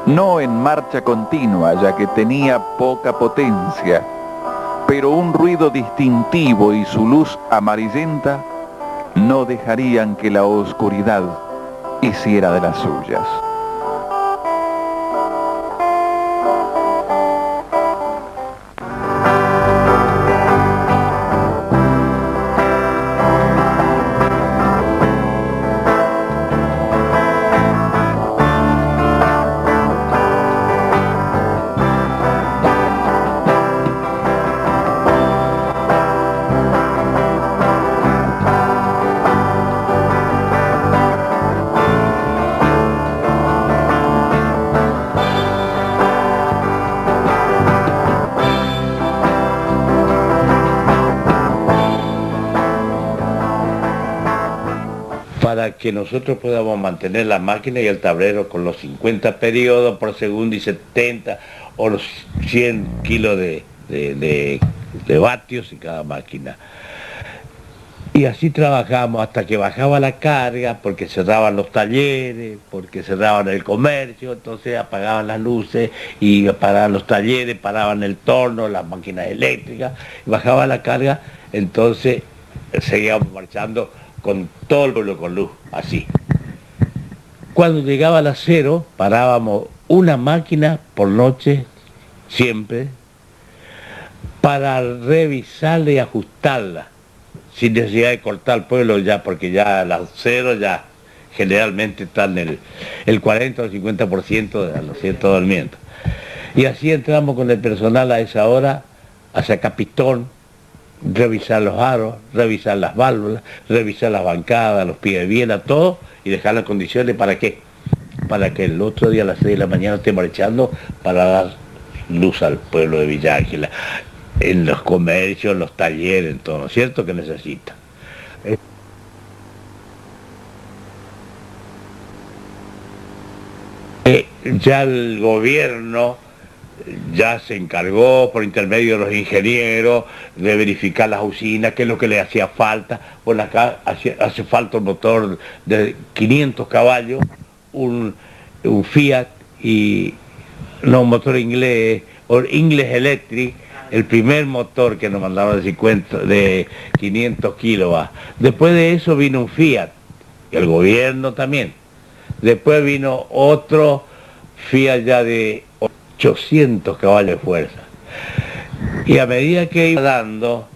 No en marcha continua, ya que tenía poca potencia, pero un ruido distintivo y su luz amarillenta no dejarían que la oscuridad hiciera de las suyas. Para que nosotros podamos mantener la máquina y el tablero con los 50 periodos por segundo y 70 o los 100 kilos de vatios en cada máquina. Y así trabajamos hasta que bajaba la carga, porque cerraban los talleres, porque cerraban el comercio, entonces apagaban las luces y apagaban los talleres, paraban el torno, las máquinas eléctricas, y bajaba la carga, entonces seguíamos marchando con todo el pueblo con luz, así. Cuando llegaba las 0, parábamos una máquina por noche, siempre, para revisarla y ajustarla, sin necesidad de cortar el pueblo ya, porque ya a las 0 ya generalmente están el 40 o 50% de los ciertos durmiendo. Y así entramos con el personal a esa hora, hacia Capitón, revisar los aros, revisar las válvulas, revisar las bancadas, los pies de biela, todo, y dejar las condiciones. ¿Para qué? Para que el otro día a las 6 de la mañana esté marchando para dar luz al pueblo de Villa Ángela, en los comercios, en los talleres, en todo, ¿no es cierto? Que necesita. Ya el gobierno ya se encargó por intermedio de los ingenieros de verificar las usinas, qué es lo que le hacía falta. Bueno, acá hace falta un motor de 500 caballos, un Fiat y no, un motor inglés, o English Electric, el primer motor que nos mandaron de 500 kilovatios. Después de eso vino un Fiat, y el gobierno también. Después vino otro Fiat ya de 800 caballos de fuerza. Y a medida que iba dando,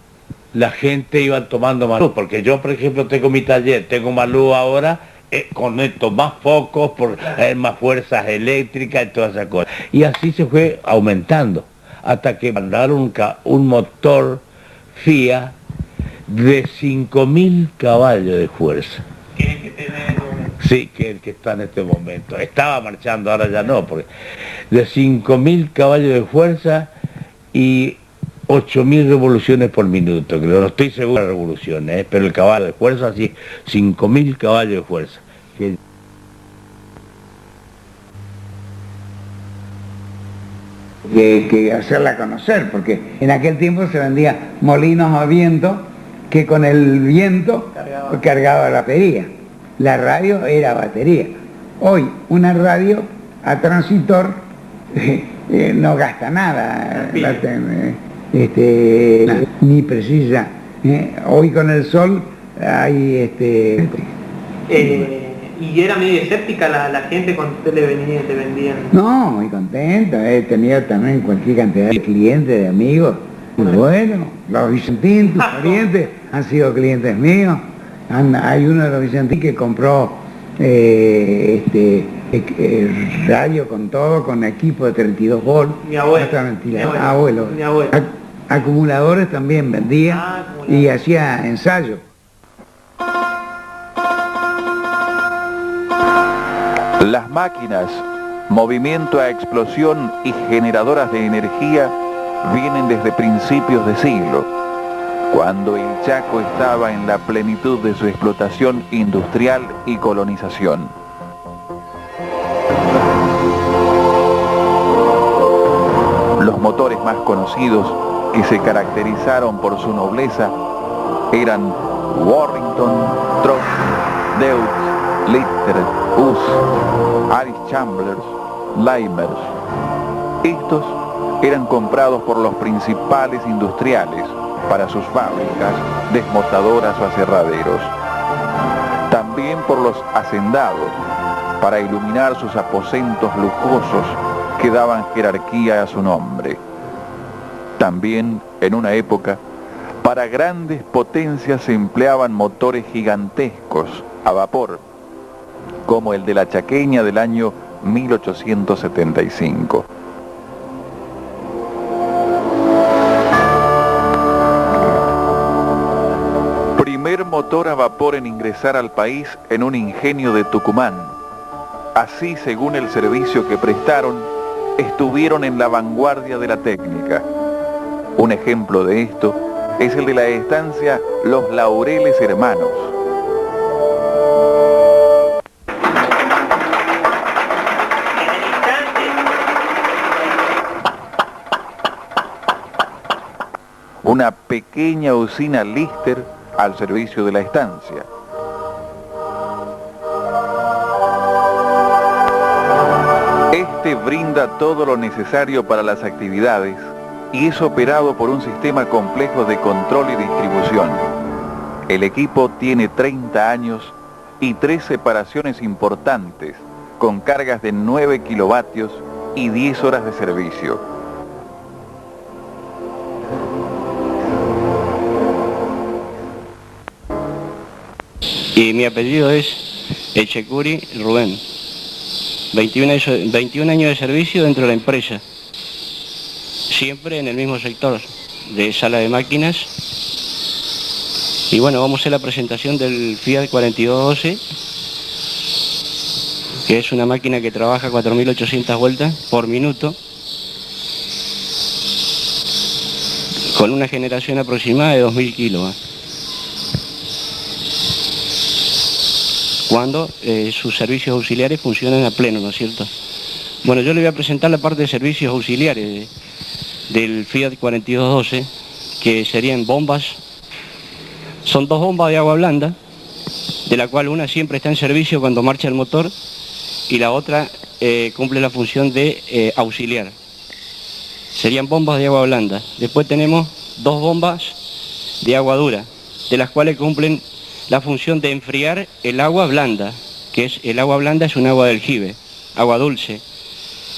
la gente iba tomando más luz, porque yo, por ejemplo, tengo mi taller, tengo más luz ahora, conecto más focos, por más fuerzas eléctricas y todas esas cosas. Y así se fue aumentando, hasta que mandaron un motor Fiat de 5.000 caballos de fuerza. Sí, que el que está en este momento. Estaba marchando, ahora ya no, porque de 5.000 caballos de fuerza y 8.000 revoluciones por minuto, que no estoy seguro de las revoluciones, pero el caballo de fuerza, sí, 5.000 caballos de fuerza. Que hacerla conocer, porque en aquel tiempo se vendía molinos a viento, que con el viento cargaba la batería. La radio era batería. Hoy una radio a transistor no gasta nada. ni precisa. Hoy con el sol hay ¿Y era medio escéptica la gente cuando usted le venía y te vendían? No, muy contento, he tenido también cualquier cantidad de clientes, de amigos. Bueno, los Vicentín, tus parientes, han sido clientes míos. Hay uno de los Vicentín que compró radio con todo, con equipo de 32 volt. Mi abuelo. Mi abuelo. Acumuladores también vendía y hacía ensayos. Las máquinas, movimiento a explosión y generadoras de energía vienen desde principios de siglo, cuando el Chaco estaba en la plenitud de su explotación industrial y colonización. Los motores más conocidos, que se caracterizaron por su nobleza, eran Warrington, Trott, Deutz, Lister, Us, Aris-Chamblers, Leimers. Estos eran comprados por los principales industriales para sus fábricas, desmotadoras o aserraderos. También por los hacendados, para iluminar sus aposentos lujosos que daban jerarquía a su nombre. También, en una época, para grandes potencias se empleaban motores gigantescos a vapor, como el de la Chaqueña del año 1875. Primer motor a vapor en ingresar al país en un ingenio de Tucumán. Así, según el servicio que prestaron, estuvieron en la vanguardia de la técnica. Un ejemplo de esto es el de la estancia Los Laureles Hermanos. Una pequeña usina Lister al servicio de la estancia. Este brinda todo lo necesario para las actividades y es operado por un sistema complejo de control y distribución. El equipo tiene 30 años y 3 separaciones importantes, con cargas de 9 kilovatios y 10 horas de servicio. Y mi apellido es Echecuri Rubén. 21 años de servicio dentro de la empresa. Siempre en el mismo sector de sala de máquinas. Y bueno, vamos a hacer la presentación del Fiat 4212, que es una máquina que trabaja 4.800 vueltas por minuto, con una generación aproximada de 2.000 kilos. Cuando sus servicios auxiliares funcionan a pleno, ¿no es cierto? Bueno, yo le voy a presentar la parte de servicios auxiliares del Fiat 4212, que serían bombas. Son 2 bombas de agua blanda, de la cual una siempre está en servicio cuando marcha el motor y la otra cumple la función de auxiliar. Serían bombas de agua blanda. Después tenemos 2 bombas de agua dura, de las cuales cumplen la función de enfriar el agua blanda, que es el agua blanda es un agua de aljibe, agua dulce.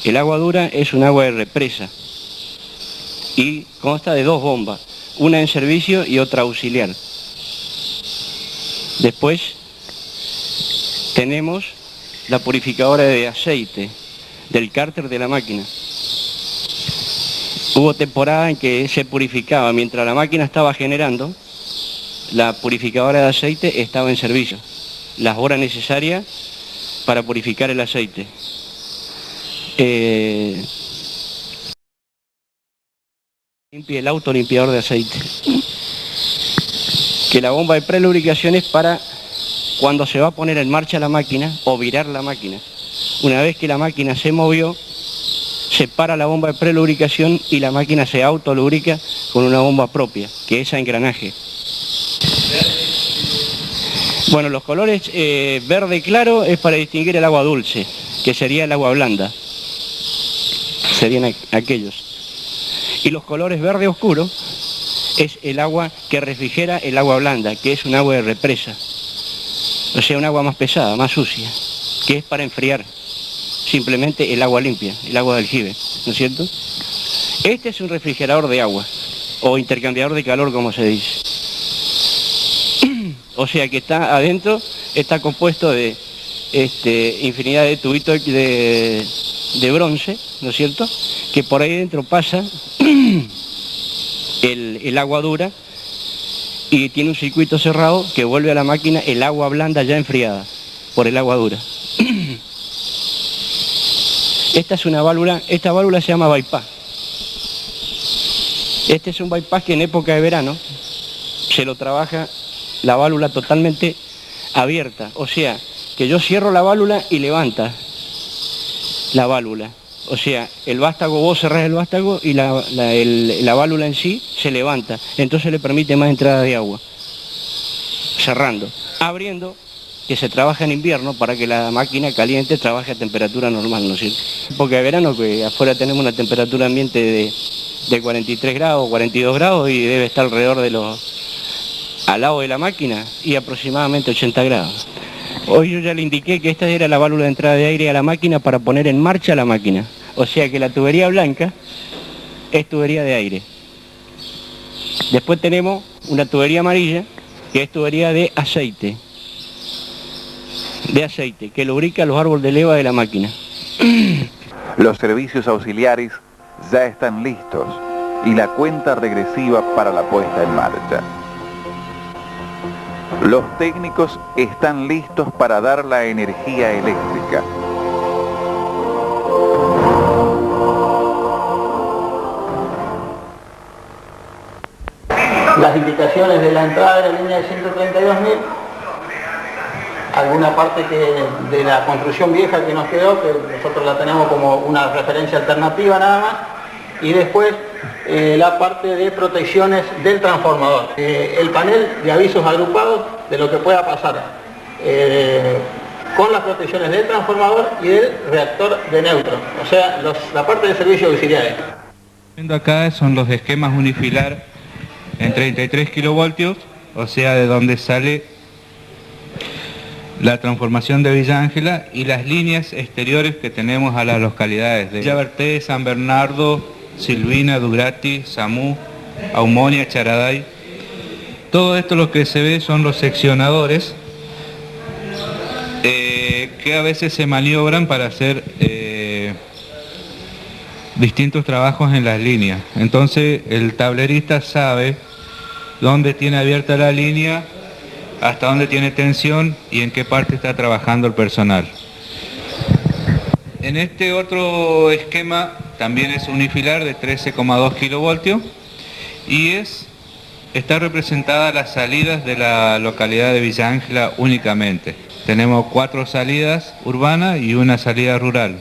El agua dura es un agua de represa y consta de 2 bombas, una en servicio y otra auxiliar. Después tenemos la purificadora de aceite del cárter de la máquina. Hubo temporada en que se purificaba mientras la máquina estaba generando. La purificadora de aceite estaba en servicio, las horas necesarias para purificar el aceite. Limpia el autolimpiador de aceite. Que la bomba de prelubricación es para cuando se va a poner en marcha la máquina o virar la máquina. Una vez que la máquina se movió, se para la bomba de prelubricación y la máquina se autolubrica con una bomba propia, que es a engranaje. Bueno, los colores verde claro es para distinguir el agua dulce, que sería el agua blanda. Serían aquellos. Y los colores verde oscuro es el agua que refrigera el agua blanda, que es un agua de represa. O sea, un agua más pesada, más sucia, que es para enfriar simplemente el agua limpia, el agua de aljibe, ¿no es cierto? Este es un refrigerador de agua, o intercambiador de calor, como se dice. O sea que está adentro, está compuesto de infinidad de tubitos de bronce, ¿no es cierto? Que por ahí dentro pasa el agua dura y tiene un circuito cerrado que vuelve a la máquina el agua blanda ya enfriada por el agua dura. Esta es una válvula, esta válvula se llama bypass. Este es un bypass que en época de verano se lo trabaja la válvula totalmente abierta, o sea, que yo cierro la válvula y levanta la válvula. O sea, el vástago, vos cerrás el vástago y la válvula en sí se levanta, entonces le permite más entrada de agua. Cerrando, abriendo, que se trabaja en invierno para que la máquina caliente trabaje a temperatura normal, ¿no es cierto? Porque de verano, que afuera tenemos una temperatura ambiente de 43 grados, 42 grados y debe estar alrededor de al lado de la máquina y aproximadamente 80 grados. Hoy yo ya le indiqué que esta era la válvula de entrada de aire a la máquina para poner en marcha la máquina. O sea que la tubería blanca es tubería de aire. Después tenemos una tubería amarilla que es tubería de aceite. Que lubrica los árboles de leva de la máquina. Los servicios auxiliares ya están listos y la cuenta regresiva para la puesta en marcha. Los técnicos están listos para dar la energía eléctrica. Las indicaciones de la entrada de la línea de 132.000, alguna parte de la construcción vieja que nos quedó, que nosotros la tenemos como una referencia alternativa nada más, y después la parte de protecciones del transformador, el panel de avisos agrupados de lo que pueda pasar con las protecciones del transformador y del reactor de neutro, o sea, la parte de servicios auxiliares. Viendo acá son los esquemas unifilar en 33 kilovoltios, o sea, de donde sale la transformación de Villa Ángela y las líneas exteriores que tenemos a las localidades de Yaberté, San Bernardo, Silvina, Durati, Samú, Aumonia, Charaday. Todo esto lo que se ve son los seccionadores que a veces se maniobran para hacer distintos trabajos en las líneas. Entonces el tablerista sabe dónde tiene abierta la línea, hasta dónde tiene tensión y en qué parte está trabajando el personal. En este otro esquema también es unifilar de 13,2 kilovoltios y está representada las salidas de la localidad de Villa Ángela únicamente. Tenemos 4 salidas urbanas y una salida rural.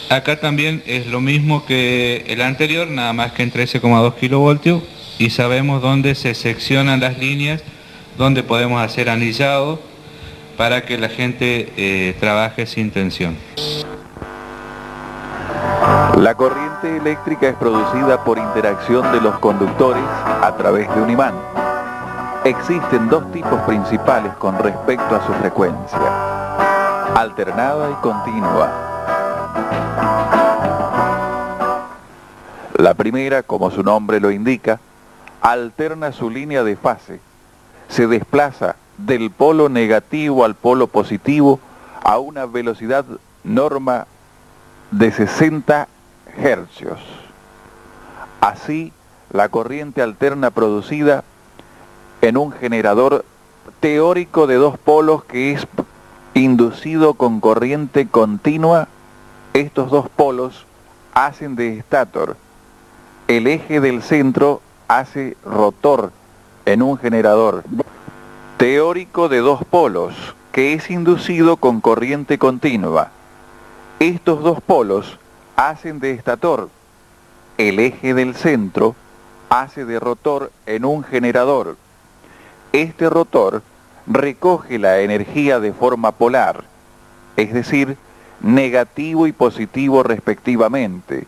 Acá también es lo mismo que el anterior, nada más que en 13,2 kilovoltios y sabemos dónde se seccionan las líneas, dónde podemos hacer anillado para que la gente trabaje sin tensión. La corriente eléctrica es producida por interacción de los conductores a través de un imán. Existen 2 tipos principales con respecto a su frecuencia: alternada y continua. La primera, como su nombre lo indica, alterna su línea de fase. Se desplaza del polo negativo al polo positivo a una velocidad norma de 60 hercios. Así, la corriente alterna producida en un generador teórico de 2 polos que es inducido con corriente continua, estos 2 polos hacen de estator. El eje del centro hace rotor en un generador teórico de 2 polos que es inducido con corriente continua. Estos 2 polos hacen de estator. El eje del centro hace de rotor en un generador. Este rotor recoge la energía de forma polar, es decir, negativo y positivo respectivamente.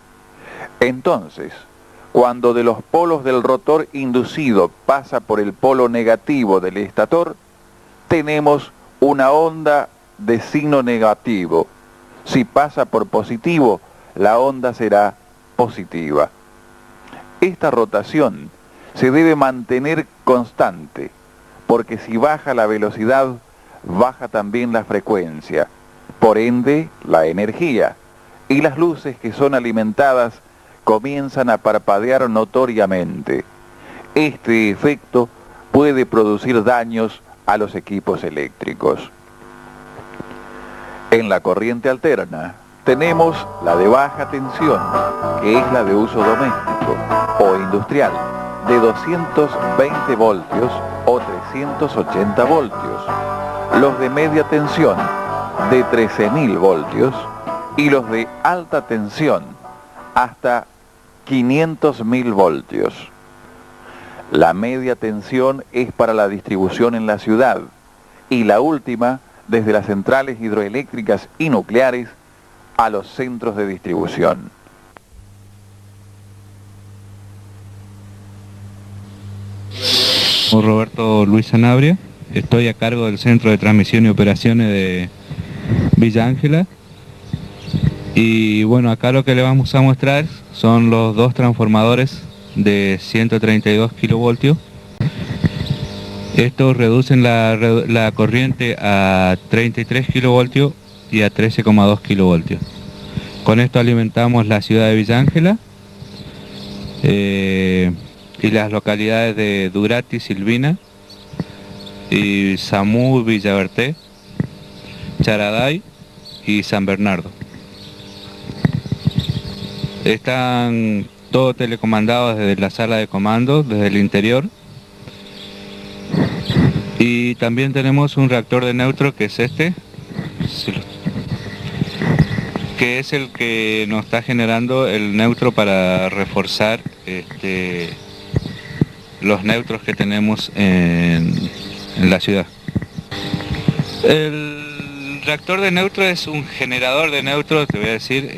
Entonces, cuando de los polos del rotor inducido pasa por el polo negativo del estator, tenemos una onda de signo negativo. Si pasa por positivo, la onda será positiva. Esta rotación se debe mantener constante, porque si baja la velocidad, baja también la frecuencia, por ende la energía, y las luces que son alimentadas comienzan a parpadear notoriamente. Este efecto puede producir daños a los equipos eléctricos. En la corriente alterna tenemos la de baja tensión, que es la de uso doméstico o industrial, de 220 voltios o 380 voltios, los de media tensión de 13.000 voltios y los de alta tensión hasta 500.000 voltios. La media tensión es para la distribución en la ciudad y la última desde las centrales hidroeléctricas y nucleares a los centros de distribución. Soy Roberto Luis Sanabria, estoy a cargo del Centro de Transmisión y Operaciones de Villa Ángela. Y bueno, acá lo que le vamos a mostrar son los dos transformadores de 132 kilovoltios. Estos reducen la corriente a 33 kilovoltios y a 13,2 kilovoltios. Con esto alimentamos la ciudad de Villa Ángela y las localidades de Durati, Silvina, y Samú, Villaverté, Charaday y San Bernardo. Están todos telecomandados desde la sala de comando, desde el interior. Y también tenemos un reactor de neutro, que es este, que es el que nos está generando el neutro para reforzar los neutros que tenemos en la ciudad. El reactor de neutro es un generador de neutro, te voy a decir,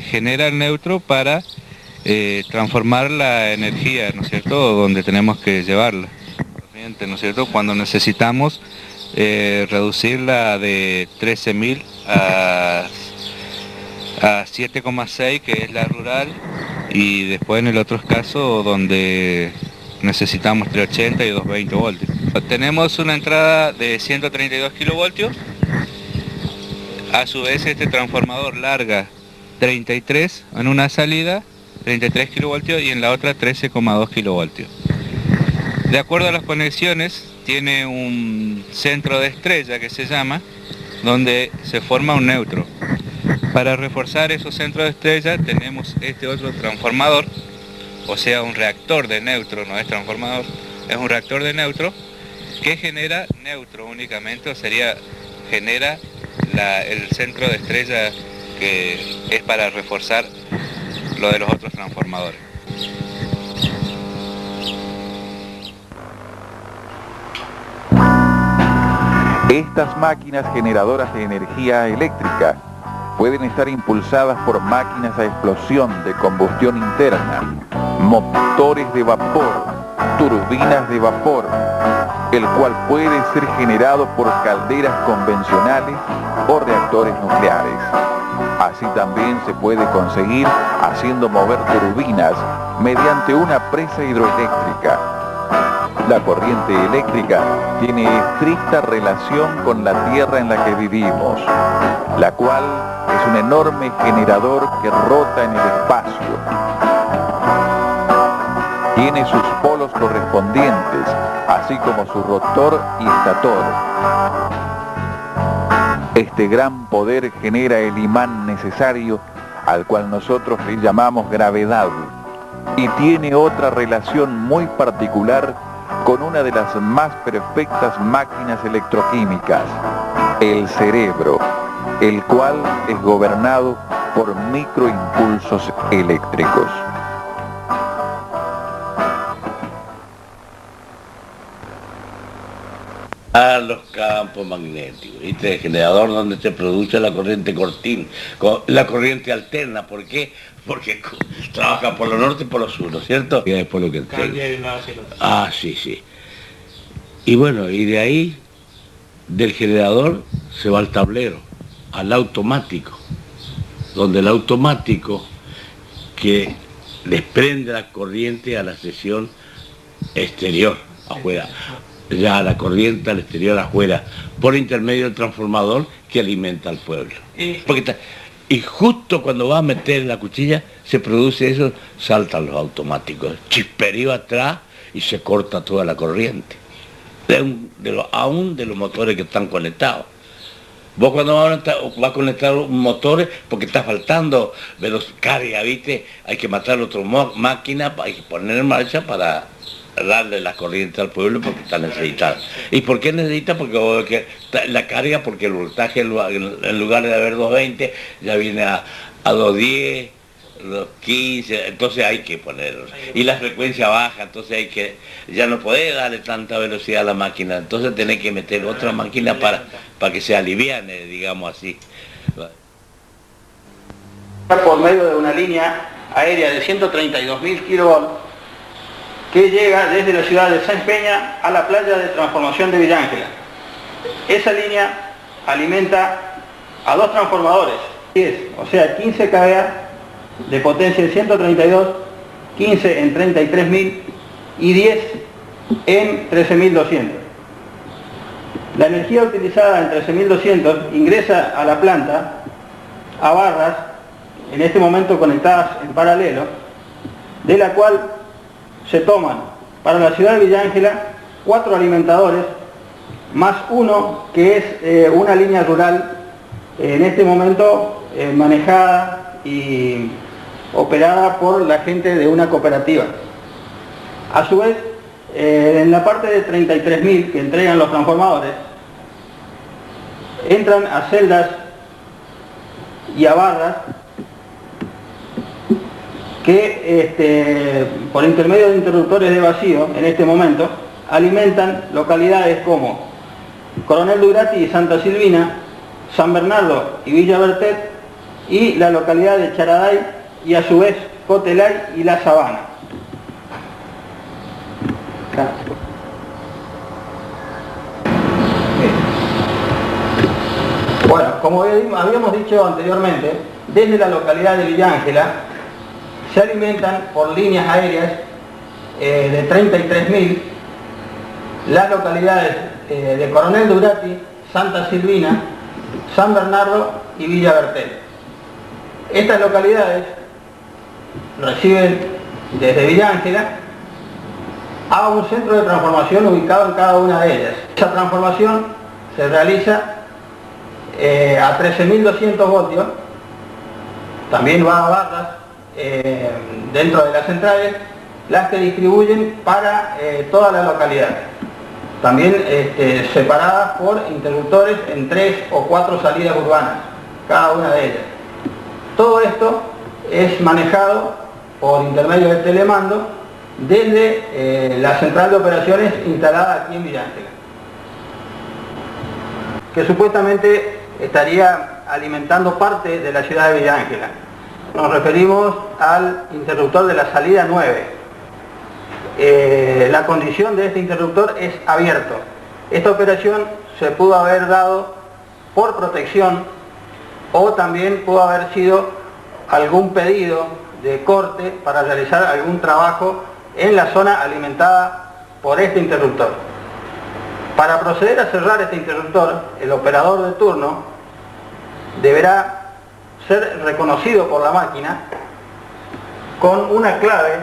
genera el neutro para transformar la energía, ¿no es cierto?, donde tenemos que llevarla, ¿no es cierto?, cuando necesitamos reducirla de 13.000 a 7,6, que es la rural, y después en el otro caso donde necesitamos 380 y 220 voltios. Tenemos una entrada de 132 kilovoltios, a su vez este transformador larga 33 en una salida, 33 kilovoltios, y en la otra 13,2 kilovoltios. De acuerdo a las conexiones, tiene un centro de estrella que se llama, donde se forma un neutro. Para reforzar esos centros de estrella tenemos este otro transformador, o sea, un reactor de neutro, no es transformador, es un reactor de neutro que genera neutro únicamente, o sería, genera el centro de estrella que es para reforzar lo de los otros transformadores. Estas máquinas generadoras de energía eléctrica pueden estar impulsadas por máquinas a explosión de combustión interna, motores de vapor, turbinas de vapor, el cual puede ser generado por calderas convencionales o reactores nucleares. Así también se puede conseguir haciendo mover turbinas mediante una presa hidroeléctrica. La corriente eléctrica tiene estricta relación con la tierra en la que vivimos, la cual es un enorme generador que rota en el espacio. Tiene sus polos correspondientes, así como su rotor y estator. Este gran poder genera el imán necesario, al cual nosotros le llamamos gravedad, y tiene otra relación muy particular con una de las más perfectas máquinas electroquímicas, el cerebro, el cual es gobernado por microimpulsos eléctricos. A los campos magnéticos, ¿viste? El generador donde se produce la corriente la corriente alterna. ¿Por qué? Porque trabaja por lo norte y por lo sur, ¿no es cierto? Y después lo que entrega. Ah, sí, sí. Y bueno, y de ahí, del generador, se va al tablero, al automático, donde el automático que desprende la corriente a la sección exterior, afuera. Ya la corriente al exterior afuera, por intermedio del transformador que alimenta al pueblo. Y justo cuando va a meter la cuchilla, se produce eso, saltan los automáticos, chisperío atrás y se corta toda la corriente. Aún de los motores que están conectados. Vos cuando vas a conectar motores, porque está faltando carga, ¿viste? Hay que matar otra máquina, hay que poner en marcha para darle la corriente al pueblo porque está necesitada. ¿Y por qué necesita? Porque la carga, porque el voltaje en lugar de haber 220 ya viene a 210, 215, entonces hay que ponerlo. Y la frecuencia baja, entonces ya no podés darle tanta velocidad a la máquina, entonces tenés que meter otra máquina para que se aliviane, digamos así. Por medio de una línea aérea de 132.000 kilovolts que llega desde la ciudad de Sáenz Peña a la playa de transformación de Villa Ángela. Esa línea alimenta a 2 transformadores, 10, o sea 15 kVA de potencia en 132, 15 en 33.000 y 10 en 13.200. La energía utilizada en 13.200 ingresa a la planta a barras, en este momento conectadas en paralelo, de la cual se toman para la ciudad de Villa Ángela 4 alimentadores, más uno que es una línea rural, en este momento manejada y operada por la gente de una cooperativa. A su vez, en la parte de 33.000 que entregan los transformadores, entran a celdas y a barras que por intermedio de interruptores de vacío, en este momento, alimentan localidades como Coronel Durati y Santa Silvina, San Bernardo y Villa Bertet, y la localidad de Charaday y a su vez Cotelay y La Sabana. Bueno, como habíamos dicho anteriormente, desde la localidad de Villa Ángela se alimentan por líneas aéreas de 33.000 las localidades de Coronel Durati, Santa Silvina, San Bernardo y Villa Bertel. Estas localidades reciben desde Villa Ángela a un centro de transformación ubicado en cada una de ellas. Esa transformación se realiza a 13.200 voltios, también va a barras dentro de las centrales, las que distribuyen para toda la localidad, también separadas por interruptores en 3 o 4 salidas urbanas, cada una de ellas. Todo esto es manejado por intermedio del telemando desde la central de operaciones instalada aquí en Villa Ángela, que supuestamente estaría alimentando parte de la ciudad de Villa Ángela. Nos referimos al interruptor de la salida 9. La condición de este interruptor es abierto. Esta operación se pudo haber dado por protección o también pudo haber sido algún pedido de corte para realizar algún trabajo en la zona alimentada por este interruptor. Para proceder a cerrar este interruptor, el operador de turno deberá ser reconocido por la máquina con una clave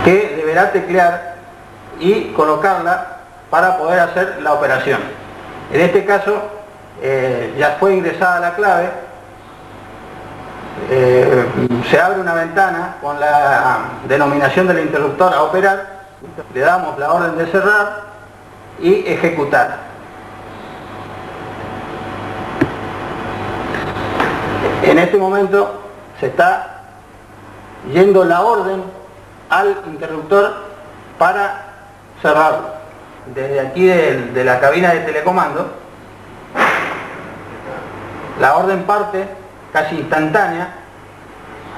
que deberá teclear y colocarla para poder hacer la operación. En este caso ya fue ingresada la clave, se abre una ventana con la denominación del interruptor a operar, le damos la orden de cerrar y ejecutar. En este momento se está yendo la orden al interruptor para cerrarlo. Desde aquí de la cabina de telecomando, la orden parte casi instantánea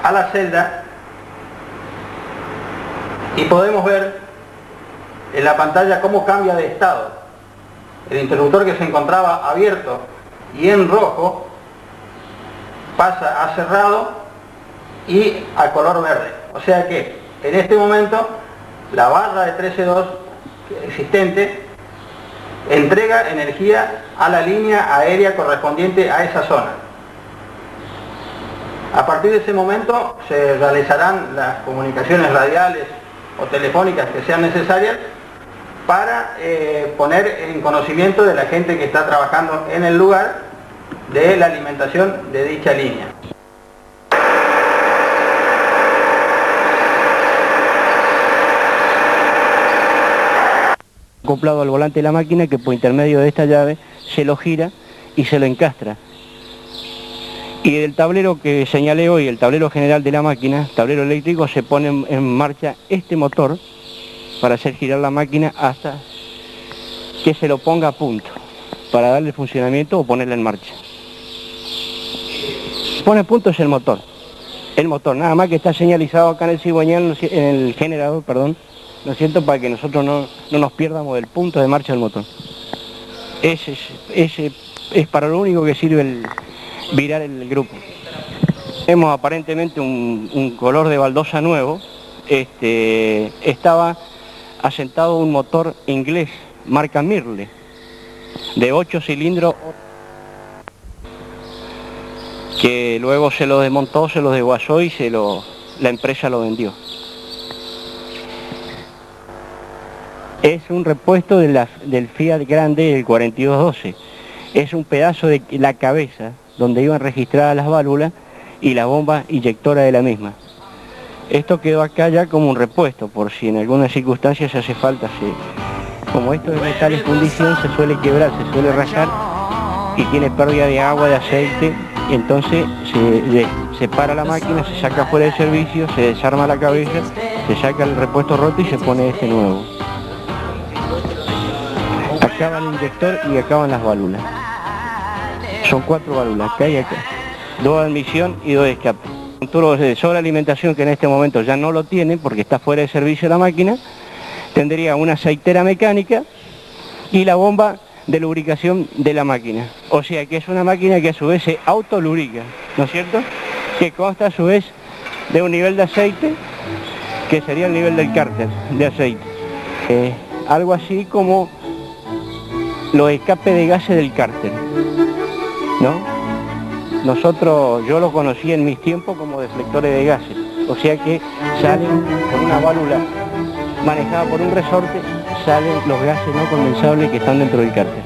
a la celda y podemos ver en la pantalla cómo cambia de estado. El interruptor que se encontraba abierto y en rojo pasa a cerrado y a color verde. O sea que en este momento la barra de 13.2 existente entrega energía a la línea aérea correspondiente a esa zona. A partir de ese momento se realizarán las comunicaciones radiales o telefónicas que sean necesarias para poner en conocimiento de la gente que está trabajando en el lugar de la alimentación de dicha línea. Acoplado al volante de la máquina, que por intermedio de esta llave se lo gira y se lo encastra. Y del tablero que señalé hoy, el tablero general de la máquina, tablero eléctrico, se pone en marcha este motor para hacer girar la máquina hasta que se lo ponga a punto, para darle funcionamiento o ponerla en marcha. Pone a punto es el motor, nada más que está señalizado acá en el cigüeñal, en el generador, perdón, ¿no es cierto?, para que nosotros no nos pierdamos del punto de marcha del motor. Ese es para lo único que sirve el virar el grupo. Tenemos aparentemente un color de baldosa nuevo. Estaba asentado un motor inglés, marca Mirle, de 8 cilindros, que luego se lo desmontó, se lo desguazó y la empresa lo vendió. Es un repuesto del Fiat Grande del 4212. Es un pedazo de la cabeza donde iban registradas las válvulas y la bomba inyectora de la misma. Esto quedó acá ya como un repuesto, por si en alguna circunstancia se hace falta. Como esto es metal en fundición, se suele quebrar, se suele rayar y tiene pérdida de agua, de aceite, y entonces se para la máquina, se saca fuera de servicio, se desarma la cabeza, se saca el repuesto roto y se pone este nuevo. Acaba el inyector y acaban las válvulas. Son 4 válvulas, acá y acá. 2 de admisión y 2 de escape. Un tubo de sobrealimentación que en este momento ya no lo tiene porque está fuera de servicio la máquina. Tendría una aceitera mecánica y la bomba de lubricación de la máquina. O sea que es una máquina que a su vez se autolubrica, ¿no es cierto? Que consta a su vez de un nivel de aceite que sería el nivel del cárter de aceite. Algo así como los escapes de gases del cárter, ¿no? Yo lo conocí en mis tiempos como deflectores de gases, o sea que salen con una válvula manejada por un resorte, salen los gases no condensables que están dentro del cárter.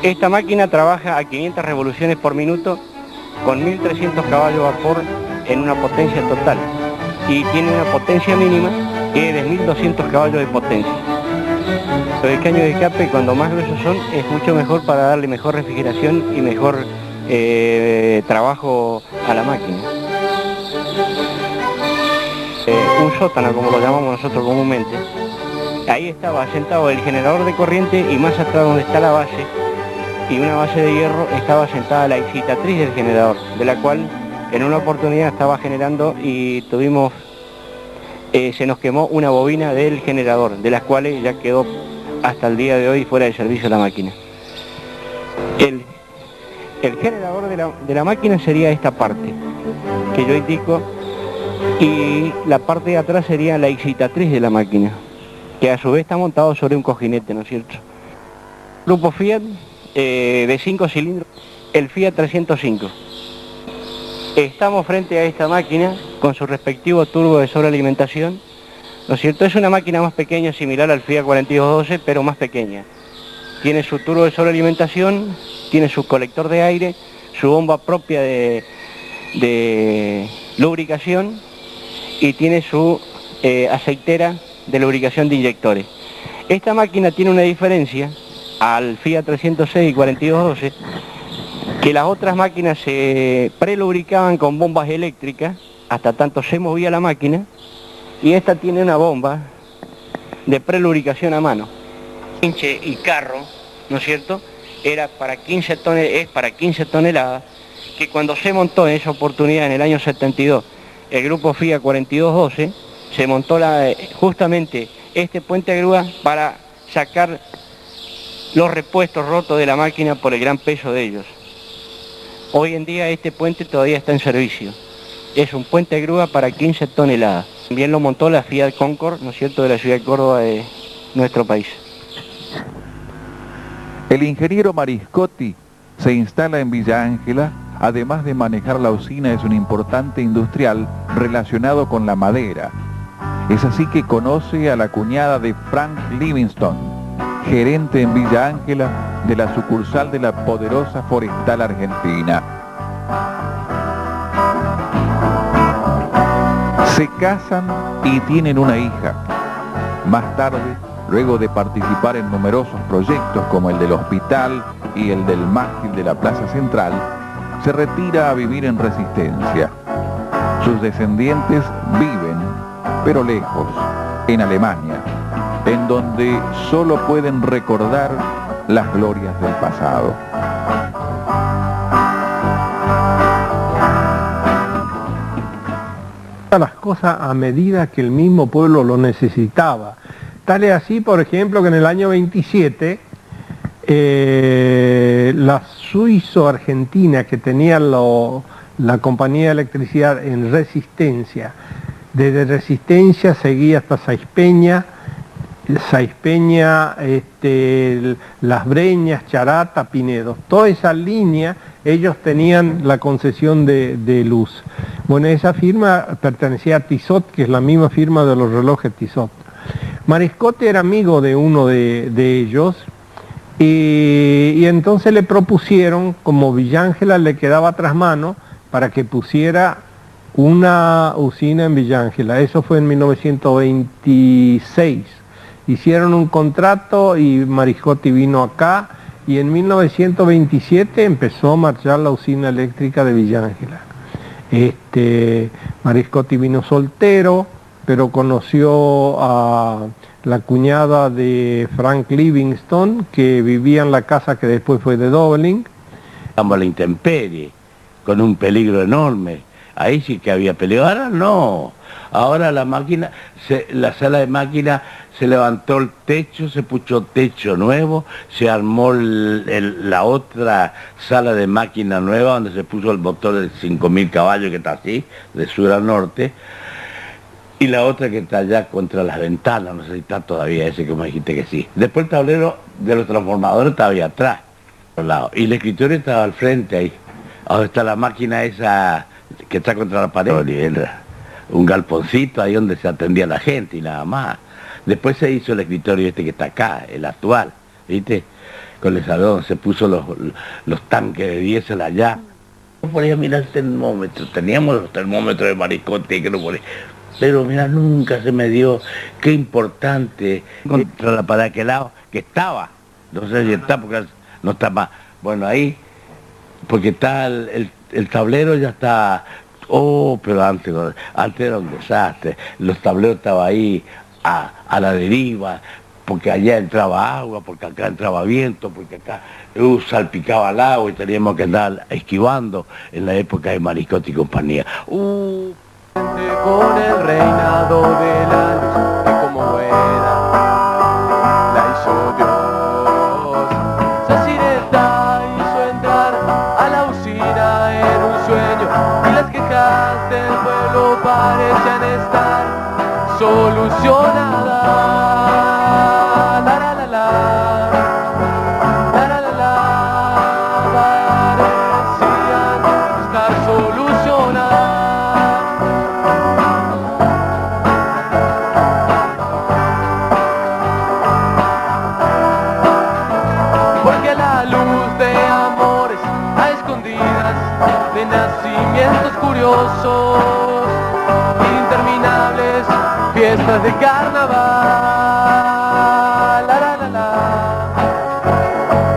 Esta máquina trabaja a 500 revoluciones por minuto con 1300 caballos de vapor en una potencia total y tiene una potencia mínima que es de 1200 caballos de potencia. Los caños de escape, cuando más gruesos son, es mucho mejor para darle mejor refrigeración y mejor trabajo a la máquina. Un sótano, como lo llamamos nosotros comúnmente. Ahí estaba asentado el generador de corriente y más atrás donde está la base, y una base de hierro, estaba asentada la excitatriz del generador, de la cual en una oportunidad estaba generando y tuvimos, se nos quemó una bobina del generador, de las cuales ya quedó hasta el día de hoy fuera de servicio la máquina. El generador de la máquina sería esta parte que yo indico, y la parte de atrás sería la excitatriz de la máquina, que a su vez está montado sobre un cojinete, ¿no es cierto? Grupo Fiat de 5 cilindros, el Fiat 305. Estamos frente a esta máquina con su respectivo turbo de sobrealimentación, ¿no es cierto? Es una máquina más pequeña, similar al Fiat 4212, pero más pequeña. Tiene su turbo de sobrealimentación, tiene su colector de aire, su bomba propia de lubricación y tiene su aceitera de lubricación de inyectores. Esta máquina tiene una diferencia al Fiat 306 y 4212, que las otras máquinas se prelubricaban con bombas eléctricas hasta tanto se movía la máquina, y esta tiene una bomba de prelubricación a mano. Hinche y carro, ¿no es cierto? Es para 15 toneladas, que cuando se montó en esa oportunidad en el año 72, el grupo Fiat 4212, se montó justamente este puente de grúa para sacar los repuestos rotos de la máquina por el gran peso de ellos. Hoy en día este puente todavía está en servicio. Es un puente de grúa para 15 toneladas. También lo montó la Fiat Concord, ¿no es cierto?, de la ciudad de Córdoba, de nuestro país. El ingeniero Mariscotti se instala en Villa Ángela. Además de manejar la usina, es un importante industrial relacionado con la madera. Es así que conoce a la cuñada de Frank Livingstone, gerente en Villa Ángela de la sucursal de la poderosa Forestal Argentina. Se casan y tienen una hija. Más tarde, luego de participar en numerosos proyectos como el del hospital y el del mástil de la Plaza Central, se retira a vivir en Resistencia. Sus descendientes viven, pero lejos, en Alemania, en donde solo pueden recordar las glorias del pasado. Las cosas a medida que el mismo pueblo lo necesitaba. Tal es así, por ejemplo, que en el año 27 la suizo-argentina que tenía la compañía de electricidad en Resistencia, desde Resistencia seguía hasta Saizpeña, Las Breñas, Charata, Pinedo, toda esa línea ellos tenían la concesión de luz. Bueno, esa firma pertenecía a Tissot, que es la misma firma de los relojes Tissot. Mariscotti era amigo de uno de ellos, y entonces le propusieron, como Villa Ángela le quedaba tras mano, para que pusiera una usina en Villa Ángela. Eso fue en 1926. Hicieron un contrato y Mariscotti vino acá, y en 1927 empezó a marchar la usina eléctrica de Villa Ángela. Mariscotti vino soltero, pero conoció a la cuñada de Frank Livingstone, que vivía en la casa que después fue de Dobeling. Estamos a la intemperie, con un peligro enorme. Ahí sí que había peligro. Ahora no. Ahora la máquina, la sala de máquina, se levantó el techo, se puso techo nuevo, se armó la otra sala de máquina nueva donde se puso el motor de 5.000 caballos que está así, de sur a norte. Y la otra que está allá contra las ventanas, no sé si está todavía ese que me dijiste que sí. Después el tablero de los transformadores estaba ahí atrás, al lado. Y el escritorio estaba al frente ahí, donde está la máquina esa que está contra la pared. Y era un galponcito ahí donde se atendía a la gente y nada más. Después se hizo el escritorio este que está acá, el actual, ¿viste? Con el salón se puso los tanques de diésel allá. No podía mirar el termómetro, teníamos los termómetros de Mariscotti que no podía. Pero mira, nunca se me dio, qué importante, contra la pared de aquel lado, que estaba, no sé si está, porque no está más, bueno ahí, porque está el tablero ya está, pero antes era un desastre, los tableros estaban ahí a la deriva, porque allá entraba agua, porque acá entraba viento, porque acá salpicaba el agua y teníamos que andar esquivando en la época de Mariscotti y compañía. Con el reinado de la luz, que como era, la hizo Dios. Sacireta hizo entrar a la usina en un sueño, y las quejas del pueblo parecían estar solucionadas. La, la, la, la. La, la, la, la. Parecían estar solucionadas. Nacimientos curiosos, interminables fiestas de carnaval. La, la, la, la.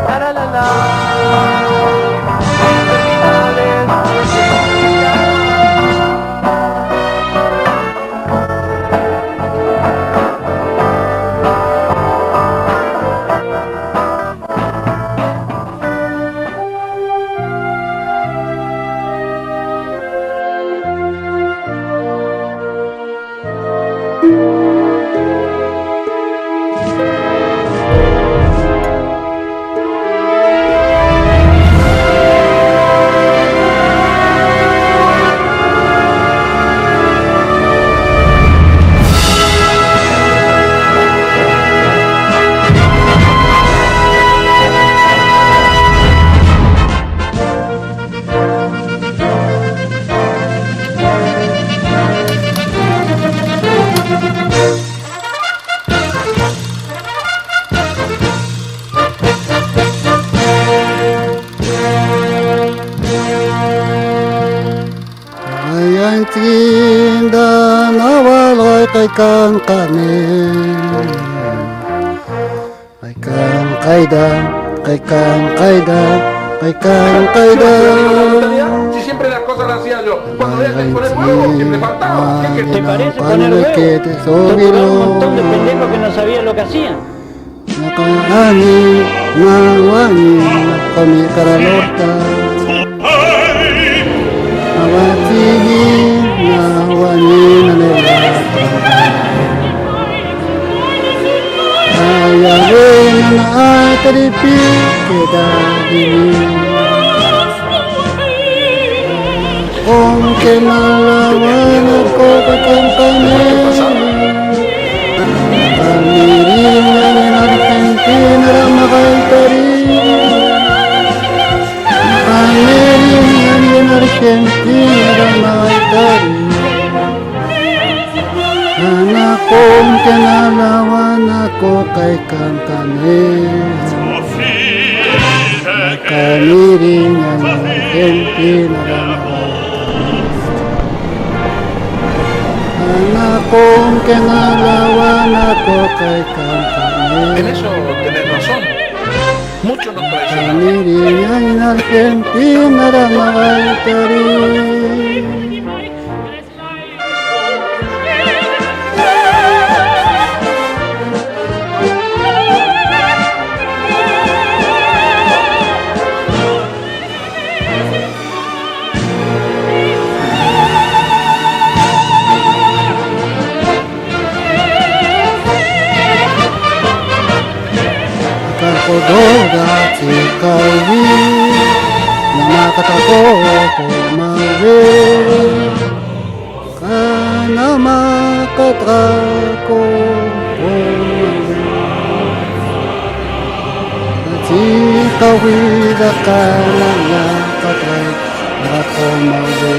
La, la, la, la. Interminables fiestas de carnaval. Kaikan kami Kaikan kaida Kaikan kaida Kaikan kaida. Si siempre las cosas las hacía yo. Cuando había que poner huevo, siempre faltaba. ¿Te parece poner huevo? Torturar un montón de pendejos que no sabían lo que hacían. Nakani nawani kami karalorta awatihi nawani nanelata ayawen na taripi kedadini om kenalawan ako pagkampane Pamiringan en Argentina la Magaitari Pamiringan en Argentina la Magaitari Anakong kinalawan ako kay Kankanes Pamiringan en Argentina la Magaitari Anakong kinalawan ako kay Kankanes. En eso tenés razón. Muchos nos traicionan. Pamiringan en Argentina la Magaitari Kodoga tikawi namakatako ko mawe kana makatrako ko tikawi dakana nakatray ako mawe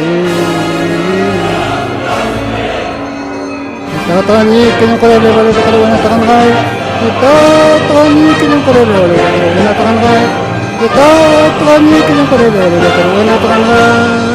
tatanikin ko lele wala katawan na takanay Tanikin yung karelo, natakan ka. Tanikin yung karelo, natakan ka.